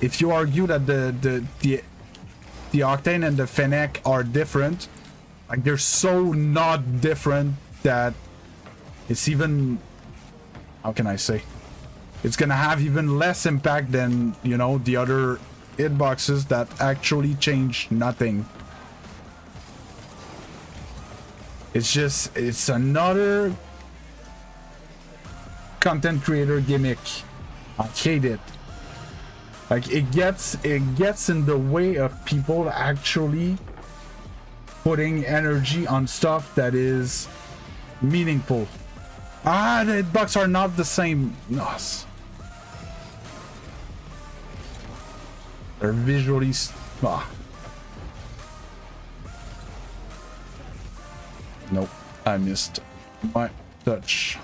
if you argue that the Octane and the Fennec are different, like they're so not different that it's even, how can I say, it's gonna have even less impact than, you know, the other hitboxes that actually change nothing. It's another content creator gimmick. I hate it. Like it gets in the way of people actually putting energy on stuff that is meaningful. The hitbox are not the same. No. They're visually Nope, I missed my touch.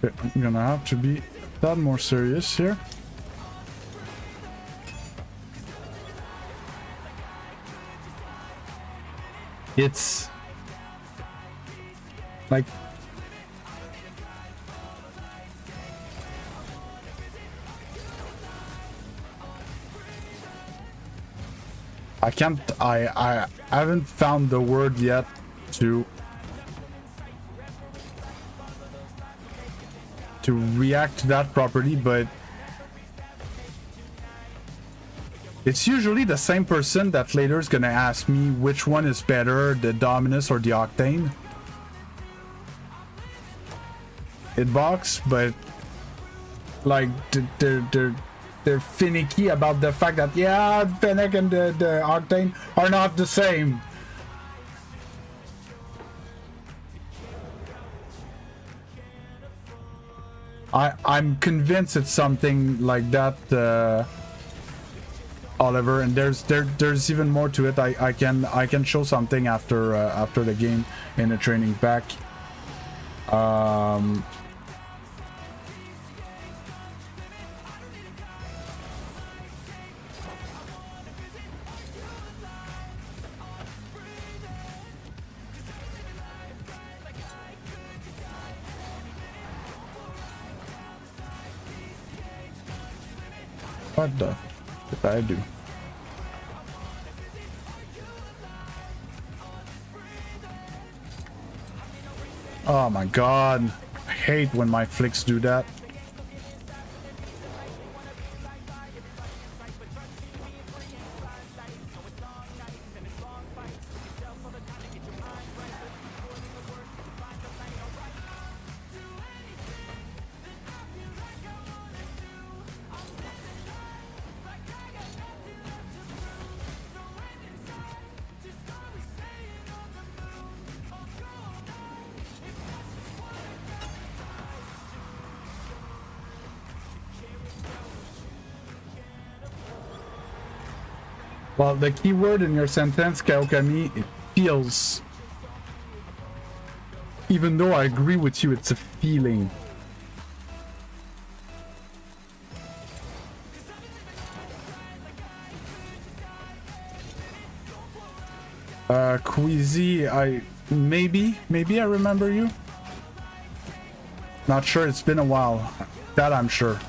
Okay, I'm gonna have to be a tad more serious here. It's like I can't, I haven't found the word yet to react to that properly, but it's usually the same person that later is gonna ask me which one is better, the Dominus or the Octane. Hitbox, but like they're finicky about the fact that yeah, Fennec and the Octane are not the same. I'm convinced it's something like that, Oliver, and there's even more to it. I can show something after after the game in a training pack. What the did I do? Oh my god, I hate when my flicks do that. Well, the key word in your sentence, Kaokami, it feels. Even though I agree with you, it's a feeling. Queasy, maybe I remember you. Not sure, it's been a while. That I'm sure.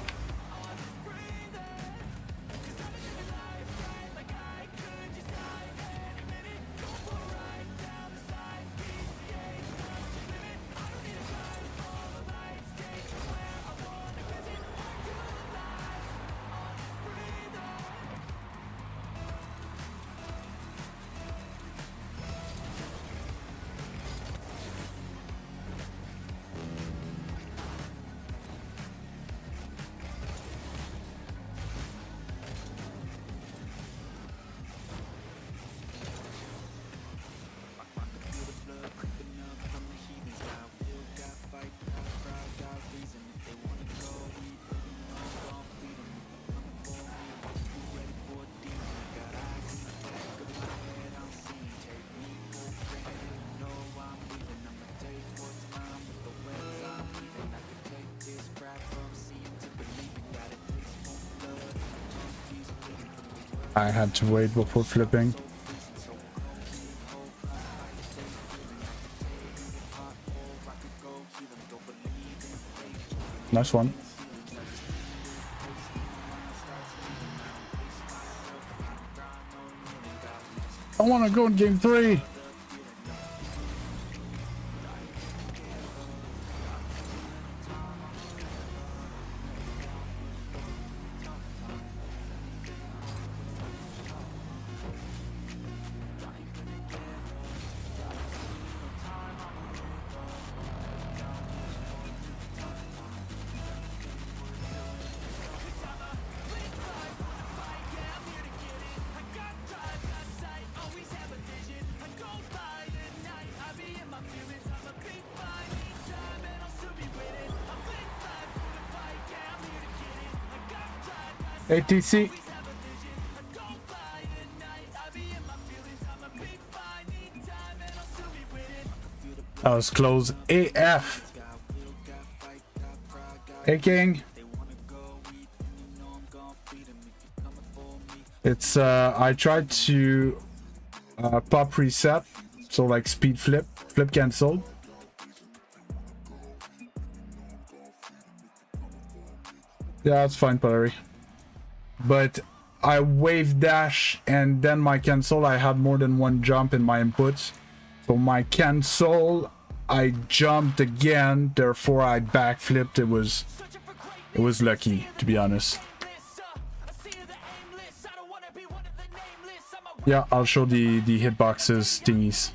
I had to wait before flipping. Nice one. I want to go in game 3. ATC. That was close AF. Hey King. It's I tried to pop reset, so like speed flip cancel. Yeah, that's fine, Pottery. But I wave dash and then my cancel, I had more than one jump in my inputs. So my cancel, I jumped again, therefore I backflipped. It was lucky, to be honest. Yeah, I'll show the hitboxes thingies.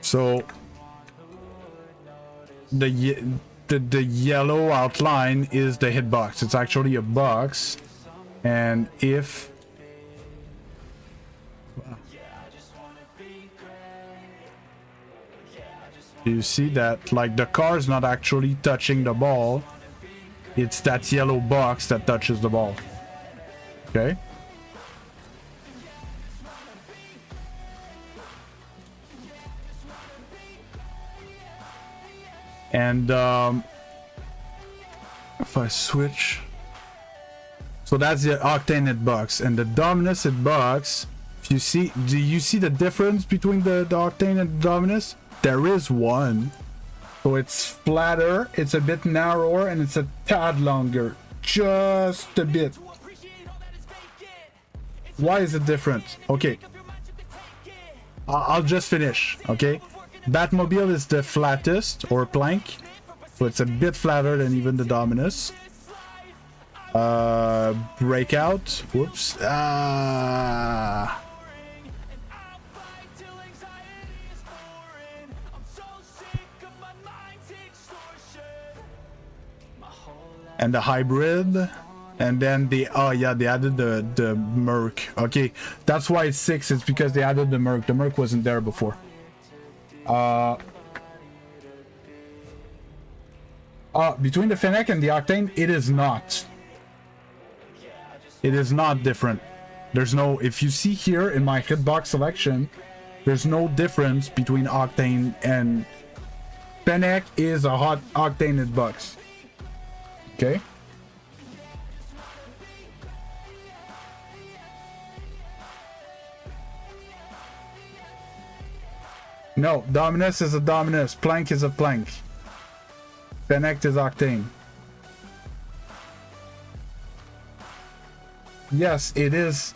So the yellow outline is the hitbox. It's actually a box, and if you see that, like, the car is not actually touching the ball, it's that yellow box that touches the ball. Okay. And if I switch, so that's the Octane hitbox, and the Dominus hitbox. If you see, do you see the difference between the Octane and the Dominus? There is one. So it's flatter, it's a bit narrower, and it's a tad longer, just a bit. Why is it different? Okay, I'll just finish. Okay. Batmobile is the flattest, or plank, so it's a bit flatter than even the Dominus. Breakout, whoops. And the hybrid, and then the they added the Merc. Okay, that's why it's 6. It's because they added the Merc. The Merc wasn't there before. Between the Fennec and the Octane, it is not. It is not different. There's no, if you see here in my hitbox selection, there's no difference between Octane and Fennec is a hot Octane hitbox. Okay. No, Dominus is a Dominus, Plank is a Plank. Fennec is Octane. Yes, it is.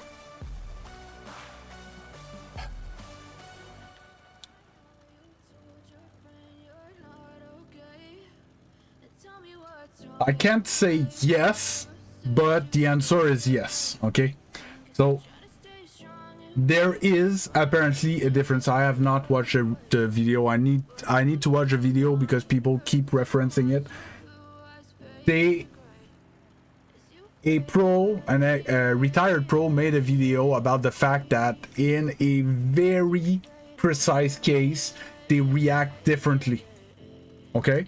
I can't say yes, but the answer is yes. Okay, so there is apparently a difference. I have not watched the video. I need to watch a video because people keep referencing it. A retired pro made a video about the fact that in a very precise case they react differently. Okay.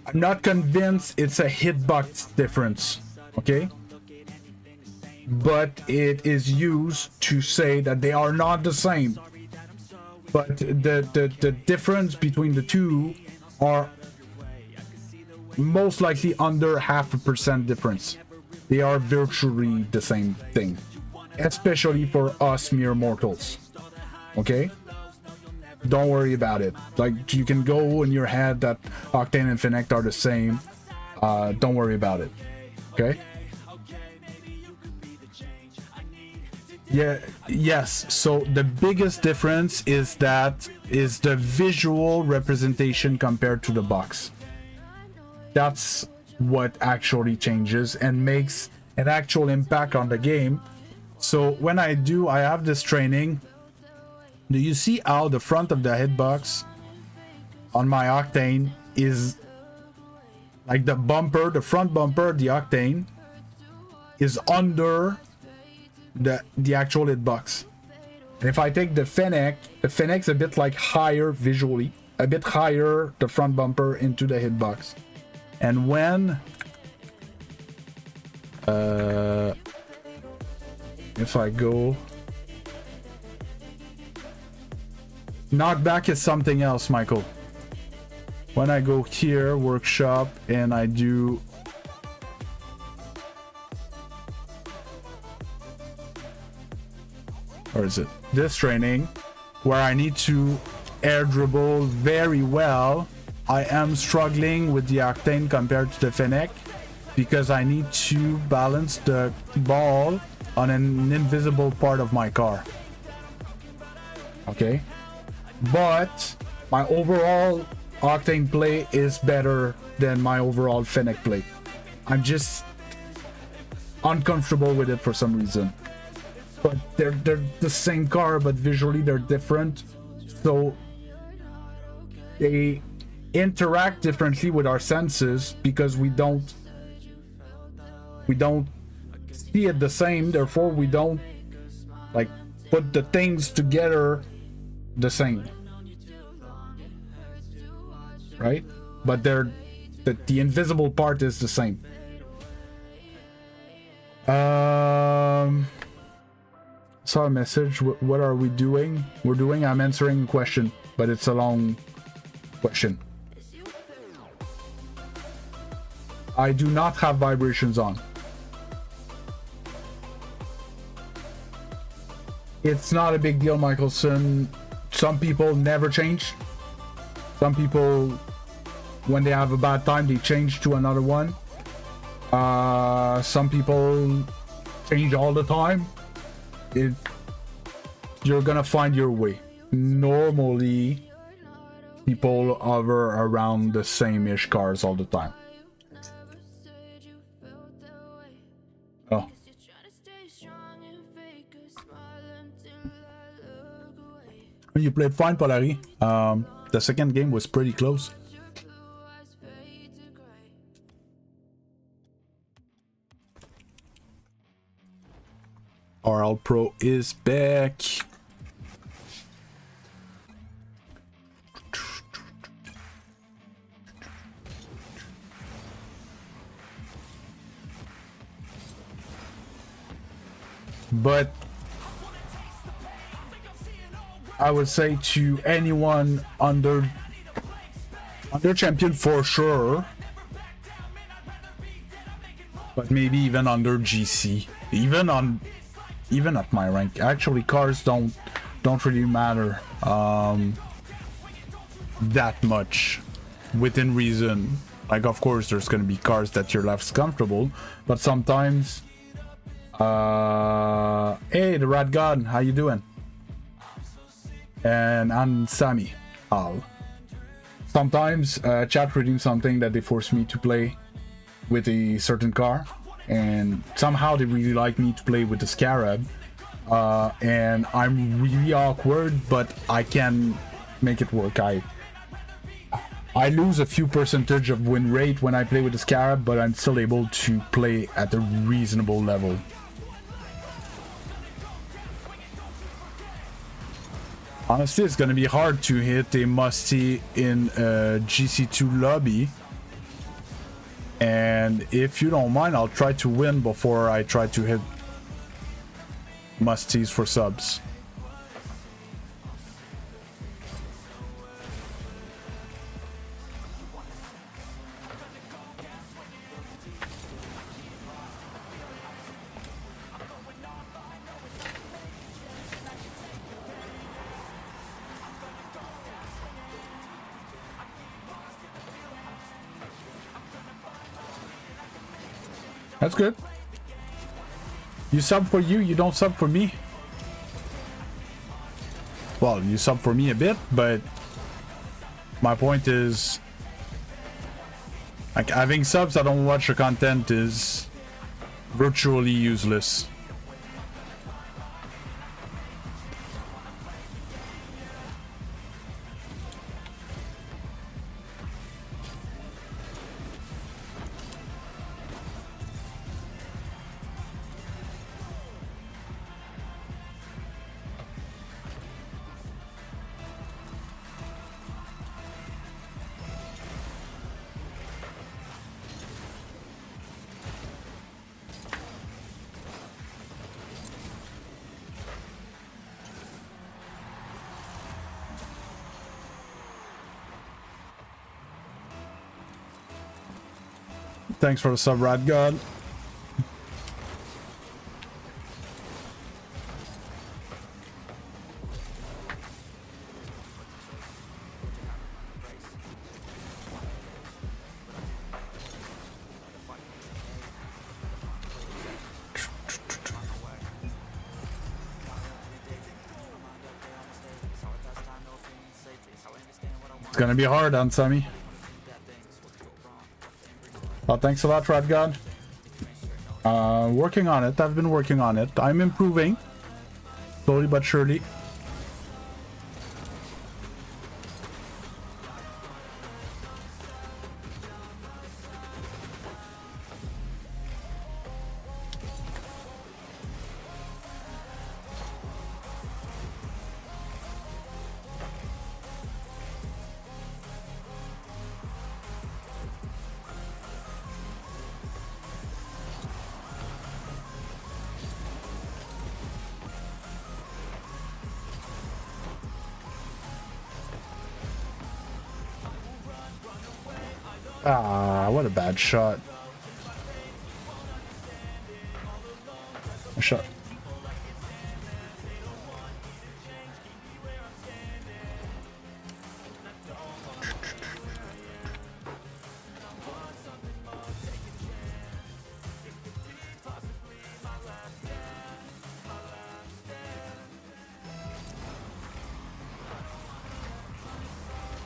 I'm not convinced it's a hitbox difference, okay? But it is used to say that they are not the same. But the difference between the two are most likely under 0.5% difference. They are virtually the same thing, especially for us mere mortals, okay? Don't worry about it. Like, you can go in your head that Octane and Fennec are the same. Don't worry about it. Okay? Yeah, yes. So the biggest difference is the visual representation compared to the box. That's what actually changes and makes an actual impact on the game. So when I have this training. Do you see how the front of the hitbox on my Octane is like the bumper, the front bumper, the Octane is under the actual hitbox. And if I take the Fennec's a bit like higher visually, a bit higher the front bumper into the hitbox. And when if I go Knockback is something else, Michael. When I go here, workshop, and I do... Or is it this training, where I need to air dribble very well, I am struggling with the Octane compared to the Fennec, because I need to balance the ball on an invisible part of my car. Okay? But my overall Octane play is better than my overall Fennec play. I'm just uncomfortable with it for some reason. But they're the same car, but visually they're different. So they interact differently with our senses because we don't see it the same, therefore we don't like put the things together the same, right? But the invisible part is the same. Saw a message. What are we doing? I'm answering a question, but it's a long question. I do not have vibrations on. It's not a big deal, Michelson. Some people never change. Some people, when they have a bad time, they change to another one. Some people change all the time. You're gonna find your way. Normally, people hover around the same-ish cars all the time. Oh. You played fine, Polari. The second game was pretty close. RL Pro is back. But I would say to anyone under champion for sure, but maybe even under GC, even at my rank. Actually, cars don't really matter that much, within reason. Like, of course, there's gonna be cars that you're less comfortable, but sometimes. Hey, the Rat God, how you doing? And I'm Sammy. Sometimes chat redeems something that they force me to play with a certain car, and somehow they really like me to play with the Scarab, and I'm really awkward, but I can make it work. I lose a few percentage of win rate when I play with the Scarab, but I'm still able to play at a reasonable level. Honestly, it's gonna be hard to hit a Musty in a GC2 lobby. And if you don't mind, I'll try to win before I try to hit Musties for subs. That's good. You sub for you don't sub for me. Well, you sub for me a bit, but my point is, like, having subs that don't watch your content is virtually useless. Thanks for the sub, Rat God. It's gonna be hard on Sammy. Well, thanks a lot, Rat God. Working on it. I've been working on it. I'm improving. Slowly but surely. Ah, what a bad shot. A shot.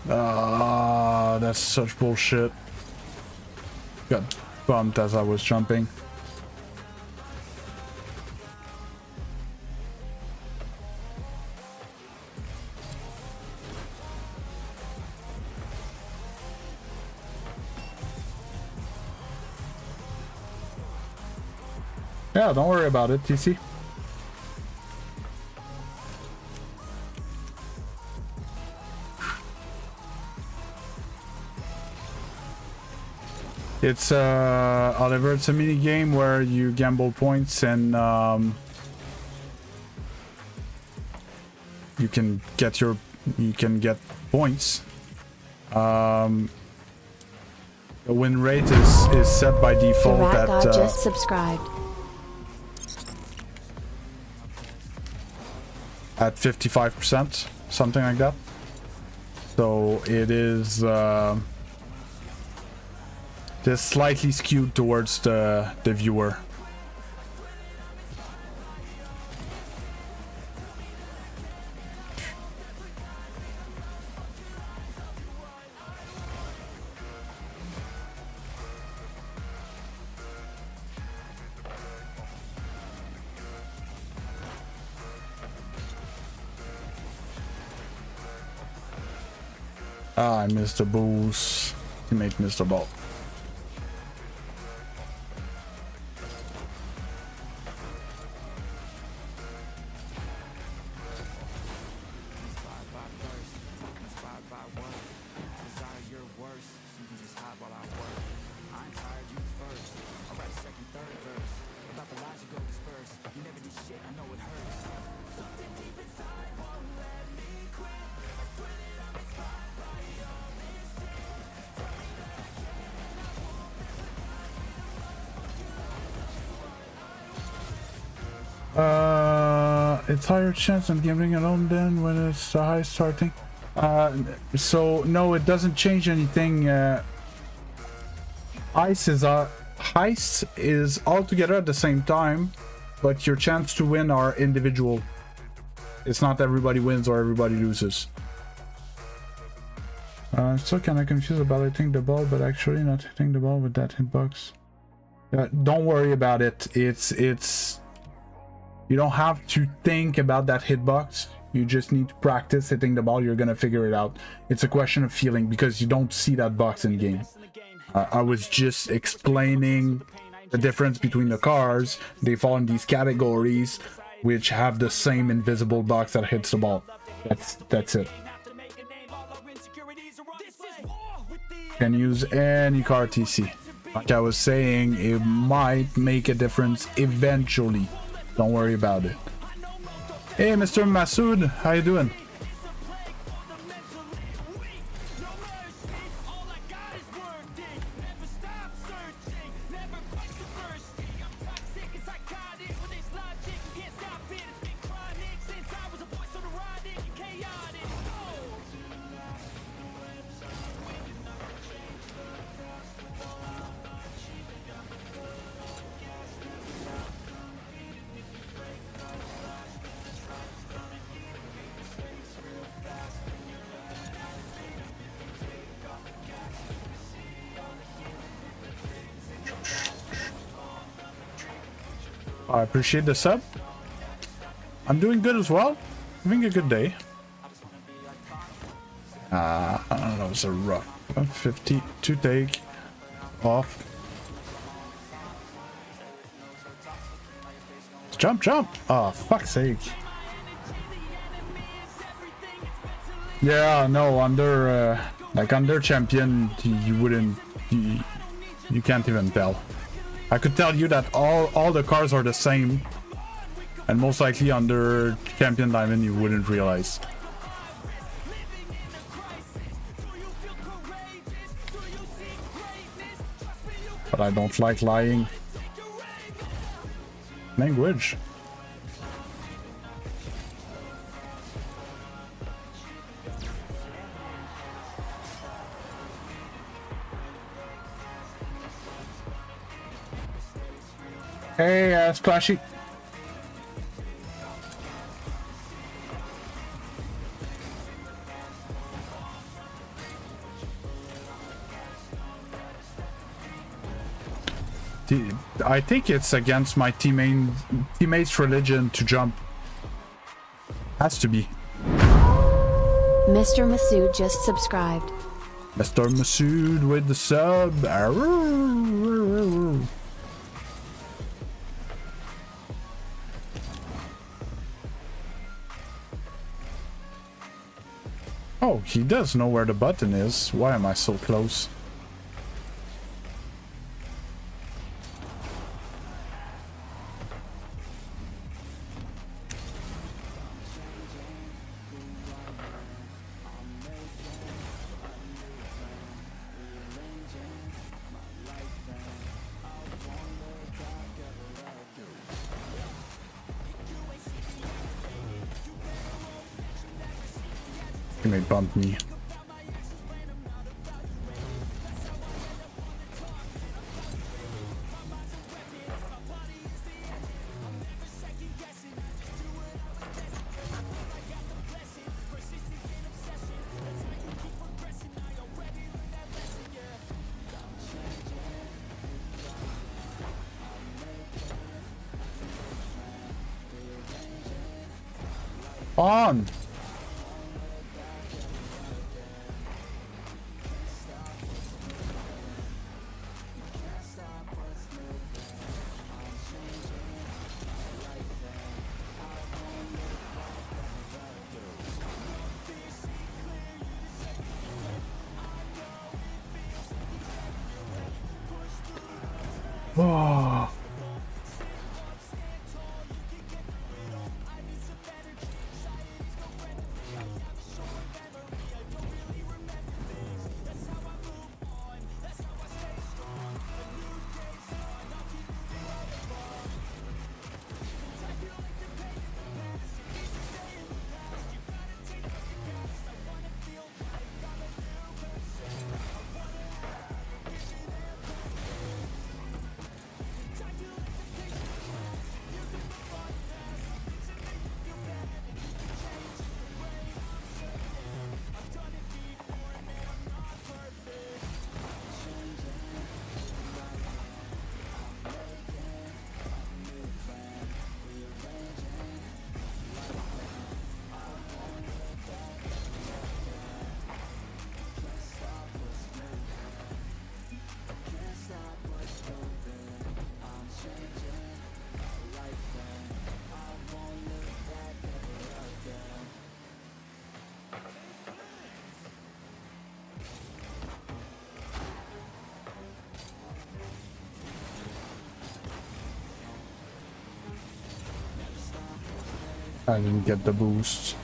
Ah, that's such bullshit. Got bumped as I was jumping. Yeah, don't worry about it, TC. It's Oliver, it's a mini game where you gamble points and you can get points. The win rate is set by default
The Rat
at
God just subscribed.
at 55%, something like that. So it is just slightly skewed towards the viewer. Ah, I missed the boost. Teammate missed the ball. It's higher chance of gambling alone than when it's the high starting. So no, it doesn't change anything. Heist is all together at the same time, but your chance to win are individual. It's not everybody wins or everybody loses. Still kind of confused about hitting the ball, but actually not hitting the ball with that hitbox. Don't worry about it. It's you don't have to think about that hitbox. You just need to practice hitting the ball. You're gonna figure it out. It's a question of feeling because you don't see that box in game. I was just explaining the difference between the cars. They fall in these categories which have the same invisible box that hits the ball. That's it. Can use any car TC. Like I was saying, it might make a difference eventually. Don't worry about it. Hey, Mr. Masood, how you doing? I appreciate the sub. I'm doing good as well. Having a good day. That was a rough 50 to take off. Jump, jump! Oh, fuck's sake. Yeah, no, under like under champion, you wouldn't, you can't even tell. I could tell you that all the cars are the same, and most likely under champion diamond you wouldn't realize. But I don't like lying. Language. Hey, Splashy. I think it's against my teammates' religion to jump. Has to be.
Mr. Masood just subscribed.
Mr. Masood with the sub. Oh, he does know where the button is. Why am I so close? You may bump me. On. Oh. I didn't get the boost.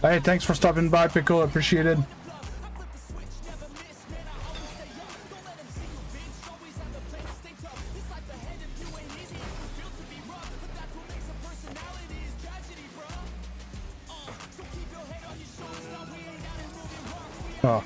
Hey, thanks for stopping by, Pickle. Appreciate it. Oh.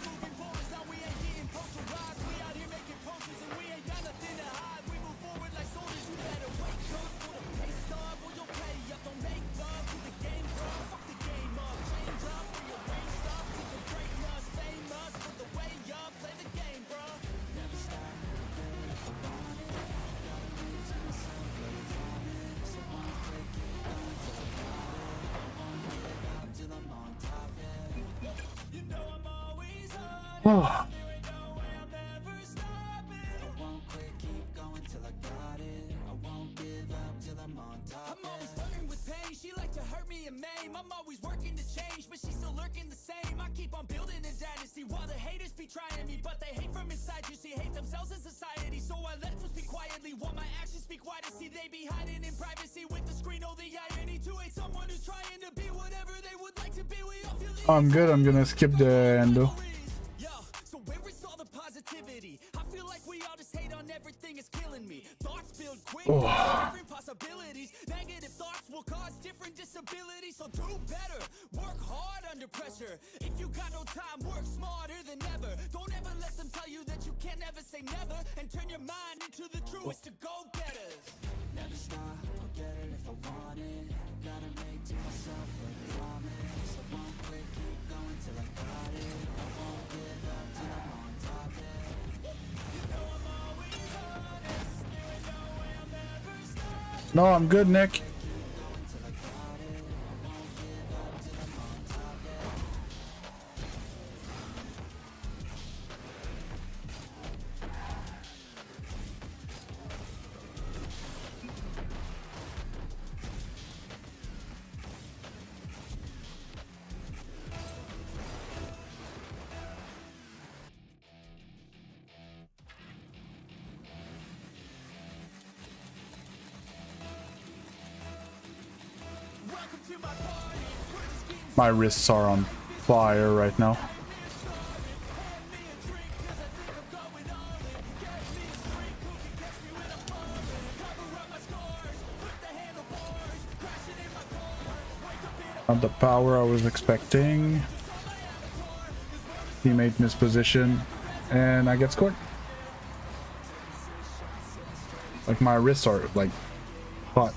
Oh.
I'm always working to change, but she's still lurking the same. I keep on building a dynasty while the haters be trying me, but they hate from inside. You see, hate themselves in society, so I let them speak quietly while my actions speak wider. See, they be hiding in privacy with the screen. Oh, the irony to hate someone who's trying to be whatever they would like to be. We all feel the
I'm good. I'm gonna skip the endo.
Yo, so where is all the positivity? I feel like we all just hate on everything, is killing me. Thoughts build quick, different possibilities. Negative thoughts will cause different disabilities. So do better, work hard under pressure. If you got no time, work smarter than ever. Don't ever let them tell you that you can never say never, and turn your mind into the truest to go-getters. Never stop, I'll get it if I want it. Gotta make to myself a promise. I won't quit, keep going till I got it. I won't give up till I'm on top of it. You know I'm always honest. There ain't no way I'll never stop.
No, I'm good, Nick. My wrists are on fire right now. Not the power I was expecting. Teammate misposition, and I get scored. Like my wrists are like hot.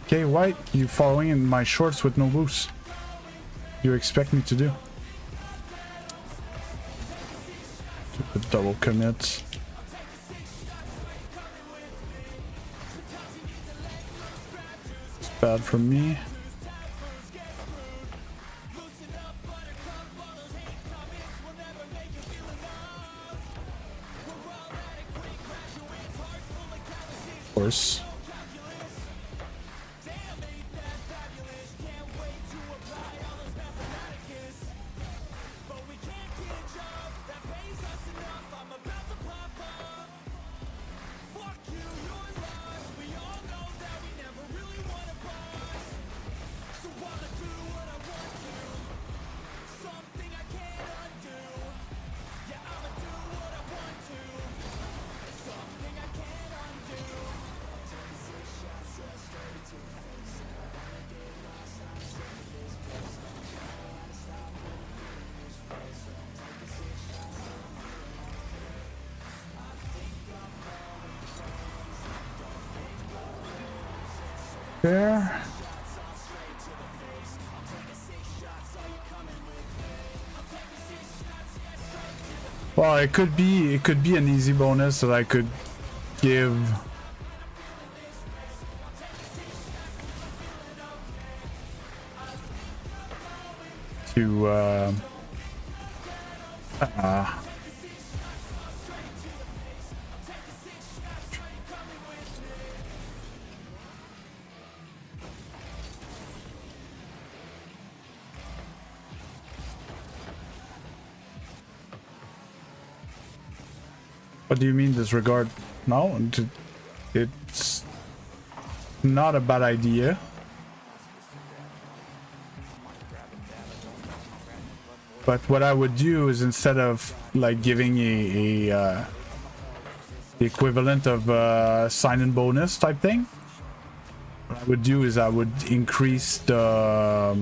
Okay, White, you following in my shorts with no boost. You expect me to do? Stupid double commits. It's bad for me. Of course. There. Well, it could be an easy bonus that I could give to What do you mean disregard? No, it's not a bad idea. But what I would do is, instead of like giving the equivalent of sign-in bonus type thing, what I would do is I would increase the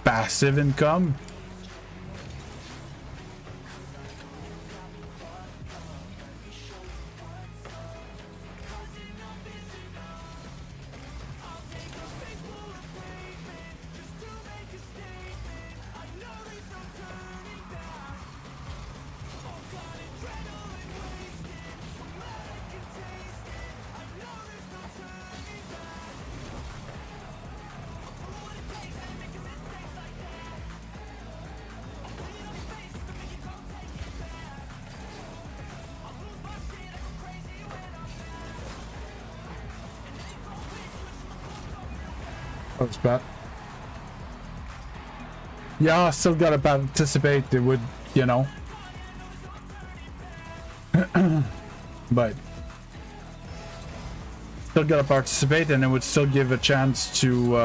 passive income That's bad. Yeah, still gotta participate. They would, you know. But still gotta participate, and it would still give a chance to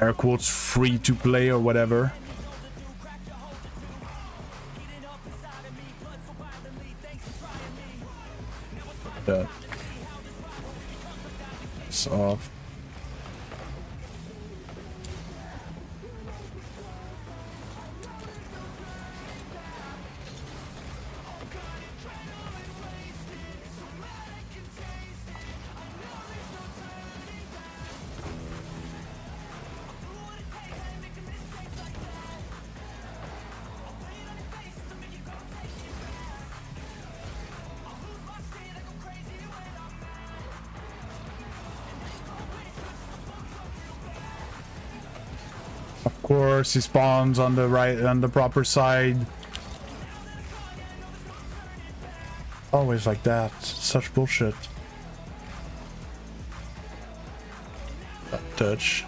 air quotes free to play or whatever. It's off. Of course, he spawns on the right, on the proper side. Always like that. Such bullshit. Touch.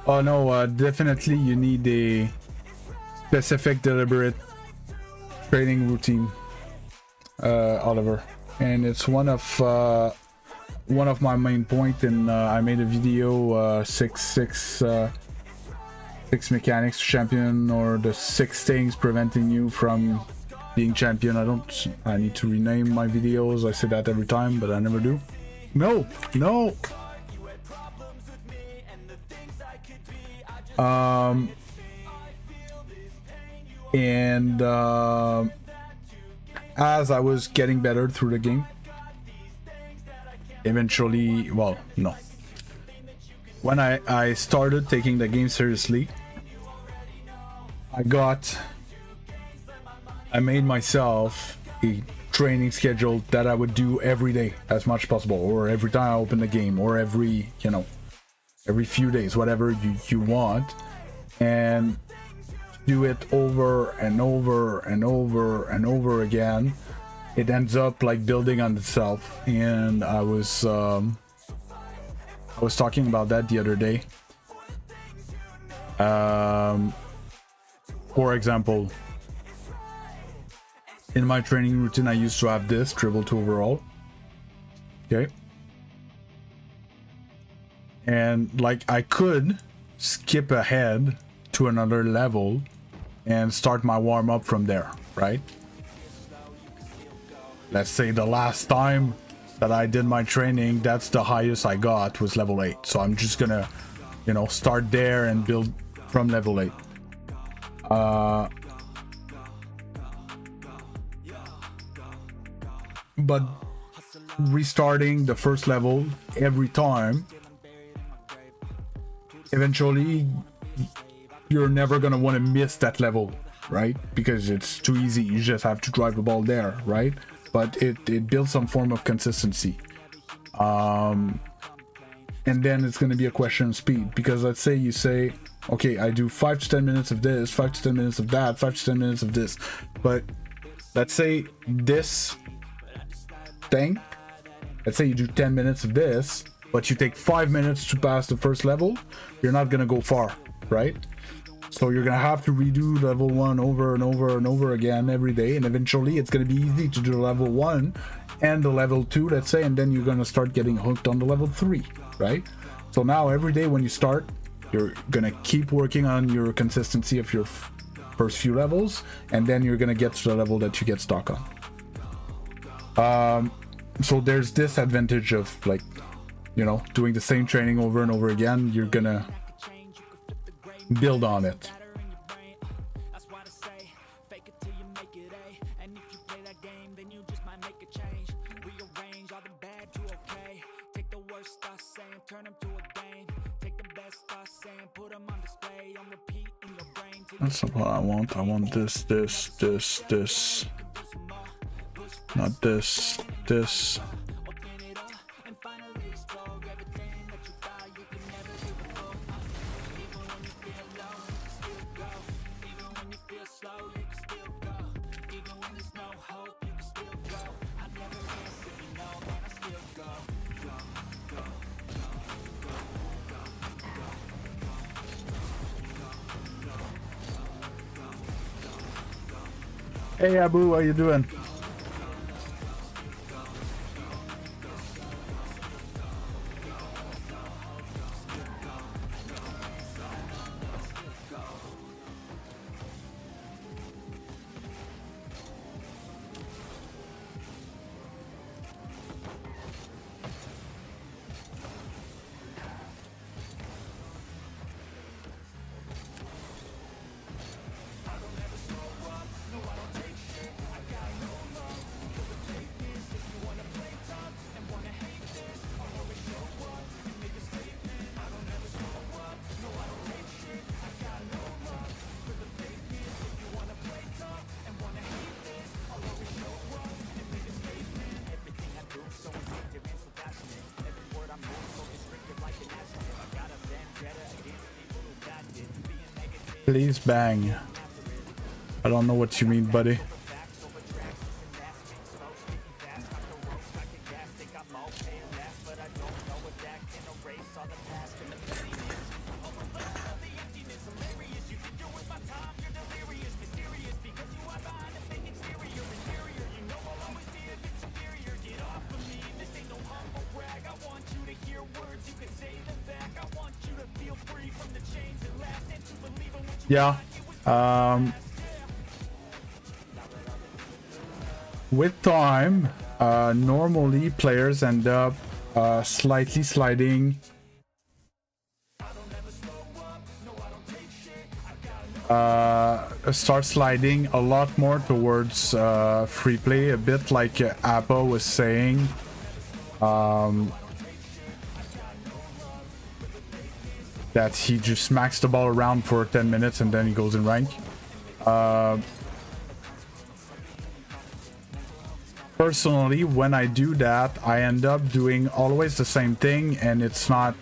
Oh no, definitely you need a specific deliberate training routine, Oliver, and it's one of my main point. And I made a video, six mechanics to champion, or the 6 things preventing you from being champion. I need to rename my videos. I say that every time, but I never do. No. As I was getting better through the game, eventually, well, no. When I started taking the game seriously, I made myself a training schedule that I would do every day as much as possible, or every time I open the game, or every few days, whatever you want, and do it over and over and over and over again. It ends up like building on itself. And I was talking about that the other day. For example, in my training routine, I used to have this dribble to overall. Okay. And like I could skip ahead to another level and start my warm-up from there, right? Let's say the last time that I did my training, that's the highest I got, was level 8. So I'm just gonna, start there and build from level 8. But restarting the first level every time, eventually you're never gonna want to miss that level, right? Because it's too easy. You just have to drive the ball there, right? But it builds some form of consistency. And then it's gonna be a question of speed, because let's say you say, okay, I do 5 to 10 minutes of this, 5 to 10 minutes of that, 5 to 10 minutes of this. But let's say this thing, let's say you do 10 minutes of this, but you take 5 minutes to pass the first level, you're not gonna go far, right? So you're gonna have to redo level 1 over and over and over again every day, and eventually it's gonna be easy to do level 1 and the level 2, let's say, and then you're gonna start getting hooked on the level 3, right? So now every day when you start, you're gonna keep working on your consistency of your first few levels, and then you're gonna get to the level that you get stuck on. So there's this advantage of, like, you know, doing the same training over and over again. You're gonna build on it. That's not what I want. I want this, not this. Hey Abu, how you doing? Please bang. I don't know what you mean, buddy. Yeah. With time, normally players end up slightly sliding start sliding a lot more towards free play, a bit like Appa was saying. That he just smacks the ball around for 10 minutes and then he goes in rank. Personally, when I do that, I end up doing always the same thing, and it's not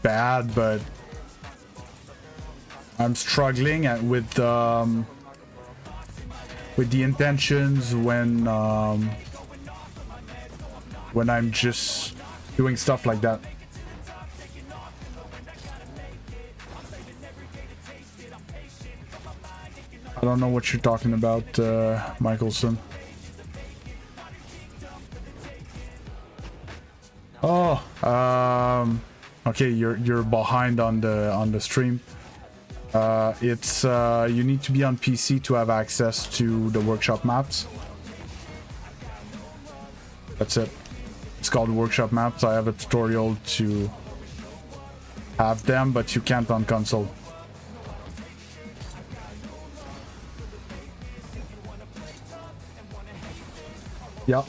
bad, but I'm struggling with the intentions when I'm just doing stuff like that. I don't know what you're talking about, Michelson. Oh, okay, you're behind on the stream. It's you need to be on PC to have access to the workshop maps. That's it. It's called workshop maps. I have a tutorial to have them, but you can't on console. Yeah,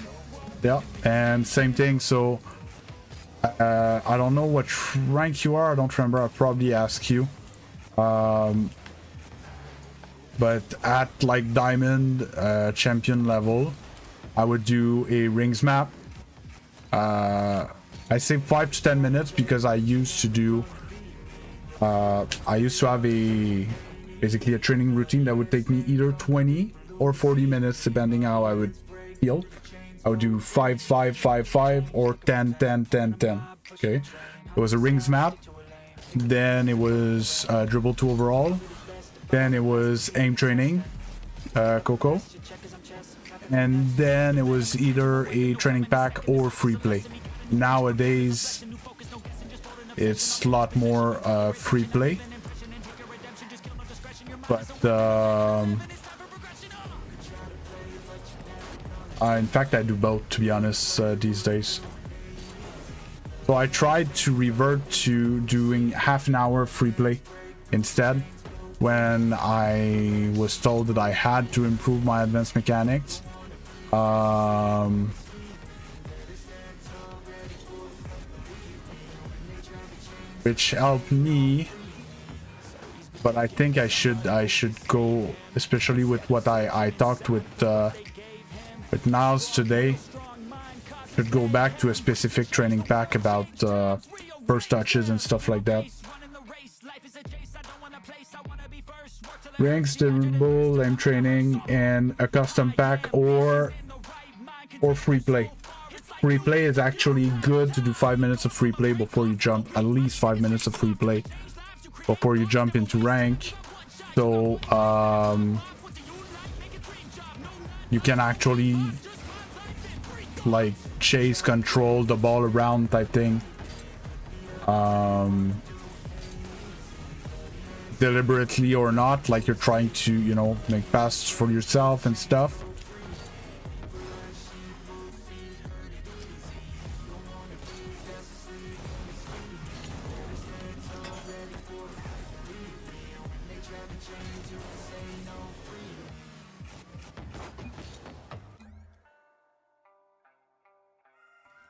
and same thing. So I don't know what rank you are. I don't remember. I'll probably ask you. But at like diamond champion level, I would do a rings map. I say 5 to 10 minutes because I used to do I used to have basically a training routine that would take me either 20 or 40 minutes depending how I would feel. I would do 5, 5, 5, 5, or 10, 10, 10, 10. Okay. It was a rings map. Then it was dribble 2 overall. Then it was aim training, Coco. And then it was either a training pack or free play. Nowadays, it's a lot more free play. But in fact, I do both, to be honest, these days. So I tried to revert to doing half an hour free play instead when I was told that I had to improve my advanced mechanics. Which helped me, but I think I should go, especially with what I talked with Niles today, should go back to a specific training pack about first touches and stuff like that. Ranks, dribble, aim training, and a custom pack or free play. Free play is actually good to do 5 minutes of free play before you jump, at least 5 minutes of free play before you jump into rank. So you can actually like chase, control the ball around type thing. Deliberately or not, like you're trying to, you know, make passes for yourself and stuff.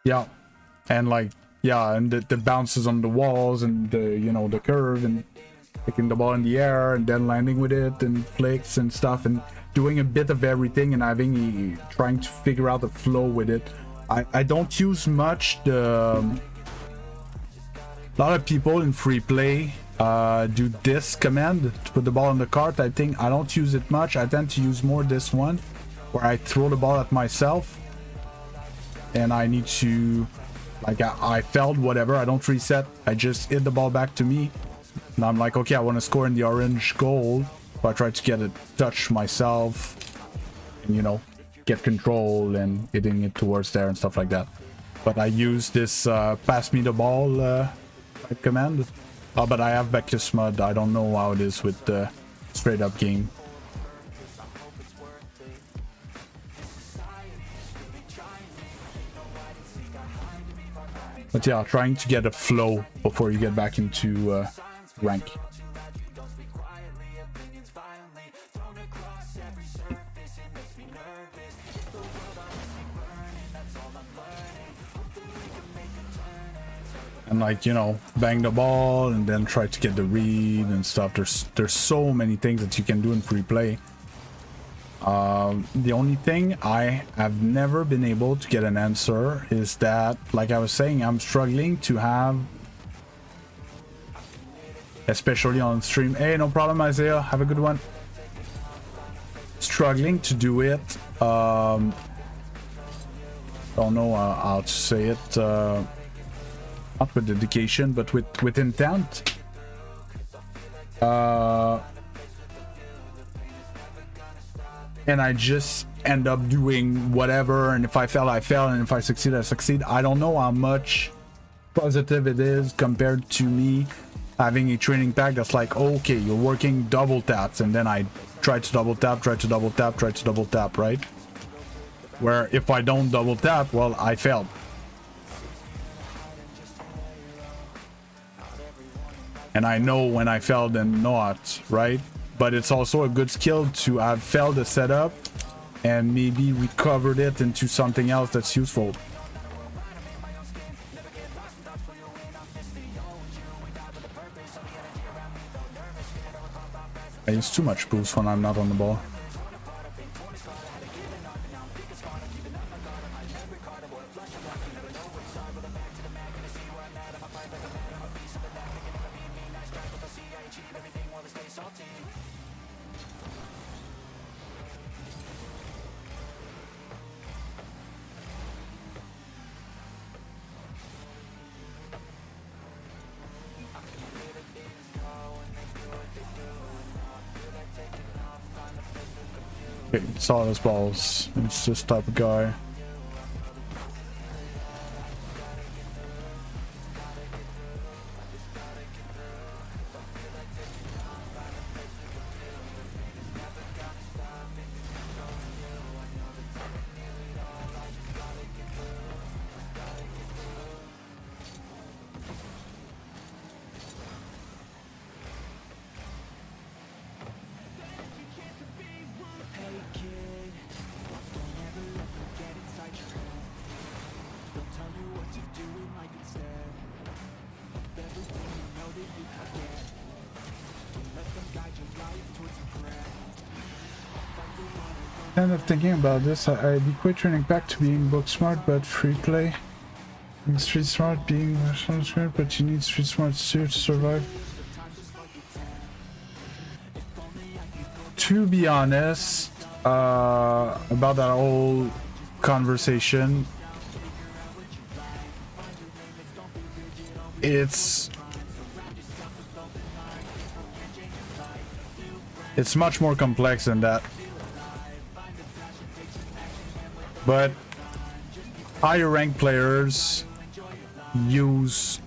Yeah, and like, yeah, and the bounces on the walls and the, you know, the curve and picking the ball in the air and then landing with it and flicks and stuff and doing a bit of everything and trying to figure out the flow with it. I don't use much a lot of people in free play do this command to put the ball in the cart. I think I don't use it much. I tend to use more this one where I throw the ball at myself and I need to, like, I failed, whatever, I don't reset, I just hit the ball back to me and I'm like, okay, I want to score in the orange goal, so I try to get a touch myself and, you know, get control and hitting it towards there and stuff like that. But I use this pass me the ball type command. But I have Bacchus mod. I don't know how it is with the straight up game. But yeah, trying to get a flow before you get back into rank. And like, you know, bang the ball and then try to get the read and stuff. There's so many things that you can do in free play. The only thing I have never been able to get an answer is that, like I was saying, I'm struggling to have, especially on stream. Hey, no problem, Isaiah. Have a good one. Struggling to do it. Don't know how to say it. Not with dedication, but with intent. And I just end up doing whatever, and if I fail, I fail, and if I succeed, I succeed. I don't know how much positive it is compared to me having a training pack that's like, okay, you're working double taps, and then I try to double tap, try to double tap, try to double tap, right? Where if I don't double tap, well, I failed. And I know when I failed and not, right? But it's also a good skill to have failed a setup and maybe recovered it into something else that's useful. I use too much boost when I'm not on the ball. Okay, sawdust balls. It's this type of guy. Kind of thinking about this, I'd equate turning back to being book smart but free play. And street smart being smart, but you need street smart too to survive. To be honest, about that whole conversation, it's much more complex than that. But higher ranked players use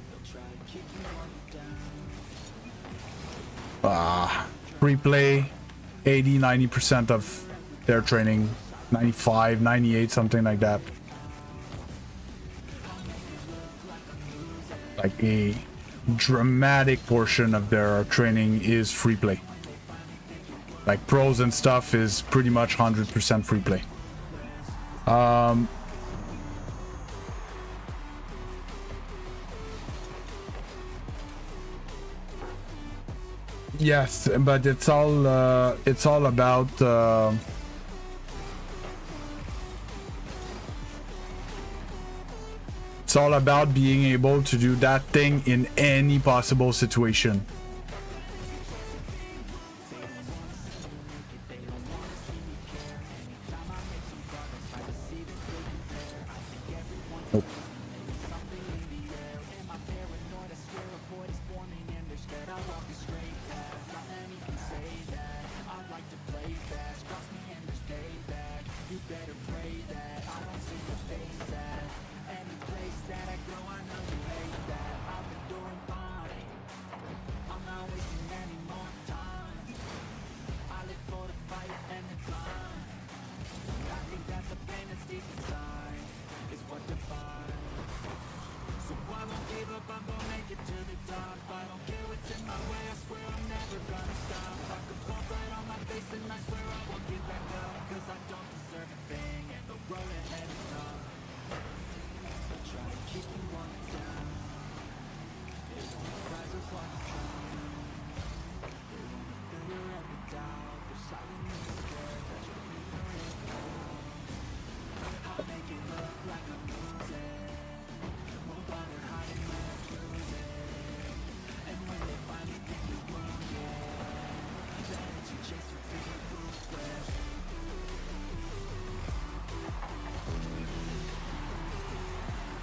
free play 80-90% of their training, 95, 98, something like that. Like a dramatic portion of their training is free play. Like pros and stuff is pretty much 100% free play. Yes, but it's all about it's all about being able to do that thing in any possible situation.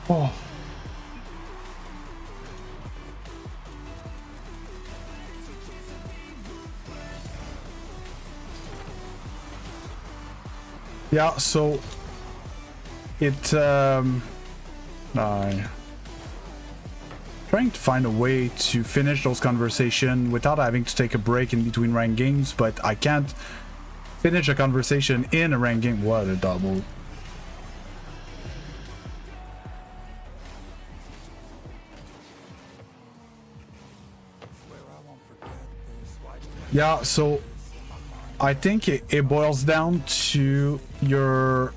Oh. Yeah, so trying to find a way to finish those conversations without having to take a break in between ranked games, but I can't finish a conversation in a ranked game. What a double. Yeah, so I think it boils down to your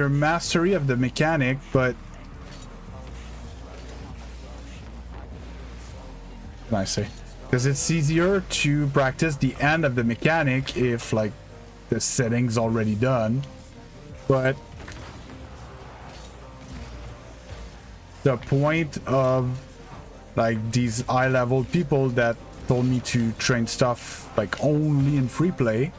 mastery of the mechanic, but what can I say? Because it's easier to practice the end of the mechanic if like the setting's already done, but the point of like these high level people that told me to train stuff like only in free play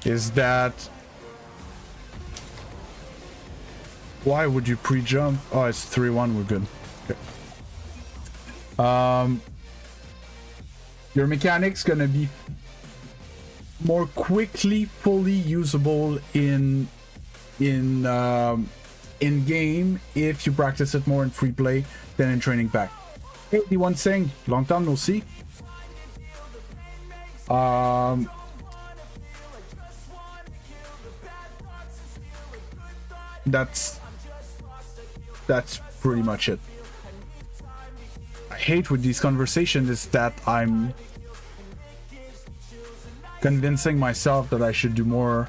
is that Why would you pre-jump? Oh, it's 3-1, we're good. Okay. Your mechanic's gonna be more quickly fully usable in game if you practice it more in free play than in training pack. Hey, D1 saying, long time no see. That's pretty much it. I hate with these conversations is that I'm convincing myself that I should do more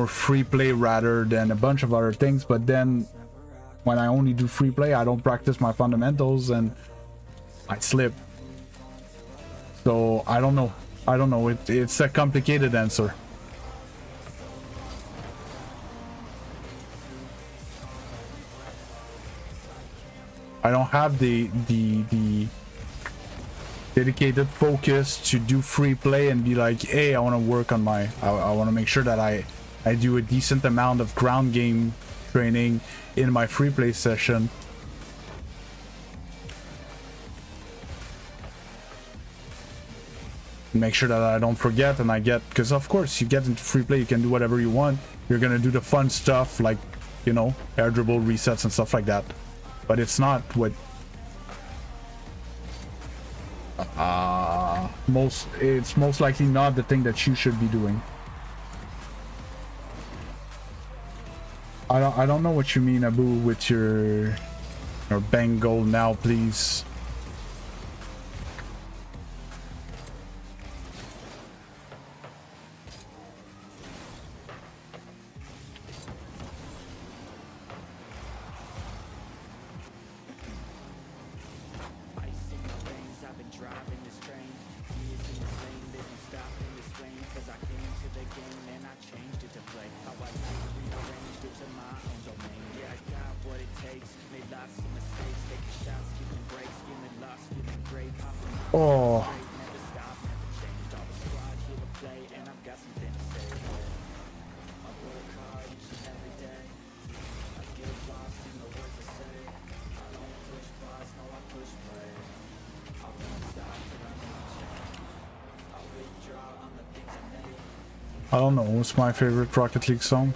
free play rather than a bunch of other things, but then when I only do free play, I don't practice my fundamentals and I slip. So I don't know. It's a complicated answer. I don't have the dedicated focus to do free play and be like, hey, I want to work on my, I want to make sure that I do a decent amount of ground game training in my free play session. Make sure that I don't forget and I get, because of course you get into free play, you can do whatever you want. You're gonna do the fun stuff like, you know, air dribble resets and stuff like that. But it's not what it's most likely not the thing that you should be doing. I don't know what you mean, Abu, with your bang goal now, please. Oh. I don't know, what's my favorite Rocket League song?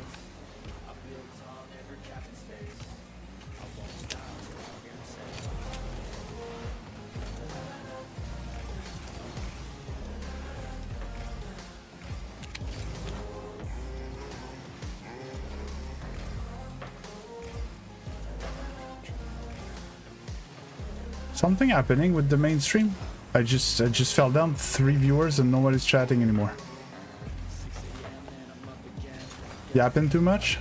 Something happening with the mainstream? I just fell down 3 viewers and nobody's chatting anymore. Yapping too much?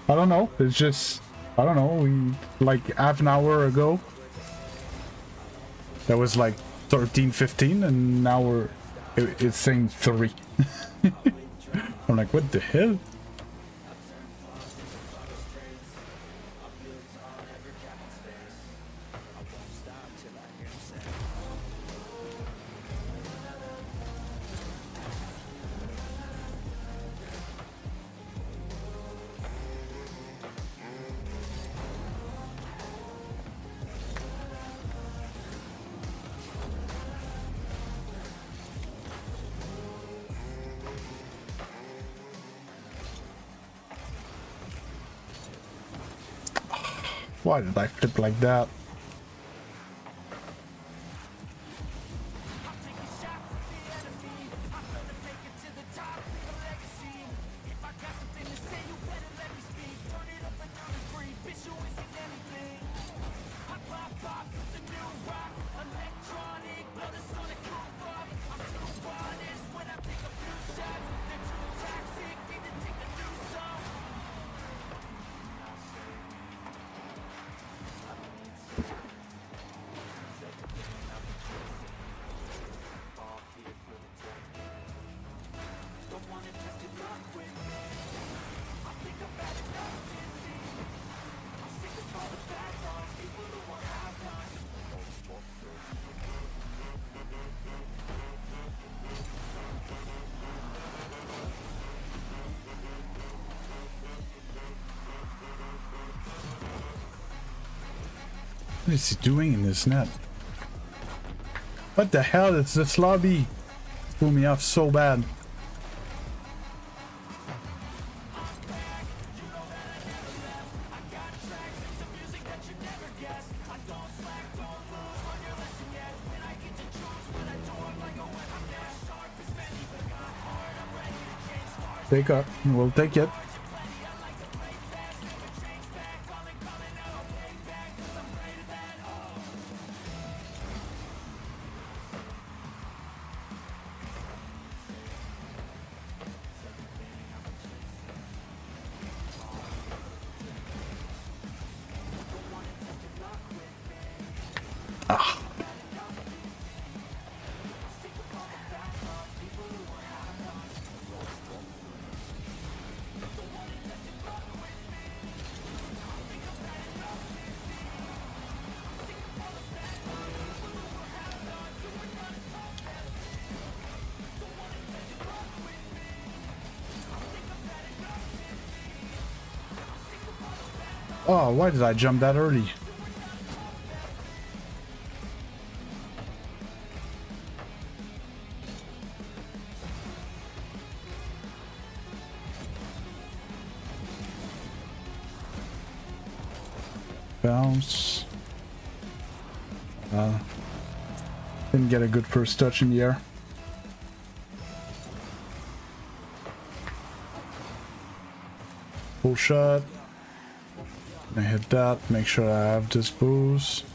I don't know, it's just, I don't know, we, like half an hour ago that was like 13:15 and now it's saying 3. I'm like, what the hell? Why did I flip like that? What is he doing in this net? What the hell? It's this lobby. Threw me off so bad. Take up. We'll take it. Oh, why did I jump that early? Bounce. Didn't get a good first touch in the air. Full shot. I hit that, make sure I have this boost.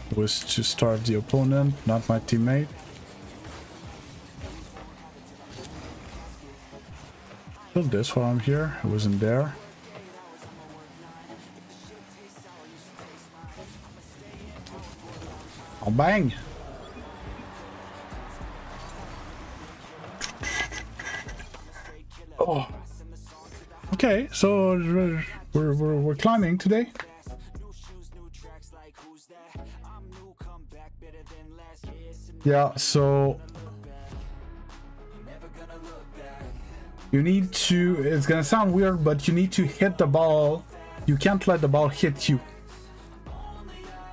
It was to start the opponent, not my teammate. Kill this while I'm here, it wasn't there. Oh, bang! Oh. Okay, so we're climbing today. Yeah, so you need to, it's gonna sound weird, but you need to hit the ball. You can't let the ball hit you.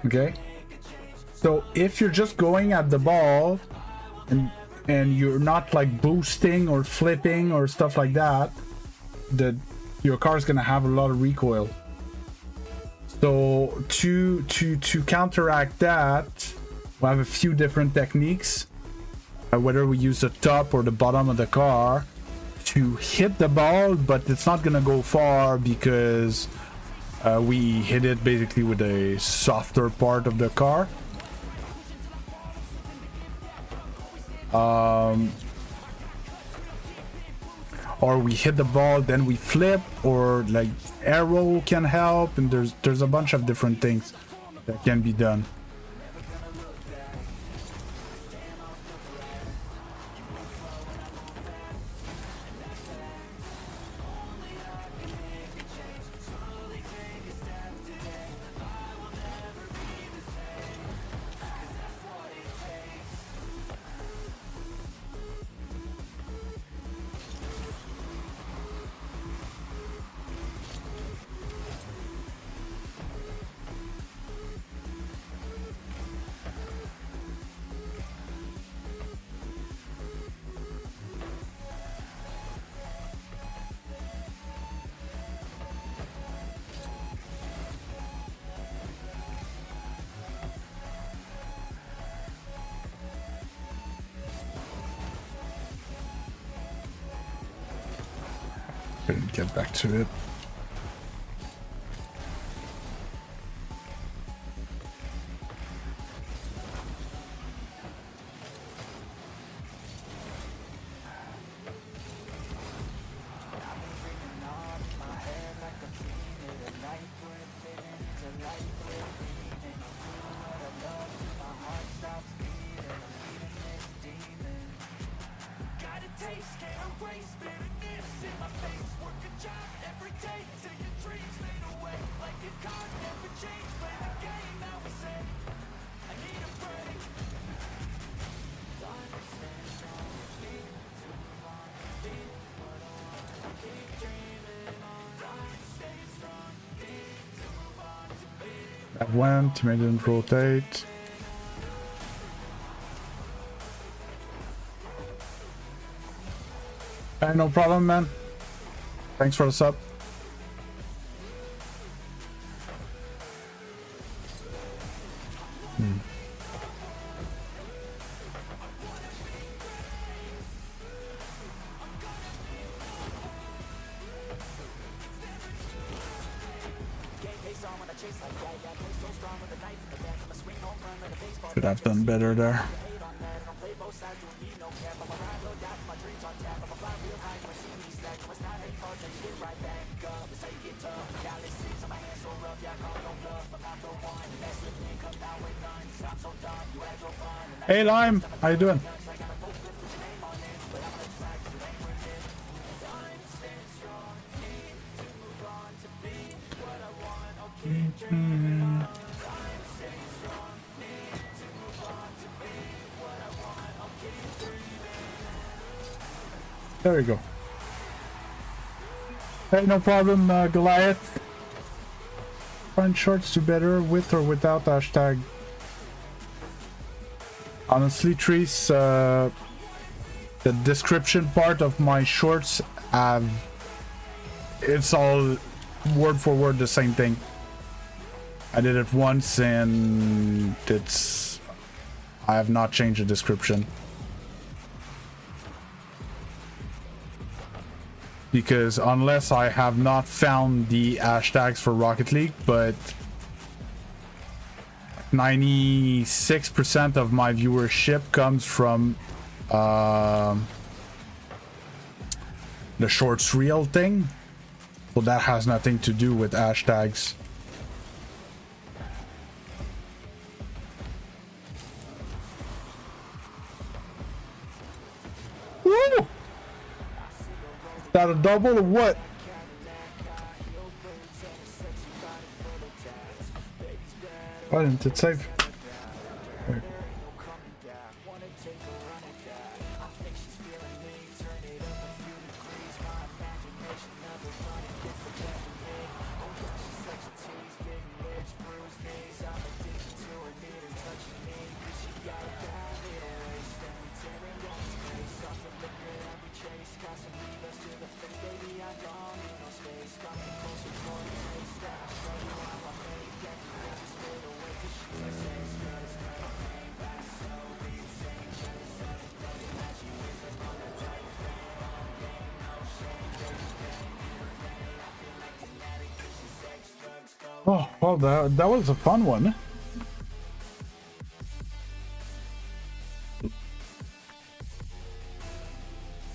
Okay? So if you're just going at the ball and you're not like boosting or flipping or stuff like that, your car is gonna have a lot of recoil. So to counteract that, we have a few different techniques. Whether we use the top or the bottom of the car to hit the ball, but it's not gonna go far because we hit it basically with a softer part of the car. Or we hit the ball, then we flip, or like arrow can help, and there's a bunch of different things that can be done. Couldn't get back to it.
Got a taste, can't erase bitterness in my face. Work a job every day.
That went, made it rotate. Hey, no problem, man. Thanks for the sub. Could have done better there. Hey Lime, how you doing? There we go. Hey, no problem, Goliath. Find shorts do better with or without hashtag. Honestly, Trees, the description part of my shorts have... It's all word for word the same thing. I did it once and it's... I have not changed the description. Because unless I have not found the hashtags for Rocket League, but 96% of my viewership comes from the shorts reel thing. So that has nothing to do with hashtags. Woo! Is that a double or what? Why didn't it save? There. Oh, well, that was a fun one.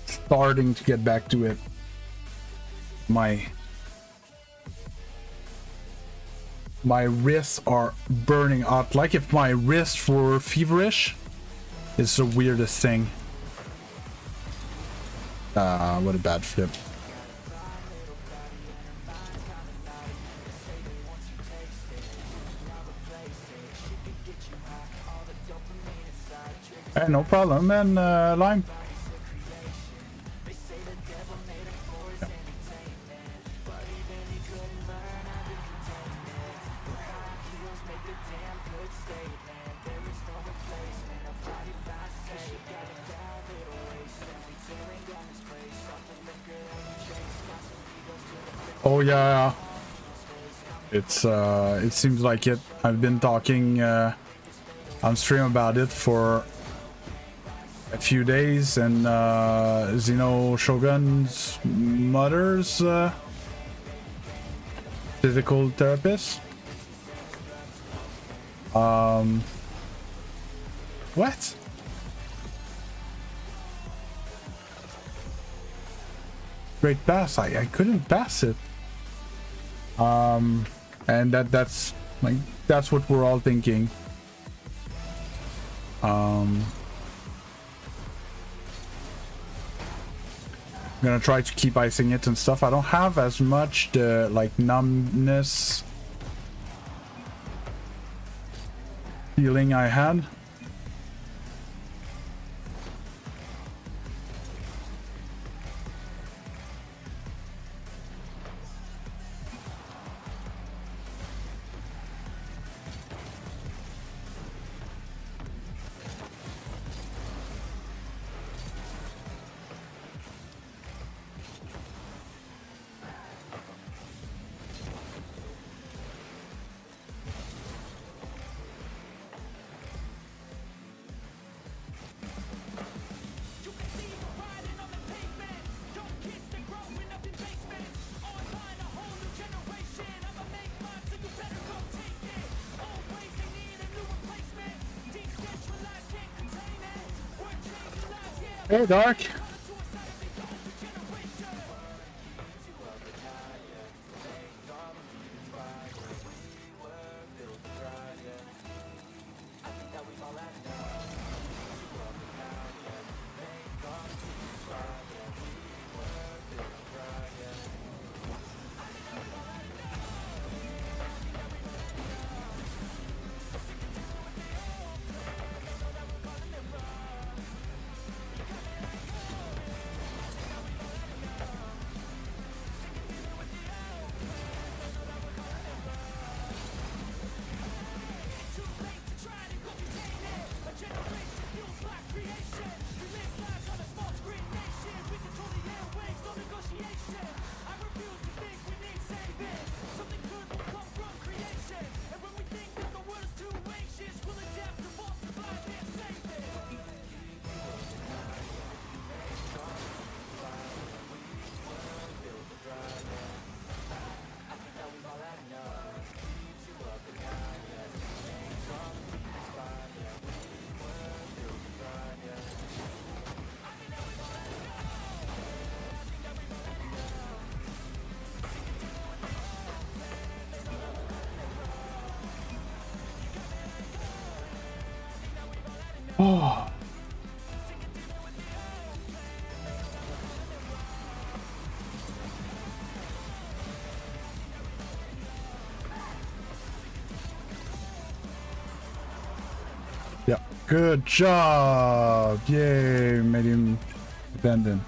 Starting to get back to it. My wrists are burning out. Like if my wrists were feverish. It's the weirdest thing. What a bad flip. Hey, no problem, man, Lime. Yeah. Oh yeah, it's it seems like it. I've been talking on stream about it for a few days, and Xeno Shogun's mother's physical therapist. What? Great pass. I couldn't pass it. And that's like that's what we're all thinking. I'm gonna try to keep icing it and stuff. I don't have as much the like numbness feeling I had. Hey, Dark. Oh. Yeah, good job. Yay, made him abandon.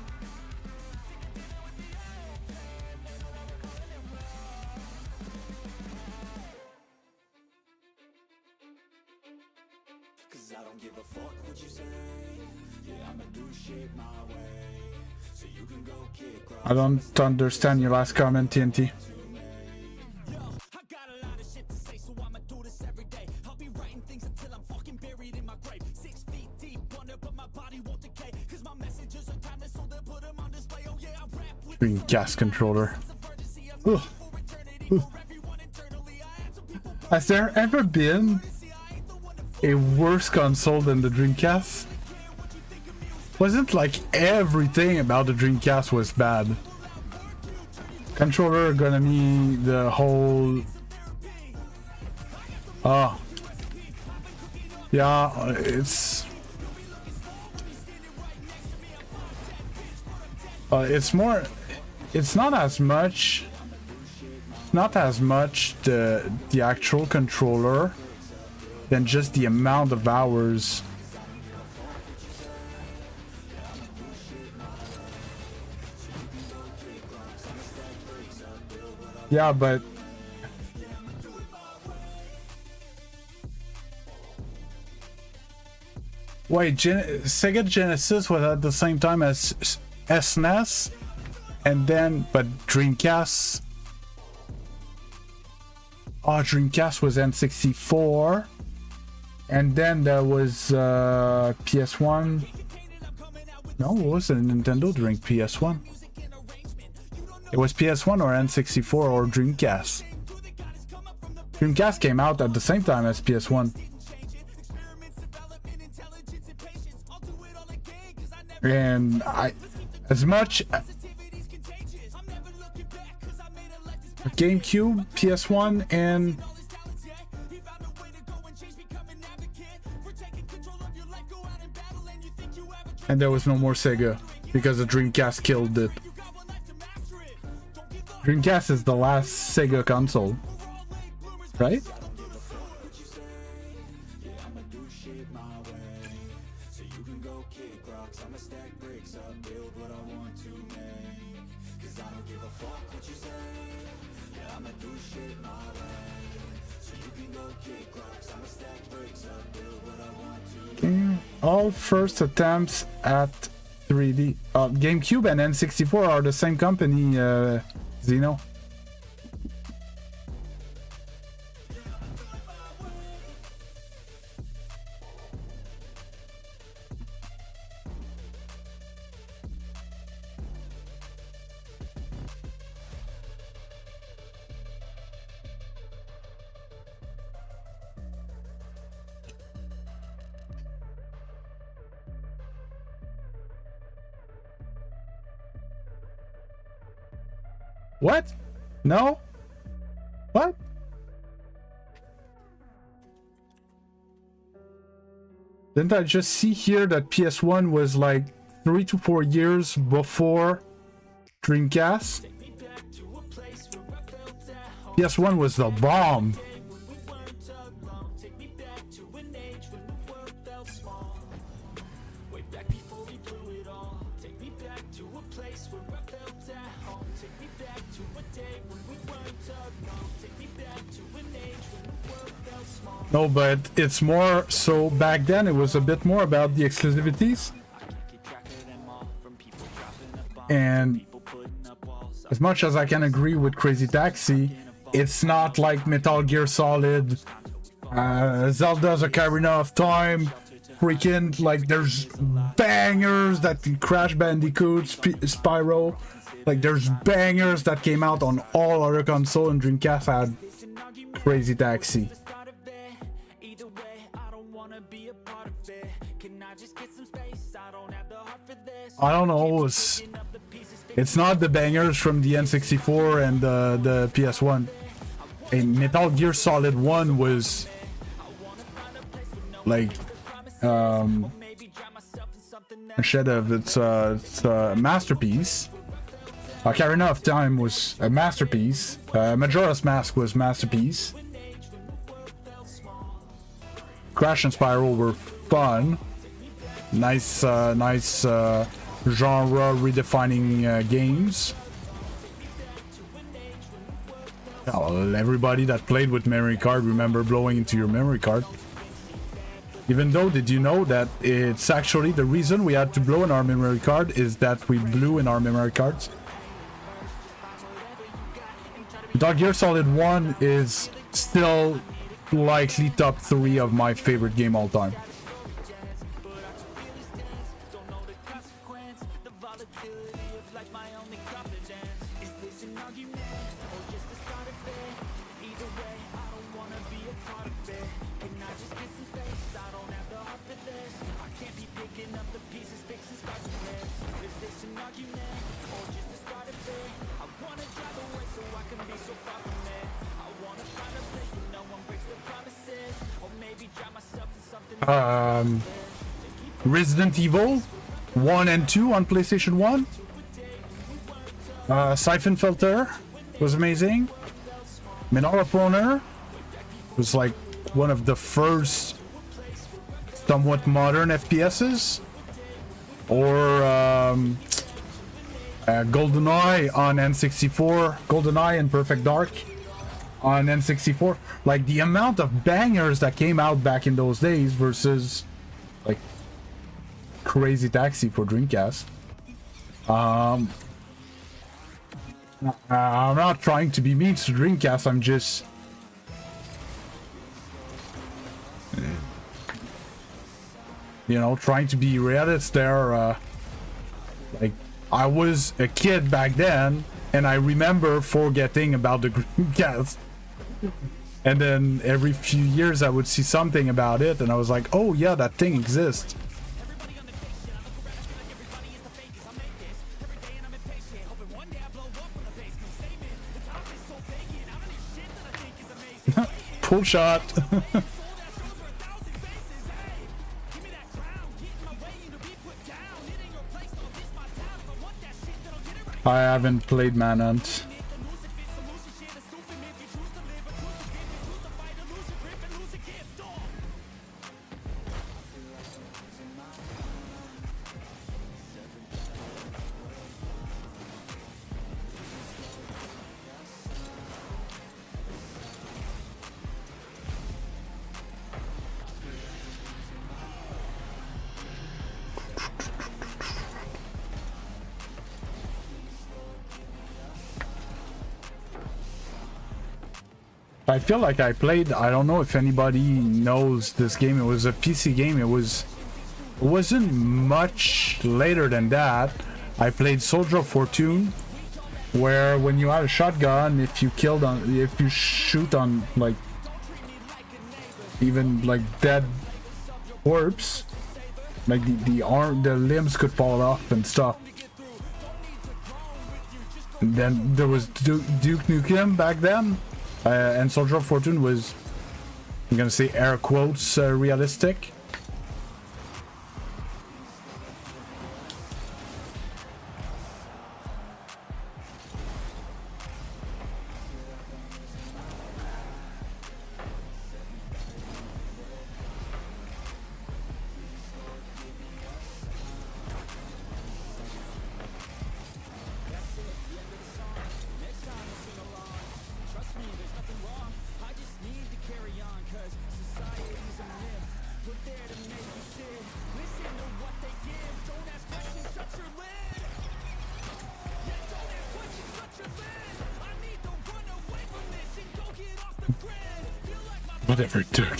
I don't understand your last comment, TNT. Dreamcast controller. Ugh. Ugh. Has there ever been a worse console than the Dreamcast? Wasn't like everything about the Dreamcast was bad. Controller gonna be the whole... Oh. Yeah, it's more... It's not as much... Not as much the actual controller than just the amount of hours. Yeah, but wait, Sega Genesis was at the same time as SNES, and then but Dreamcast. Oh, Dreamcast was N64, and then there was PS1. No, it wasn't Nintendo during PS1. It was PS1 or N64 or Dreamcast. Dreamcast came out at the same time as PS1. And as much GameCube, PS1, and there was no more Sega because the Dreamcast killed it. Dreamcast is the last Sega console, right? All first attempts at 3D. GameCube and N64 are the same company, Zeno. What? No? What? Didn't I just see here that PS1 was like 3 to 4 years before Dreamcast? PS1 was the bomb. No, but it's more so back then it was a bit more about the exclusivities. And as much as I can agree with Crazy Taxi, it's not like Metal Gear Solid, Zelda's Ocarina of Time, freaking like there's bangers that Crash Bandicoot, Spyro, like there's bangers that came out on all other consoles, and Dreamcast had Crazy Taxi. I don't know, it's not the bangers from the N64 and the PS1. And Metal Gear Solid 1 was like a shed of it's a masterpiece. Ocarina of Time was a masterpiece. Majora's Mask was masterpiece. Crash and Spyro were fun. Nice genre redefining games. Well, everybody that played with memory card remember blowing into your memory card. Even though, did you know that it's actually the reason we had to blow in our memory card is that we blew in our memory cards? Metal Gear Solid 1 is still likely top 3 of my favorite game all time. Resident Evil 1 and 2 on PlayStation 1. Siphon Filter was amazing. Medal of Honor was like one of the first somewhat modern FPSs. Or GoldenEye on N64. GoldenEye and Perfect Dark on N64. Like the amount of bangers that came out back in those days versus like Crazy Taxi for Dreamcast. I'm not trying to be mean to Dreamcast, I'm just you know, trying to be realist there. Like I was a kid back then and I remember forgetting about the Dreamcast. And then every few years I would see something about it and I was like, oh yeah, that thing exists. Pull shot. I haven't played Manhunt. I feel like I played, I don't know if anybody knows this game, it was a PC game, it wasn't much later than that. I played Soldier of Fortune, where when you had a shotgun, if you shoot on like even like dead corpse, like the limbs could fall off and stuff. And then there was Duke Nukem back then, and Soldier of Fortune was, I'm gonna say air quotes, realistic. Whatever it took.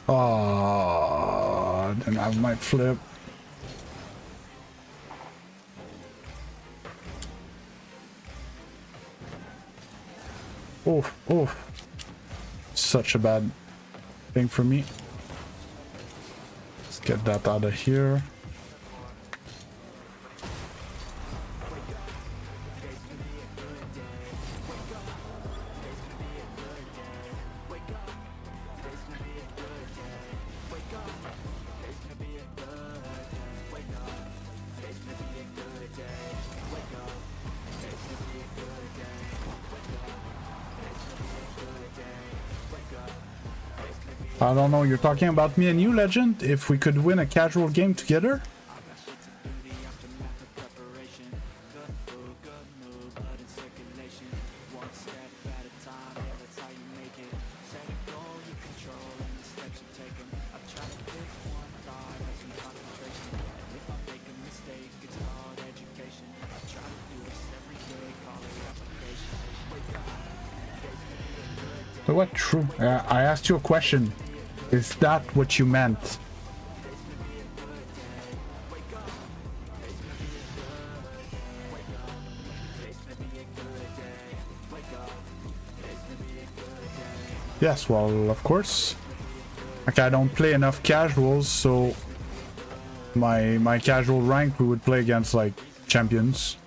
Oh, then I might flip. Oh, oh. Such a bad thing for me. Let's get that out of here. I don't know, you're talking about me and you, Legend? If we could win a casual game together? So what? True. I asked you a question. Is that what you meant? Yes, well, of course. Like, I don't play enough casuals, so my casual rank, we would play against like champions.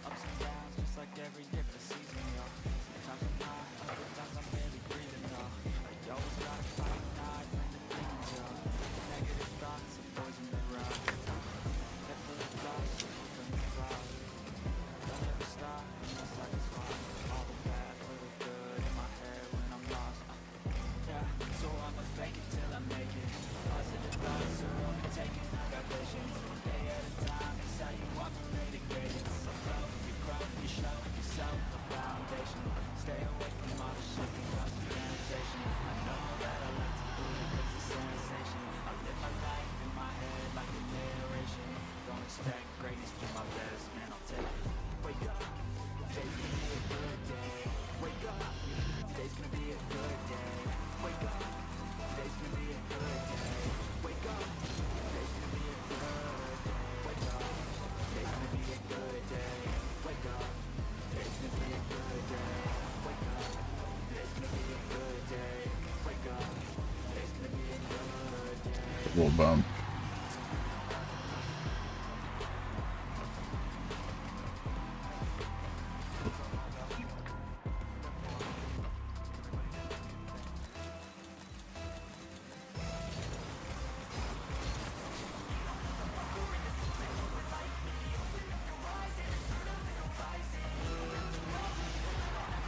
Little bum.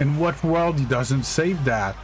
In what world he doesn't save that?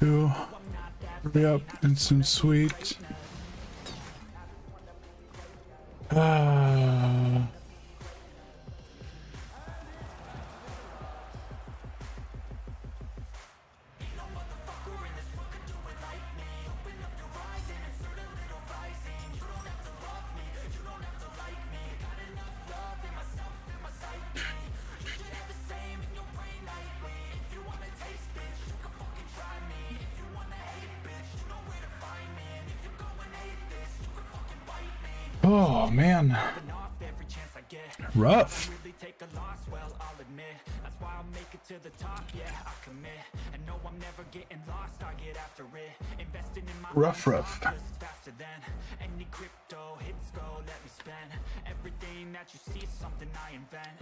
to hurry up, instant sweet. Oh man, rough. Rough.
Any crypto hits go, let me spend everything that you see is something I invent.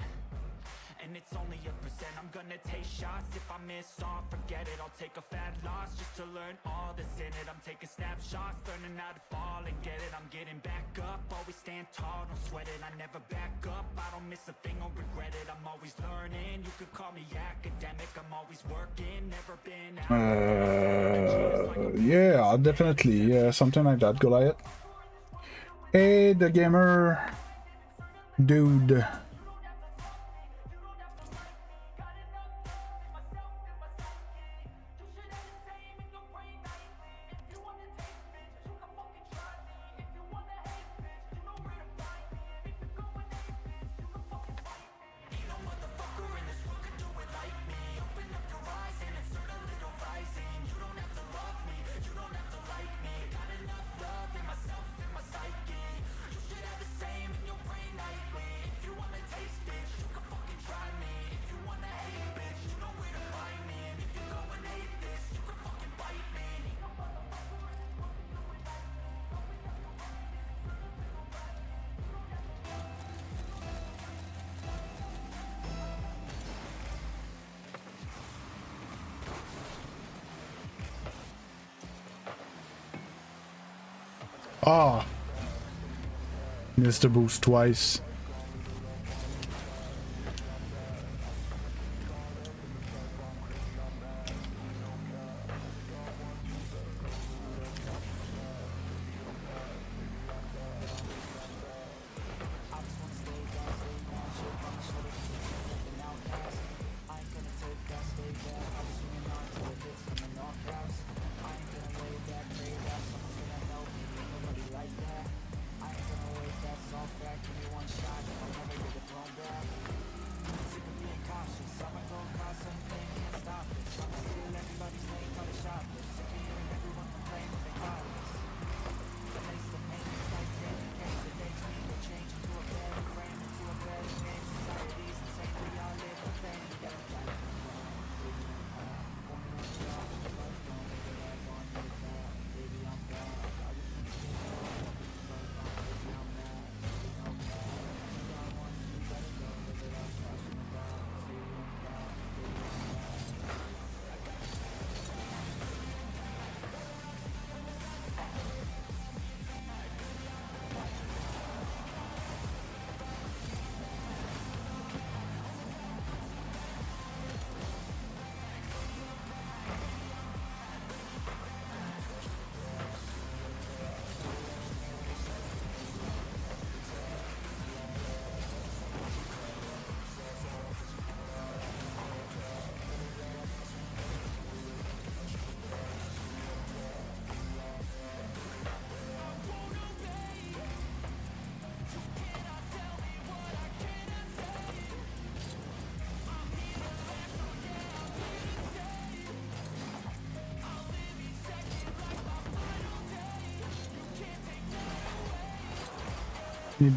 And it's only a percent. I'm gonna take shots. If I miss off, forget it. I'll take a fat loss just to learn all that's in it. I'm taking snapshots, learning how to fall and get it. I'm getting back up, always stand tall, don't sweat it. I never back up, I don't miss a thing or regret it. I'm always learning, you could call me academic. I'm always working, never been
Yeah, definitely. Something like that, Goliath. Hey, the gamer dude. Ah, missed the boost twice.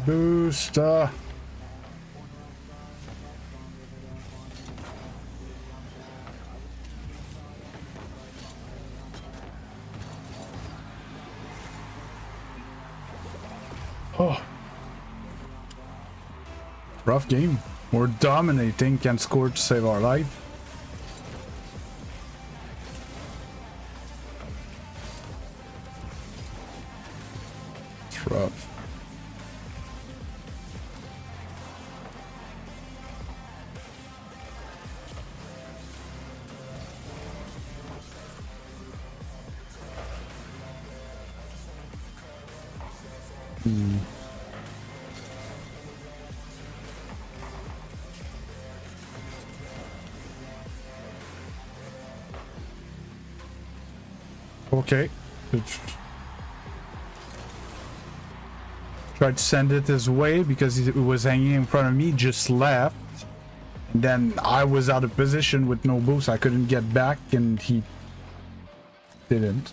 Booster. Oh. Rough game. We're dominating, can score to save our life. It's rough. Okay. Tried to send it his way because it was hanging in front of me, just left. And then I was out of position with no boost. I couldn't get back and he didn't.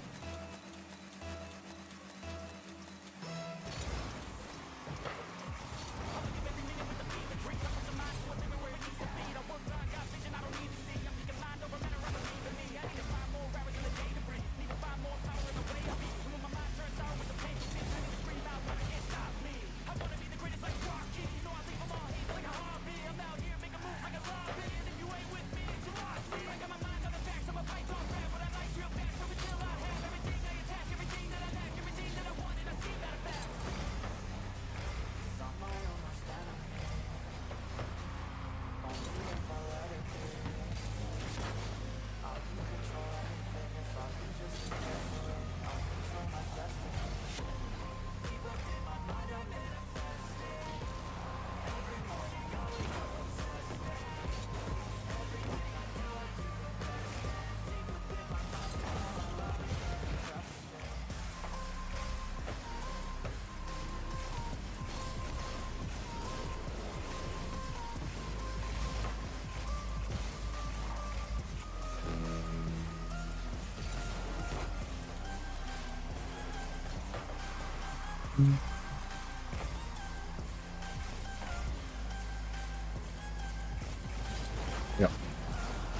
Yep.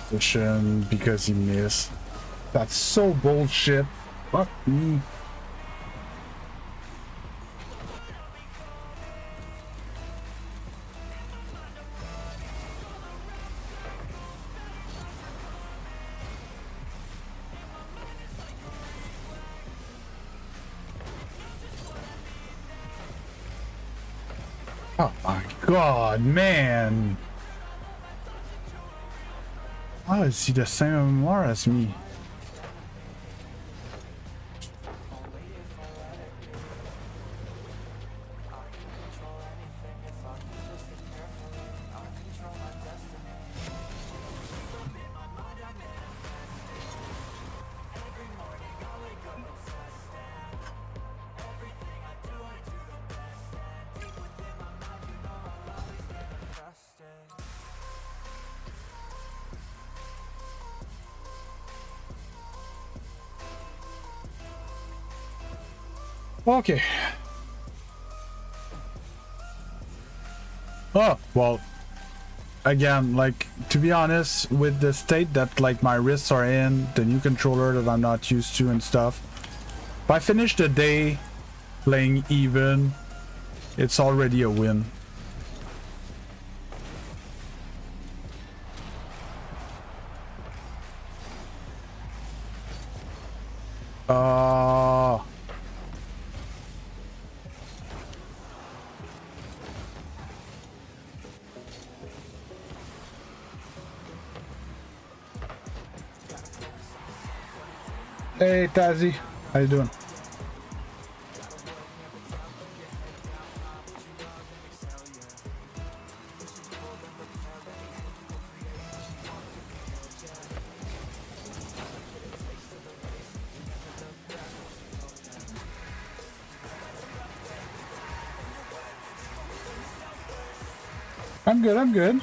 Position because he missed. That's so bullshit. Fuck me. Oh my god, man. How is he the same MMR as me? Okay. Oh, well, again, like, to be honest, with the state that, like, my wrists are in, the new controller that I'm not used to and stuff, if I finish the day playing even, it's already a win. Hey Tazzy, how you doing? I'm good, I'm good.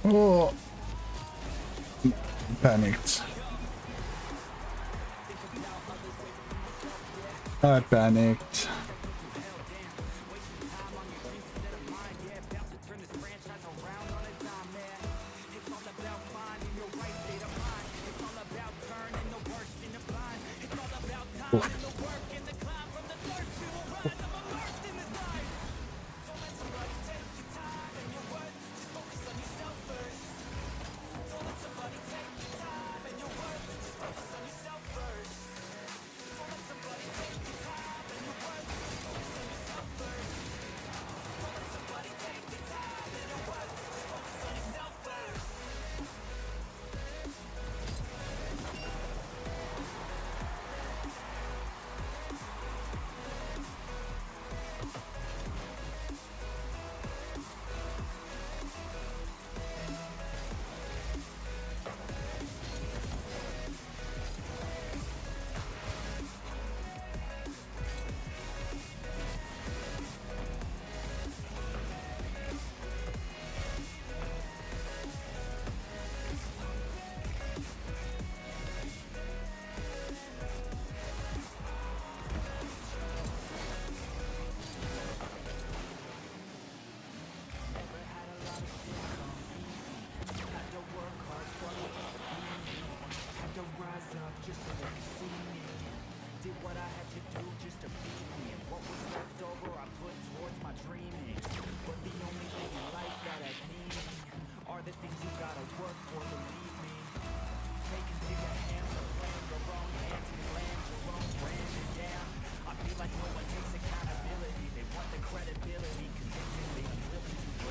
Oh, panicked. I panicked.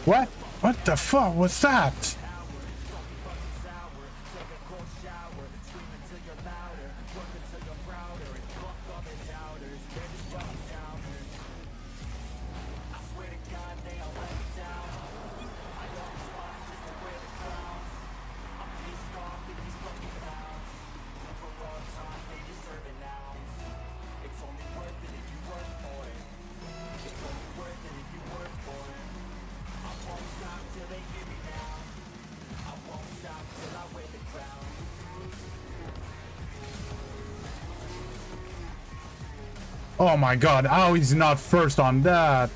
What? What the fuck was that? Oh my god, how is he not first on that?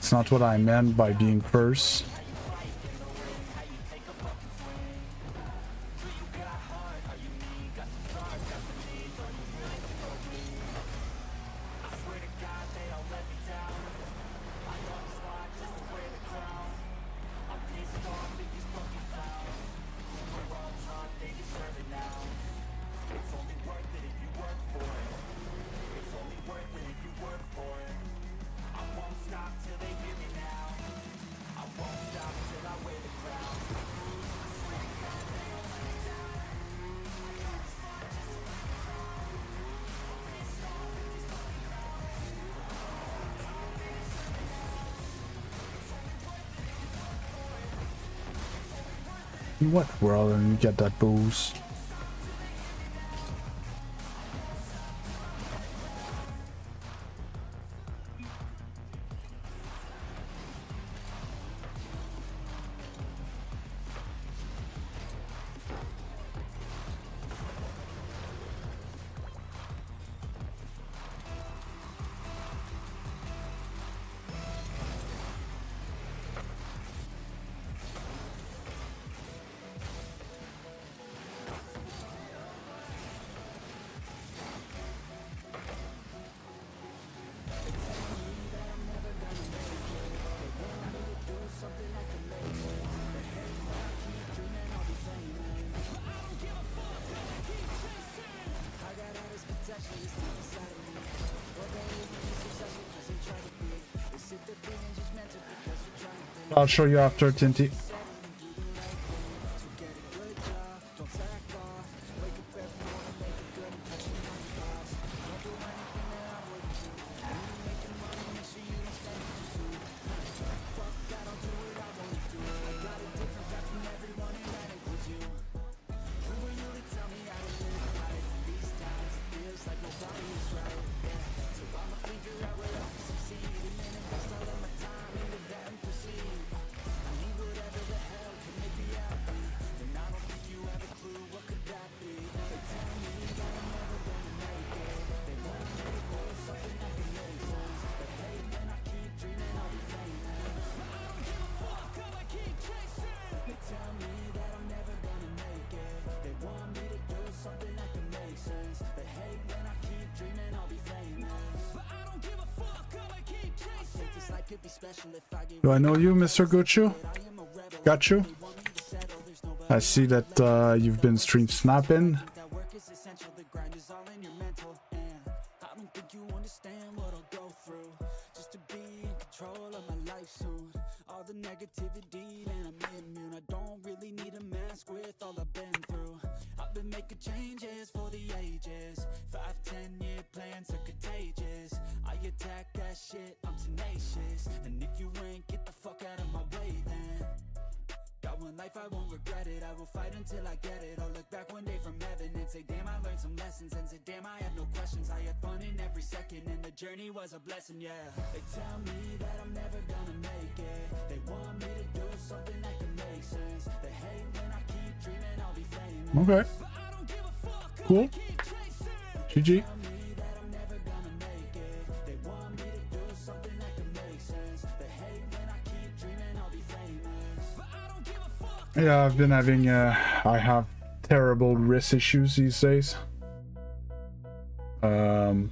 It's not what I meant by being first. What world and you get that boost? I'll show you after Tinty. Do I know you, Mr. Gochu? Got you? I see that you've been stream snapping.
Changes for the ages. 5-10-year plans are contagious. I attack that shit, I'm tenacious. And if you ain't, get the fuck out of my way then. Got one life, I won't regret it. I will fight until I get it. I'll look back one day from heaven and say, damn, I learned some lessons. And say, damn, I have no questions. I had fun in every second and the journey was a blessing, yeah. They tell me that I'm never gonna make it. They want me to do something that can make sense. They hate when I keep dreaming I'll be famous.
Okay. Cool. GG. Yeah, I've been having I have terrible wrist issues these days. I'm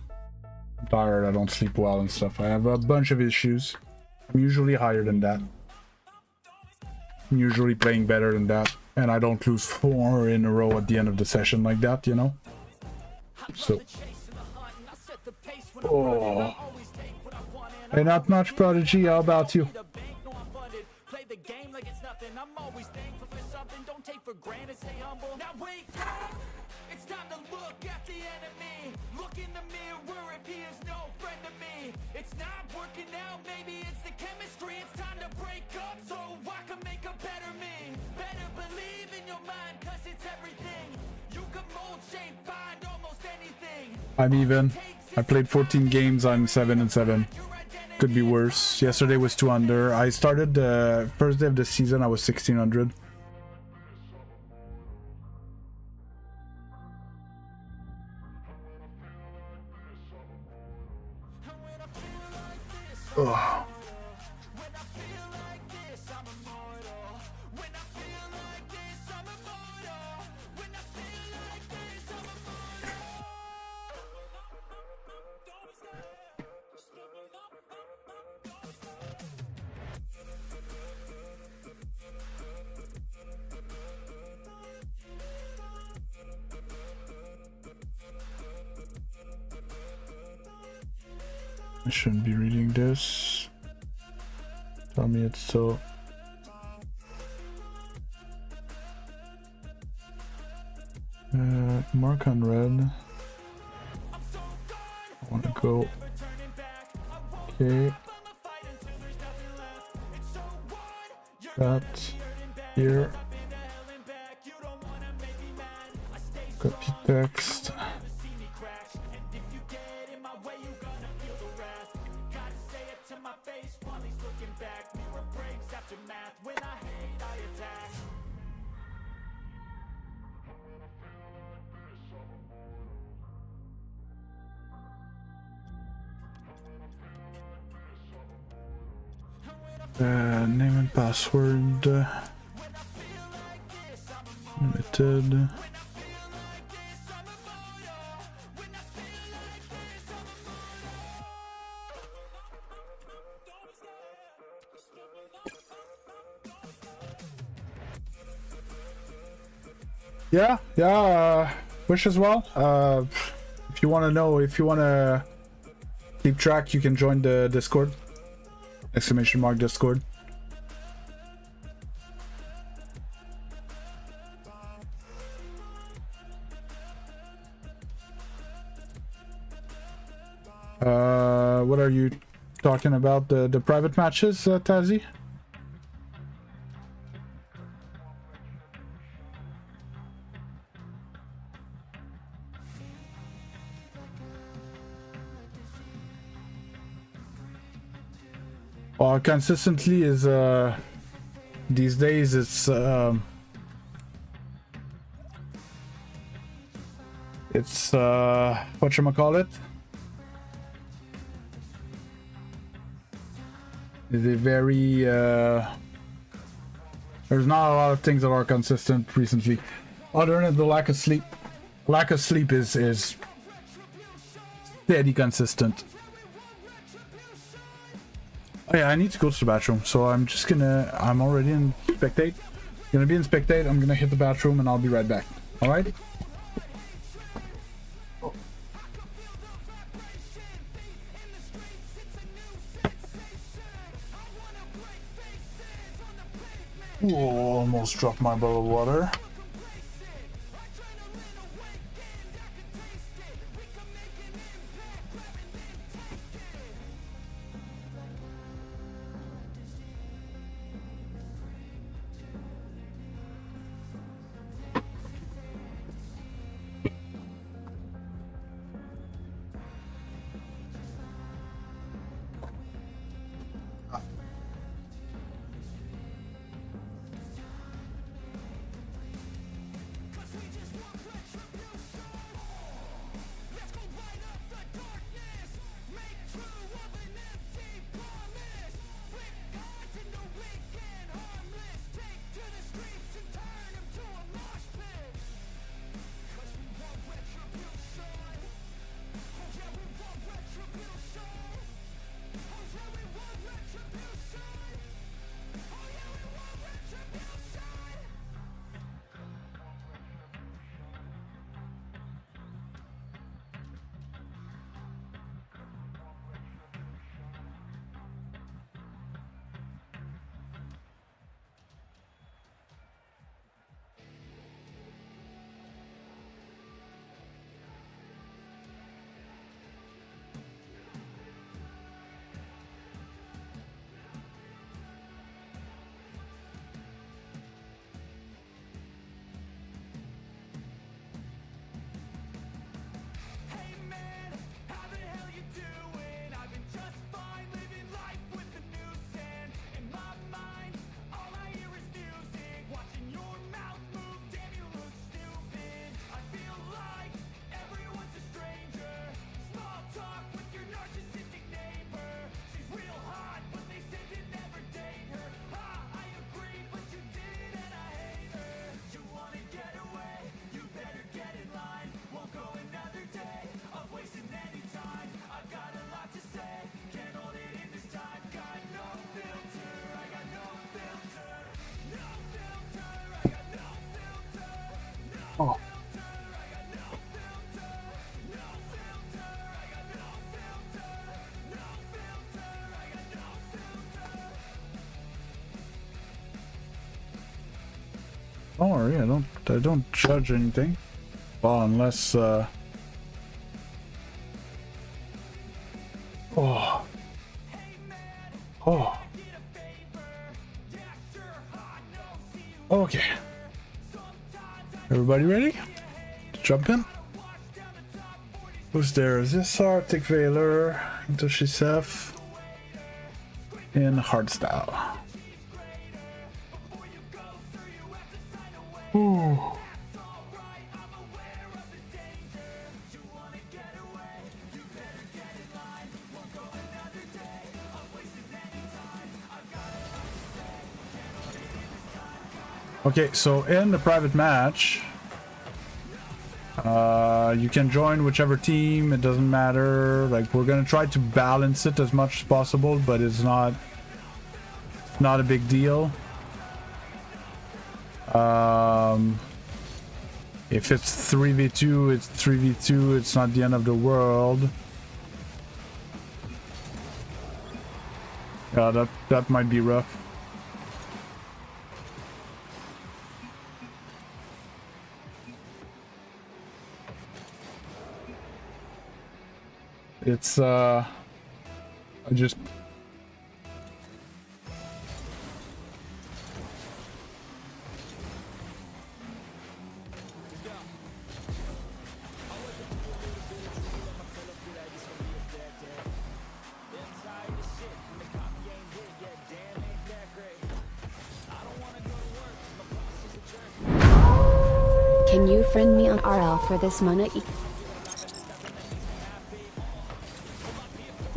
tired, I don't sleep well and stuff. I have a bunch of issues. I'm usually higher than that. I'm usually playing better than that. And I don't lose 4 in a row at the end of the session like that, you know? So. Oh. Hey, not much, Prodigy. How about you? It's time to look at the enemy. Look in the mirror if he is no friend to me. It's not working out, maybe it's the chemistry. It's time to break up so I can make a better me. Better believe in your mind, cause it's everything. You can mold, shape, find almost anything. I'm even. I played 14 games, I'm 7-7. Could be worse. Yesterday was 2 under. I started the first day of the season, I was 1600. Ugh. I shouldn't be reading this. Tell me it's so. Mark on red. I want to go. Okay. That here. Copy text. Name and password limited. Yeah, wish as well. If you want to know, if you want to keep track, you can join the Discord. ! Discord. What are you talking about? The private matches, Tazi? Consistently is these days it's whatchamacallit? Is a very there's not a lot of things that are consistent recently, other than the lack of sleep. Lack of sleep is steady consistent. Oh yeah, I need to go to the bathroom, so I'm just gonna... I'm already in spectate. Gonna be in spectate, I'm gonna hit the bathroom and I'll be right back. Alright? Whoa, almost dropped my bottle of water. Oh. Don't worry, I don't judge anything. Well, unless oh. Oh. Okay. Everybody ready to jump in? Who's there? Is this Arctic Veiler, Intoshisef, in hardstyle? Ooh. Okay, so in the private match, you can join whichever team, it doesn't matter. Like, we're gonna try to balance it as much as possible, but it's not a big deal. If it's 3v2, it's 3v2, it's not the end of the world. Yeah, that might be rough. It's I just
Can you friend me on RL for this money?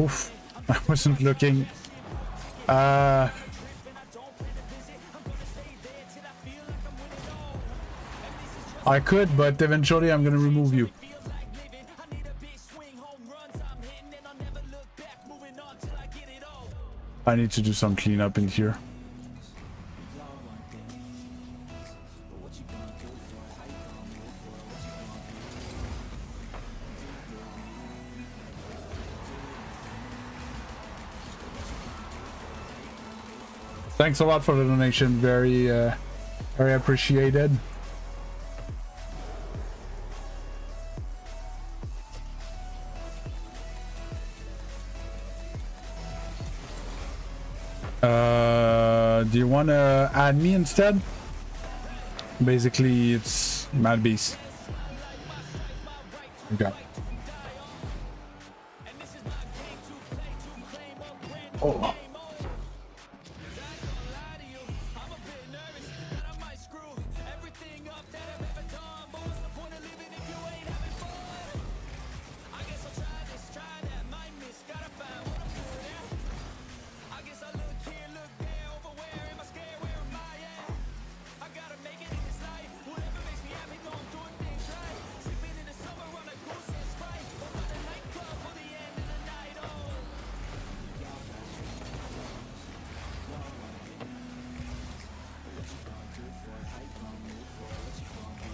Oof, I wasn't looking. I could, but eventually I'm gonna remove you. I need to do some cleanup in here. Thanks a lot for the donation. Very, very appreciated. Do you want to add me instead? Basically, it's Mad Beast. Okay. Oh.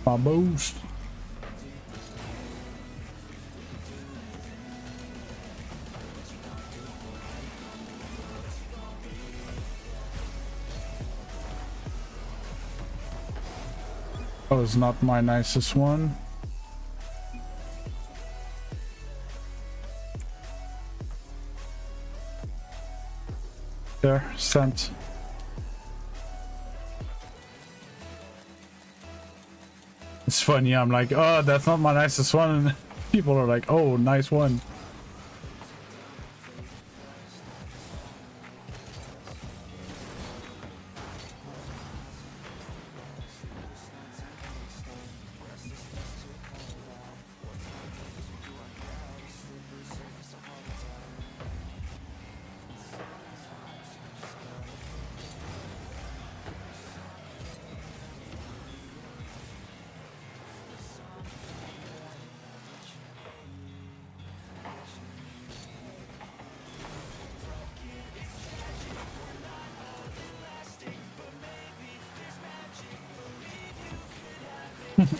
My boost. That was not my nicest one. There, sent. It's funny, I'm like, oh, that's not my nicest one, and people are like, oh, nice one.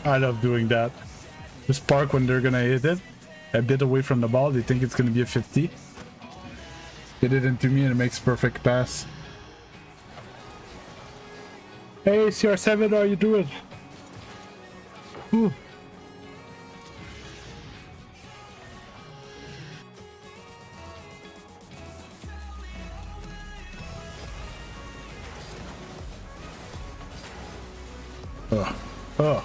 I love doing that. This park, when they're gonna hit it a bit away from the ball, they think it's gonna be a 50. Hit it into me and it makes a perfect pass. Hey, CR7, how you doing? Ooh. Ugh. Ugh.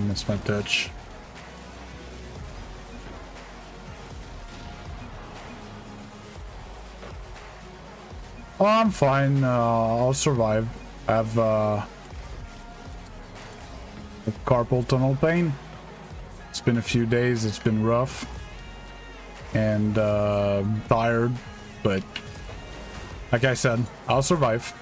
That's my touch. Oh, I'm fine. I'll survive. I have carpal tunnel pain. It's been a few days. It's been rough and tired, but like I said, I'll survive.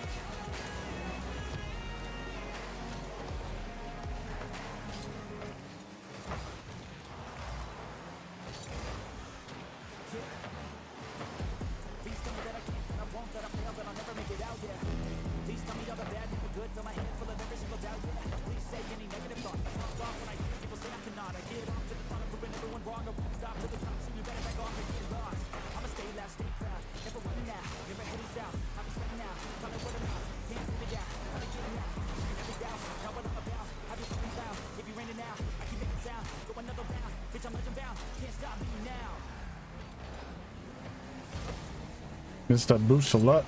Missed that boost a lot.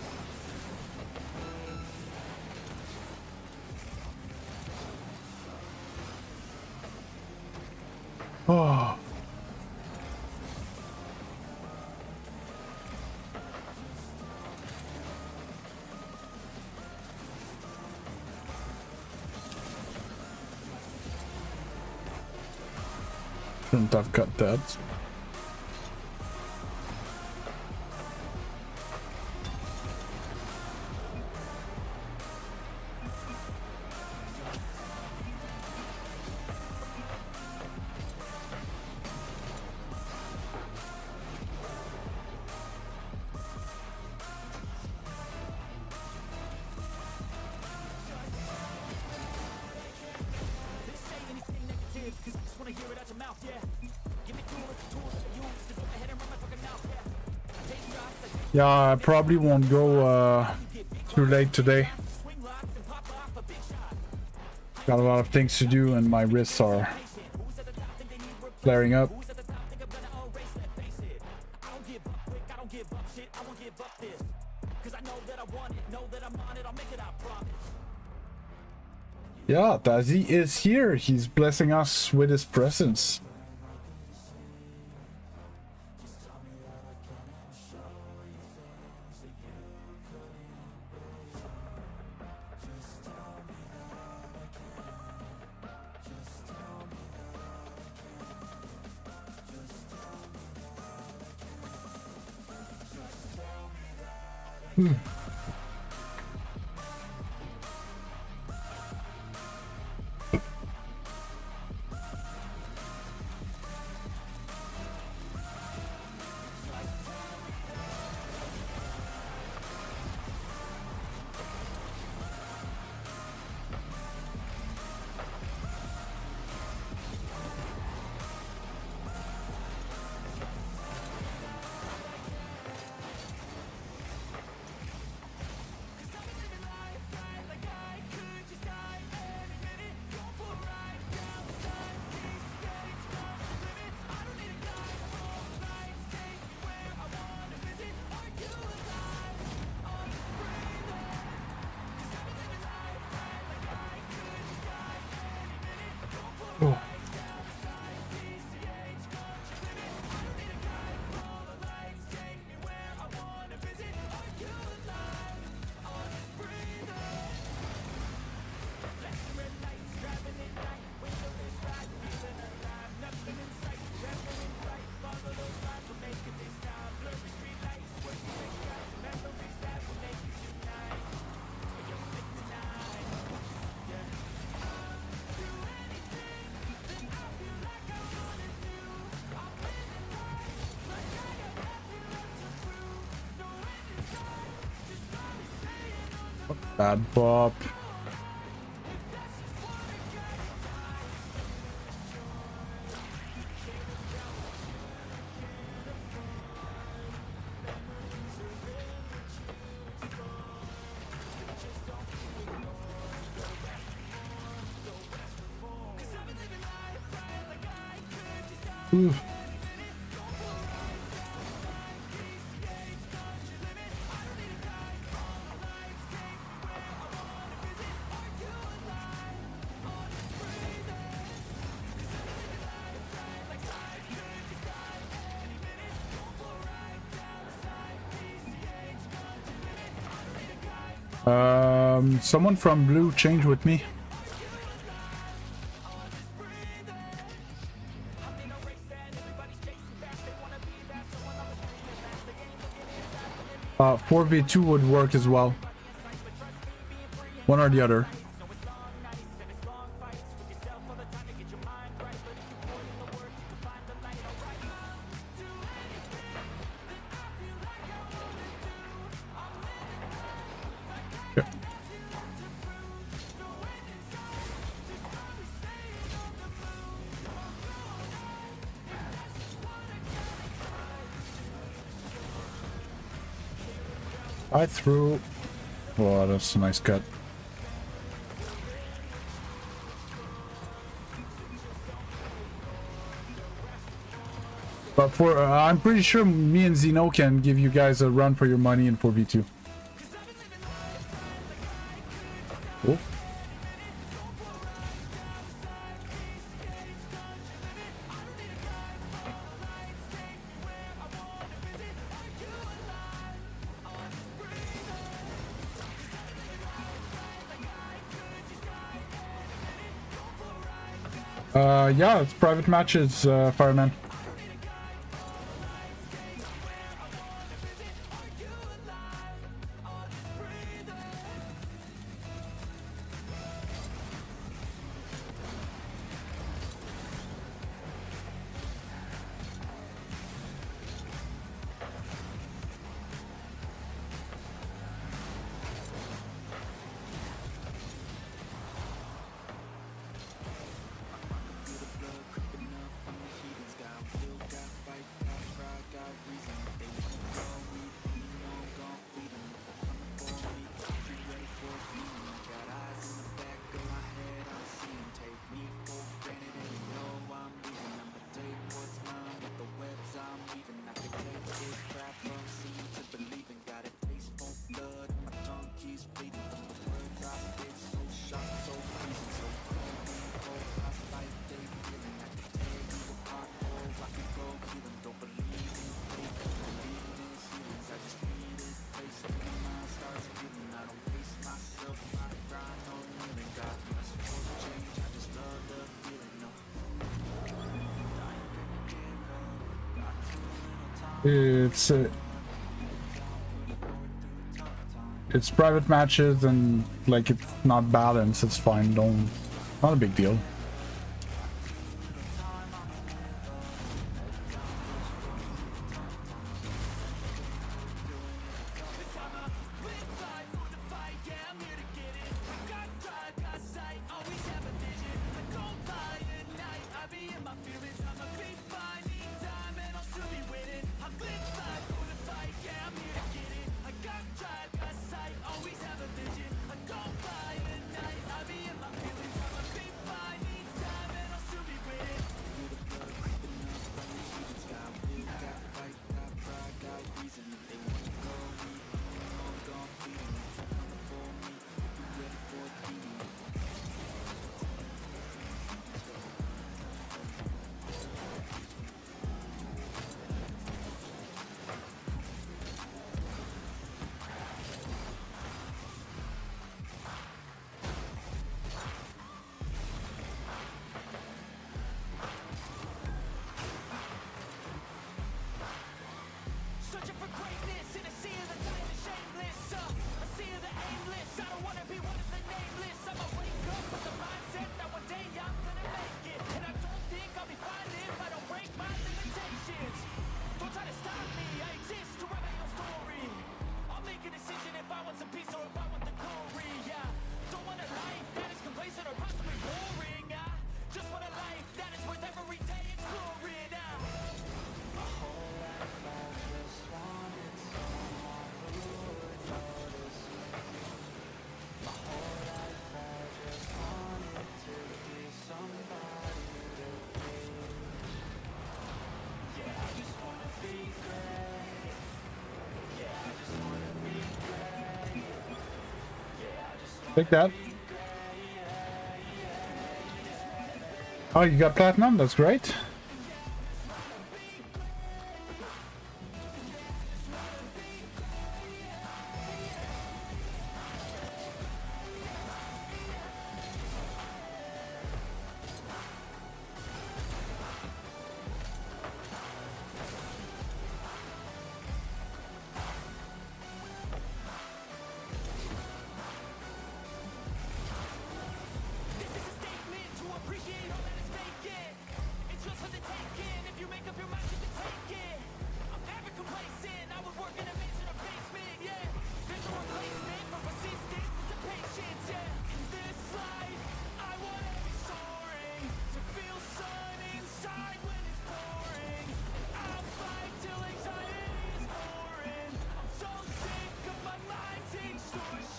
Oh. Shouldn't have cut that. Yeah, I probably won't go too late today. Got a lot of things to do and my wrists are flaring up. Yeah, Dazzy is here. He's blessing us with his presence. Bad bop. Ooh. Someone from blue change with me. Uh, 4v2 would work as well. One or the other. I threw. Oh, that's a nice cut. But for I'm pretty sure me and Zeno can give you guys a run for your money in 4v2. Oh. Yeah, it's private matches, Fireman. It's private matches and like it's not balanced, it's fine. Not a big deal. Take that. Oh, you got platinum? That's great.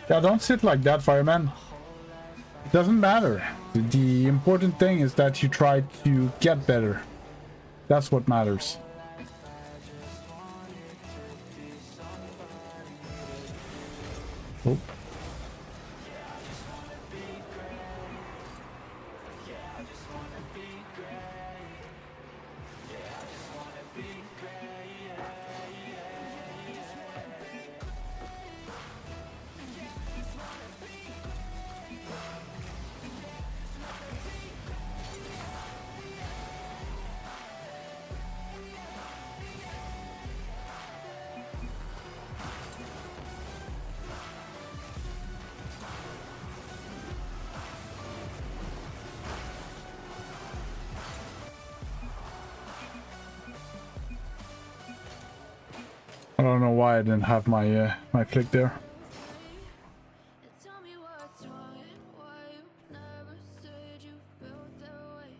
Yeah, don't sit like that, Fireman. It doesn't matter. The important thing is that you try to get better. That's what matters. Oh. don't know why I didn't have my my flick there.
Tell me what's wrong and why you never said you felt that way.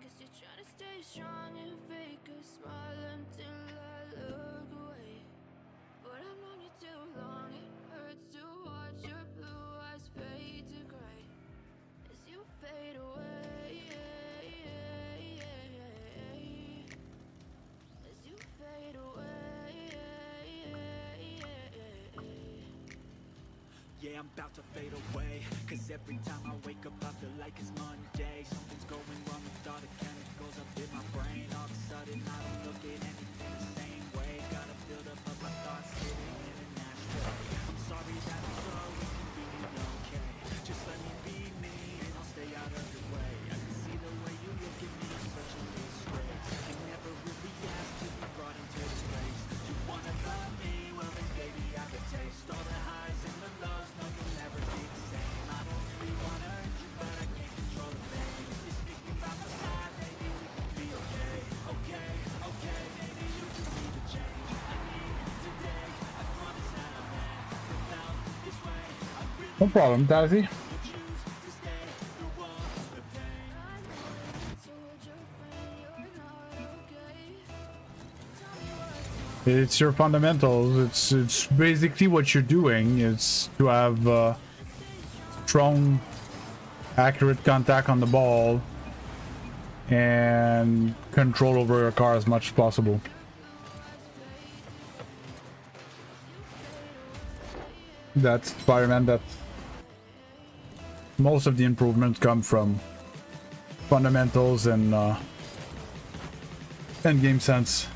Guess you're trying to stay strong and fake a smile until I look away. But I've known you too long, it hurts to watch your blue eyes fade to gray as you fade away. As you fade away.
Yeah, I'm about to fade away, cause every time I wake up I feel like it's Monday. Something's going wrong with all the chemicals up in my brain. All of a sudden I don't look at anything the same way. Gotta build up of my thoughts sitting in an ashtray. I'm sorry that I'm so inconvenient, okay? Just let me be me and I'll stay out of your way. I can see the way you look at me, such a disgrace. You never really asked to be brought into this place. You wanna love me? Well then baby I can taste all the highs and the lows. No, you'll never be the same. I don't really wanna hurt you, but I can't control the pain. You're sticking by my side, maybe we can be okay. Okay, okay, maybe you just need to change. I need today, I promise that I'll never felt this way. I really
No problem, Dazzy.
choose to stay through all the pain.
Told your friend you're not okay. Tell me what's wrong.
It's your fundamentals. It's basically what you're doing. It's to have strong, accurate contact on the ball and control over your car as much as possible. That's Spider-Man. That's most of the improvements come from fundamentals and game sense.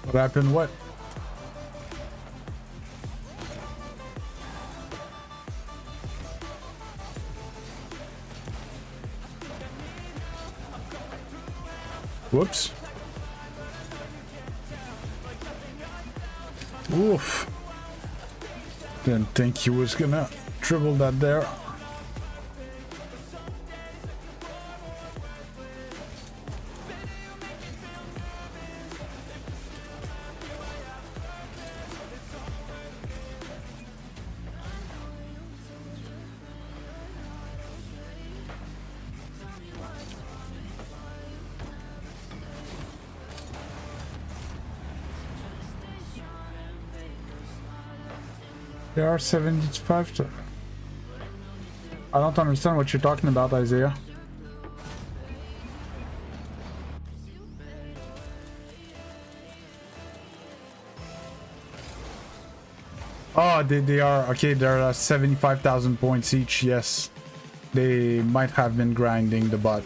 What happened? What? Whoops. Oof. Didn't think he was gonna dribble that there. There are 75 to... I don't understand what you're talking about, Isaiah. Oh, they are... Okay, there are 75,000 points each, yes. They might have been grinding the bot.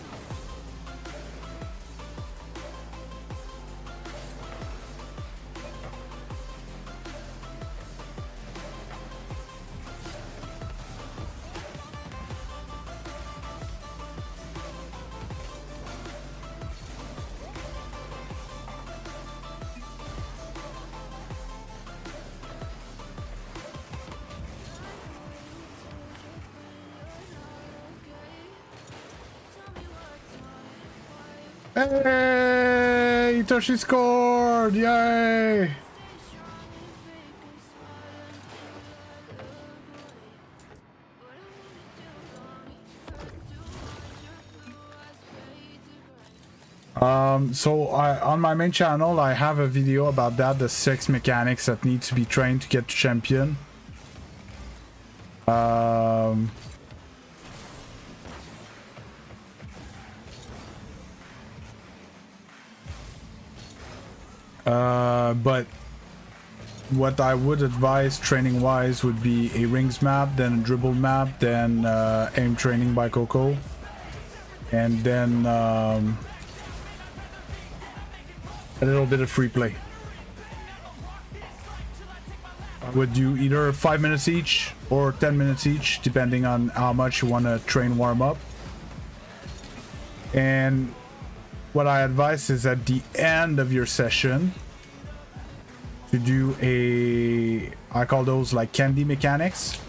Hey, Toshi scored! Yay! So on my main channel, I have a video about that, the 6 mechanics that need to be trained to get to champion. But what I would advise training wise would be a rings map, then a dribble map, then aim training by Coco, and then a little bit of free play. I would do either 5 minutes each or 10 minutes each, depending on how much you want to train warm up. And what I advise is at the end of your session, to do I call those like candy mechanics.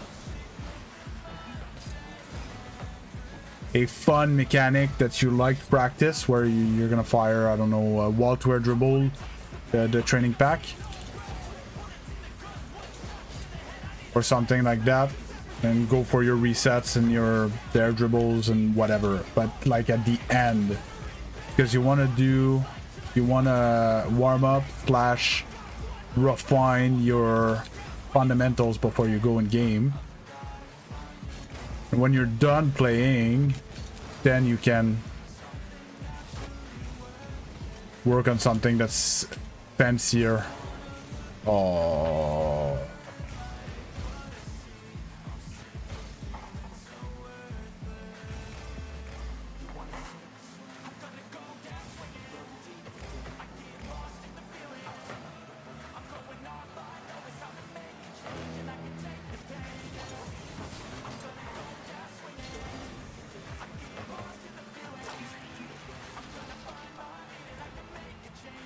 A fun mechanic that you like to practice, where you're gonna fire, I don't know, a wall to air dribble, the training pack, or something like that, and go for your resets and your air dribbles and whatever. But like at the end, because you want to warm up / refine your fundamentals before you go in game. And when you're done playing, then you can work on something that's fancier. Oh.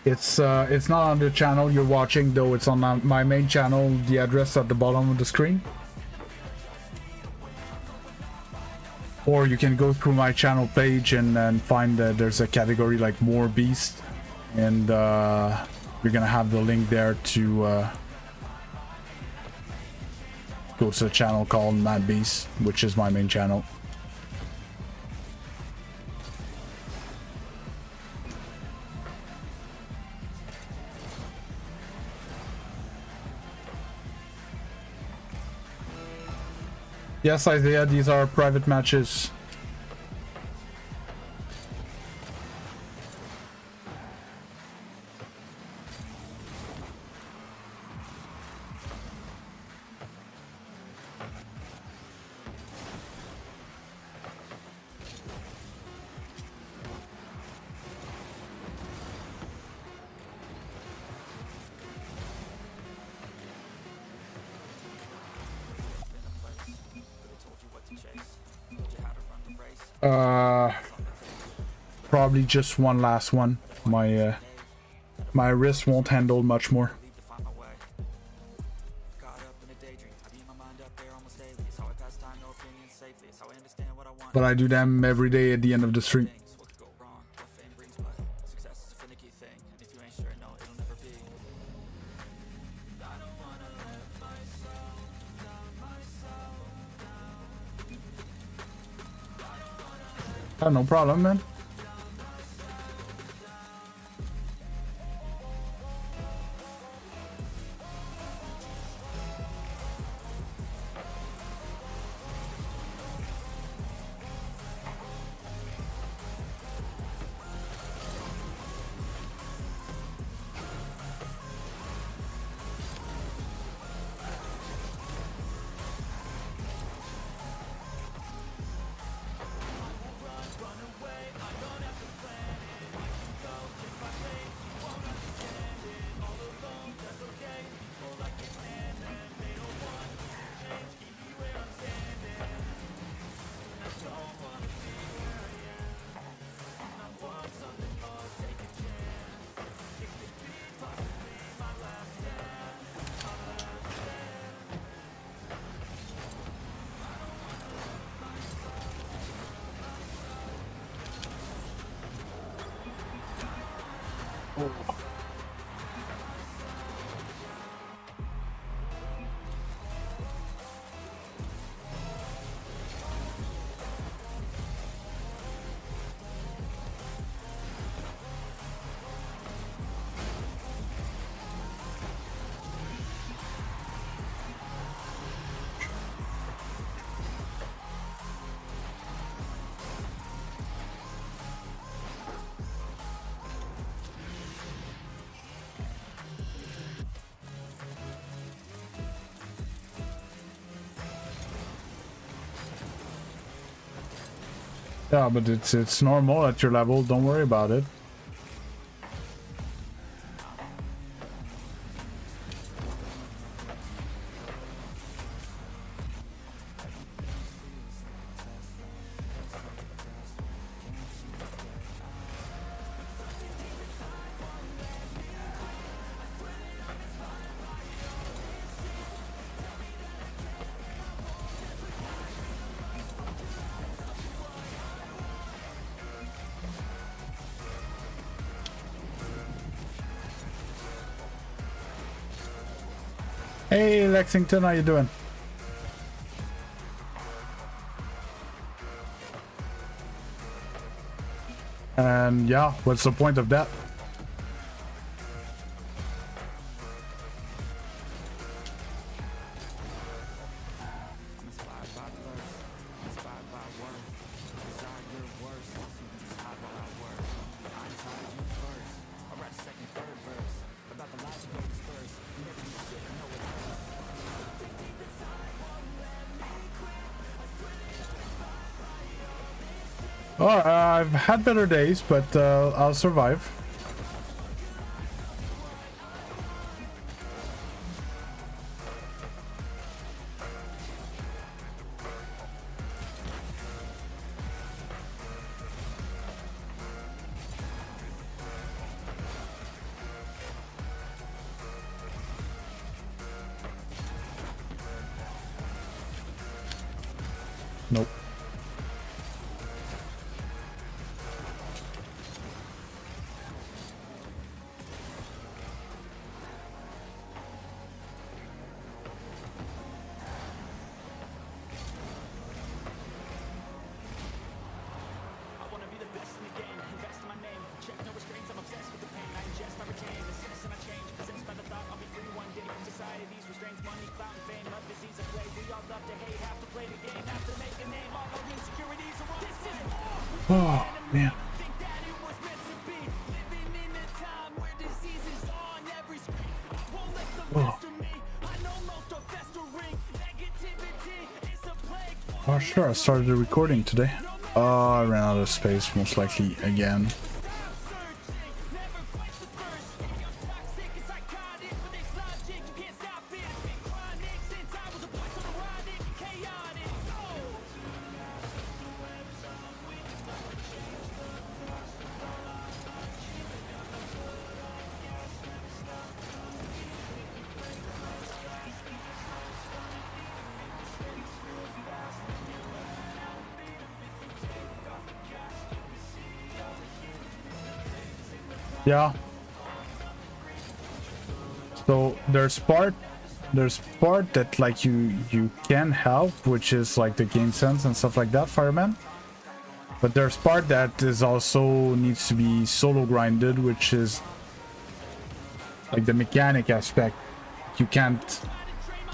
It's not on the channel you're watching, though. It's on my main channel, the address at the bottom of the screen. Or you can go through my channel page and find that there's a category like More Beast, and you're gonna have the link there to go to a channel called Mad Beast, which is my main channel. Yes, Isaiah, these are private matches. Probably just one last one. My wrist won't handle much more. But I do them every day at the end of the stream. Oh, no problem, man. Yeah, but it's normal at your level. Don't worry about it. Hey Lexington, how you doing? And yeah, what's the point of that? Oh, I've had better days, but I'll survive. Nope. Oh, man. Oh. Oh, sure, I started the recording today. Oh, I ran out of space, most likely, again. Yeah. So there's part that like you can help, which is like the game sense and stuff like that, Fireman. But there's part that is also needs to be solo grinded, which is like the mechanic aspect. You can't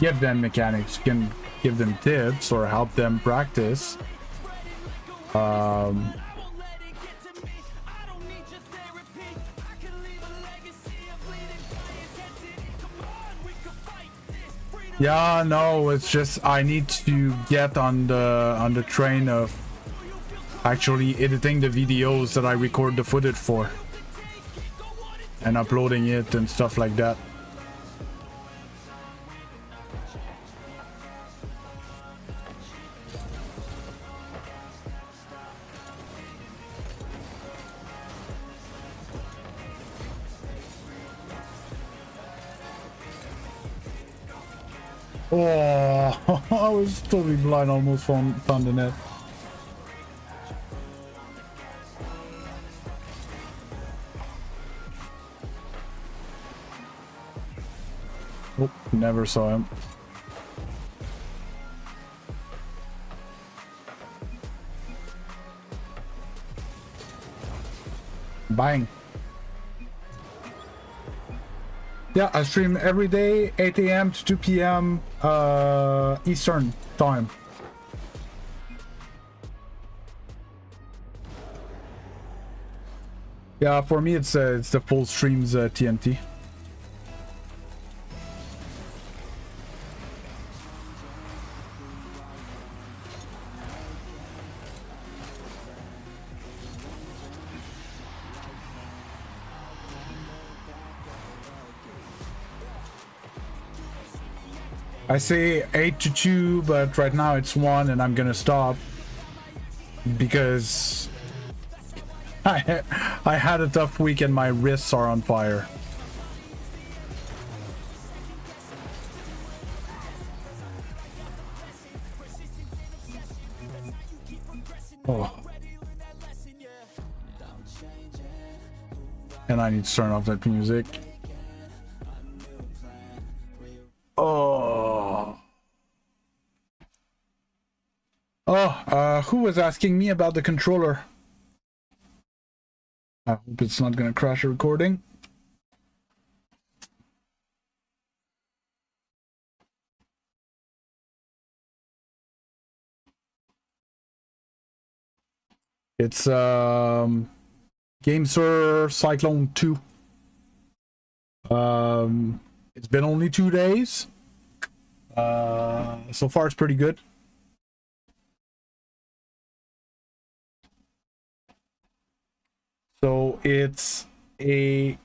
give them mechanics, you can give them tips or help them practice. Yeah, no, it's just I need to get on the train of actually editing the videos that I record the footage for and uploading it and stuff like that. Oh, I was totally blind, almost found the net. Oh, never saw him. Bang. Yeah, I stream every day, 8 a.m. to 2 p.m. Eastern time. Yeah, for me it's the full streams TNT. I say 8 to 2, but right now it's 1 and I'm gonna stop because I had a tough week and my wrists are on fire. Oh. And I need to turn off that music. Oh. who was asking me about the controller? I hope it's not gonna crash the recording. It's GameSir Cyclone 2. It's been only 2 days. So far it's pretty good. So it's a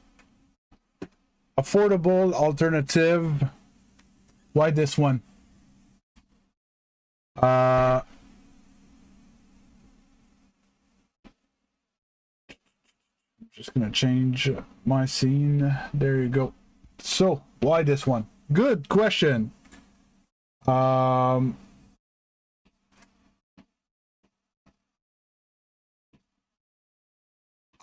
affordable alternative. Why this one? Just gonna change my scene. There you go. So why this one? Good question.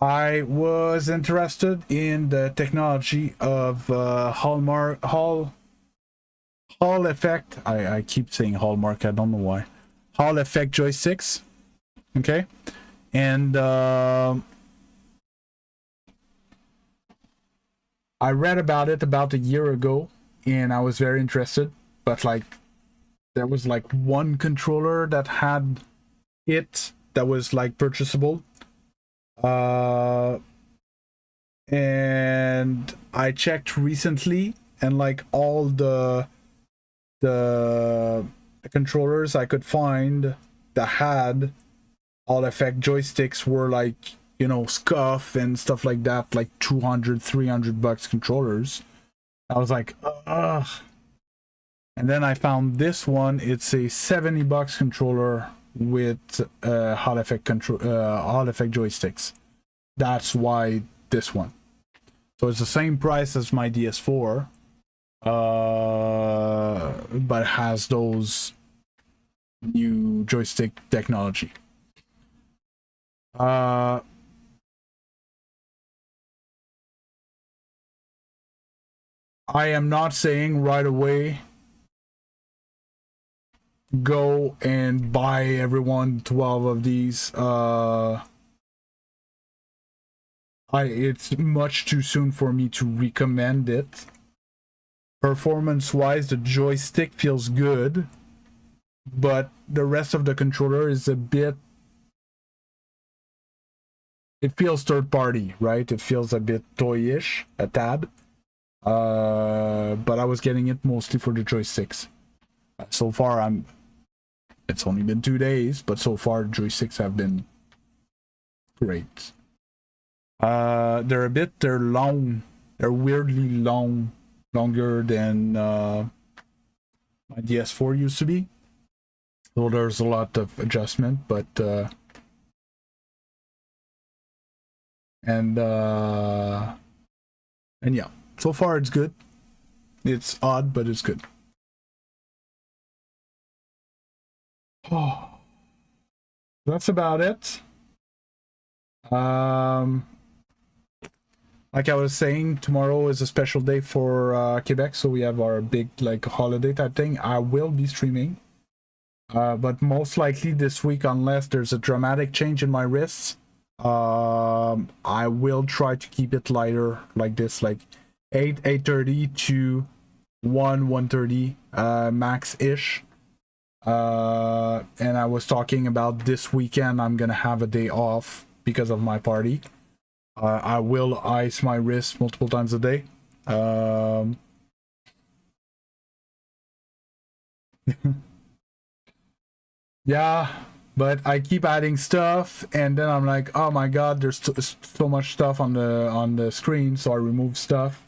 I was interested in the technology of Hall effect. I keep saying Hallmark, I don't know why. Hall effect joysticks. Okay. And I read about it about a year ago and I was very interested, but like there was like one controller that had it that was like purchasable. And I checked recently and like all the controllers I could find that had all effect joysticks were like, you know, scuff and stuff like that, like $200-300 controllers. I was like, ugh. And then I found this one. It's a $70 controller with Hall effect joysticks. That's why this one. So it's the same price as my DS4, but has those new joystick technology. I am not saying right away go and buy everyone 12 of these. It's much too soon for me to recommend it. Performance wise, the joystick feels good, but the rest of the controller is a bit, it feels third party, right? It feels a bit toyish, a tad. But I was getting it mostly for the joysticks. So far it's only been 2 days, but so far joysticks have been great. They're long. They're weirdly long, longer than my DS4 used to be. So there's a lot of adjustment, but and yeah, so far it's good. It's odd, but it's good. Oh, that's about it. Like I was saying, tomorrow is a special day for Quebec, so we have our big like holiday type thing. I will be streaming, but most likely this week, unless there's a dramatic change in my wrists, I will try to keep it lighter like this, like 8:30 to 1:30 max ish. And I was talking about this weekend I'm gonna have a day off because of my party. I will ice my wrist multiple times a day. Yeah, but I keep adding stuff and then I'm like, oh my god, there's so much stuff on the screen, so I remove stuff.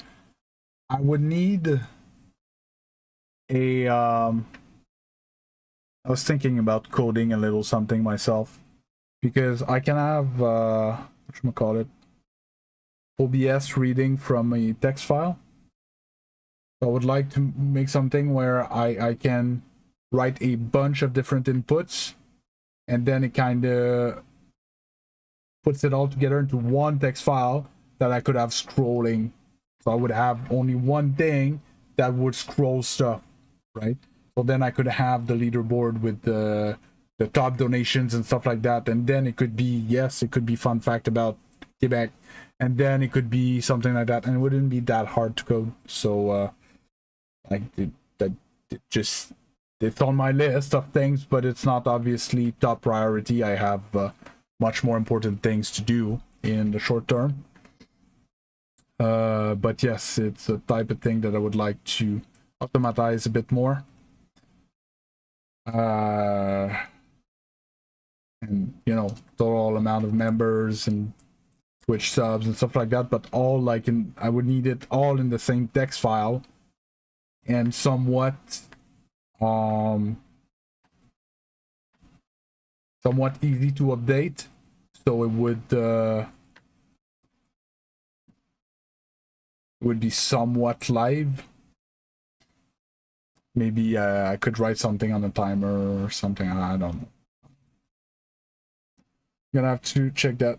I would need a I was thinking about coding a little something myself, because I can have whatchamacallit, OBS reading from a text file. So I would like to make something where I can write a bunch of different inputs and then it kind of puts it all together into one text file that I could have scrolling. So I would have only one thing that would scroll stuff, right? So then I could have the leaderboard with the the top donations and stuff like that, and then it could be, yes, it could be fun fact about Quebec, and then it could be something like that, and it wouldn't be that hard to code. So like just it's on my list of things, but it's not obviously top priority. I have much more important things to do in the short term. But yes, it's a type of thing that I would like to automatize a bit more. And you know, total amount of members and Twitch subs and stuff like that, but all like I would need it all in the same text file and somewhat easy to update, so it would be somewhat live. Maybe I could write something on the timer or something. I don't know. Gonna have to check that.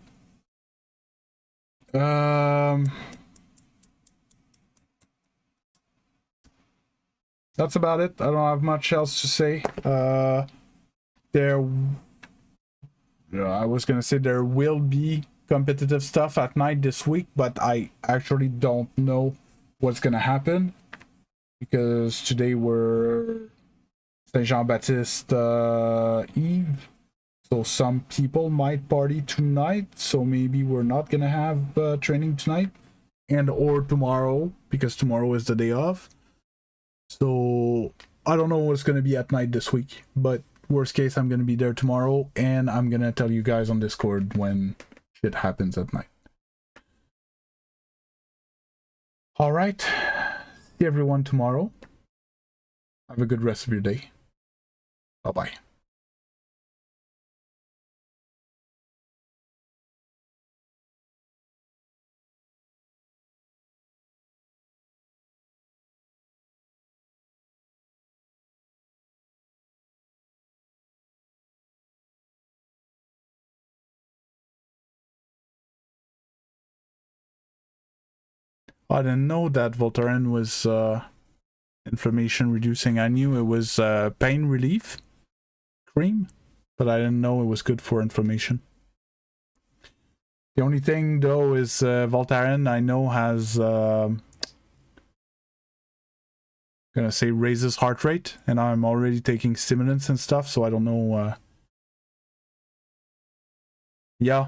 That's about it. I don't have much else to say. I was gonna say there will be competitive stuff at night this week, but I actually don't know what's gonna happen, because today we're Saint Jean-Baptiste Eve, so some people might party tonight, so maybe we're not gonna have training tonight and or tomorrow, because tomorrow is the day off. So I don't know what's gonna be at night this week, but worst case I'm gonna be there tomorrow, and I'm gonna tell you guys on Discord when shit happens at night. All right, see everyone tomorrow. Have a good rest of your day. Bye bye. I didn't know that Voltaren was inflammation reducing. I knew it was pain relief cream, but I didn't know it was good for inflammation. The only thing though is Voltaren I know has gonna say raises heart rate, and I'm already taking stimulants and stuff, so I don't know. Yeah.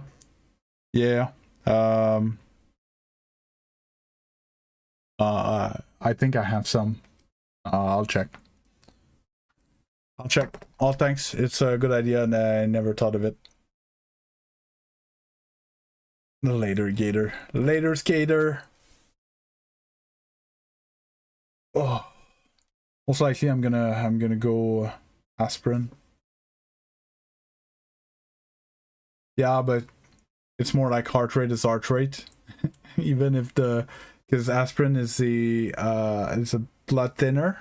I think I have some. I'll check. Oh, thanks. It's a good idea, and I never thought of it. Later, Gator. Later, Skater. Oh, most likely I'm gonna go aspirin. Yeah, but it's more like heart rate is heart rate, even if because aspirin is a blood thinner.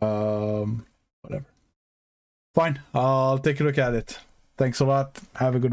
Whatever. Fine, I'll take a look at it. Thanks a lot. Have a good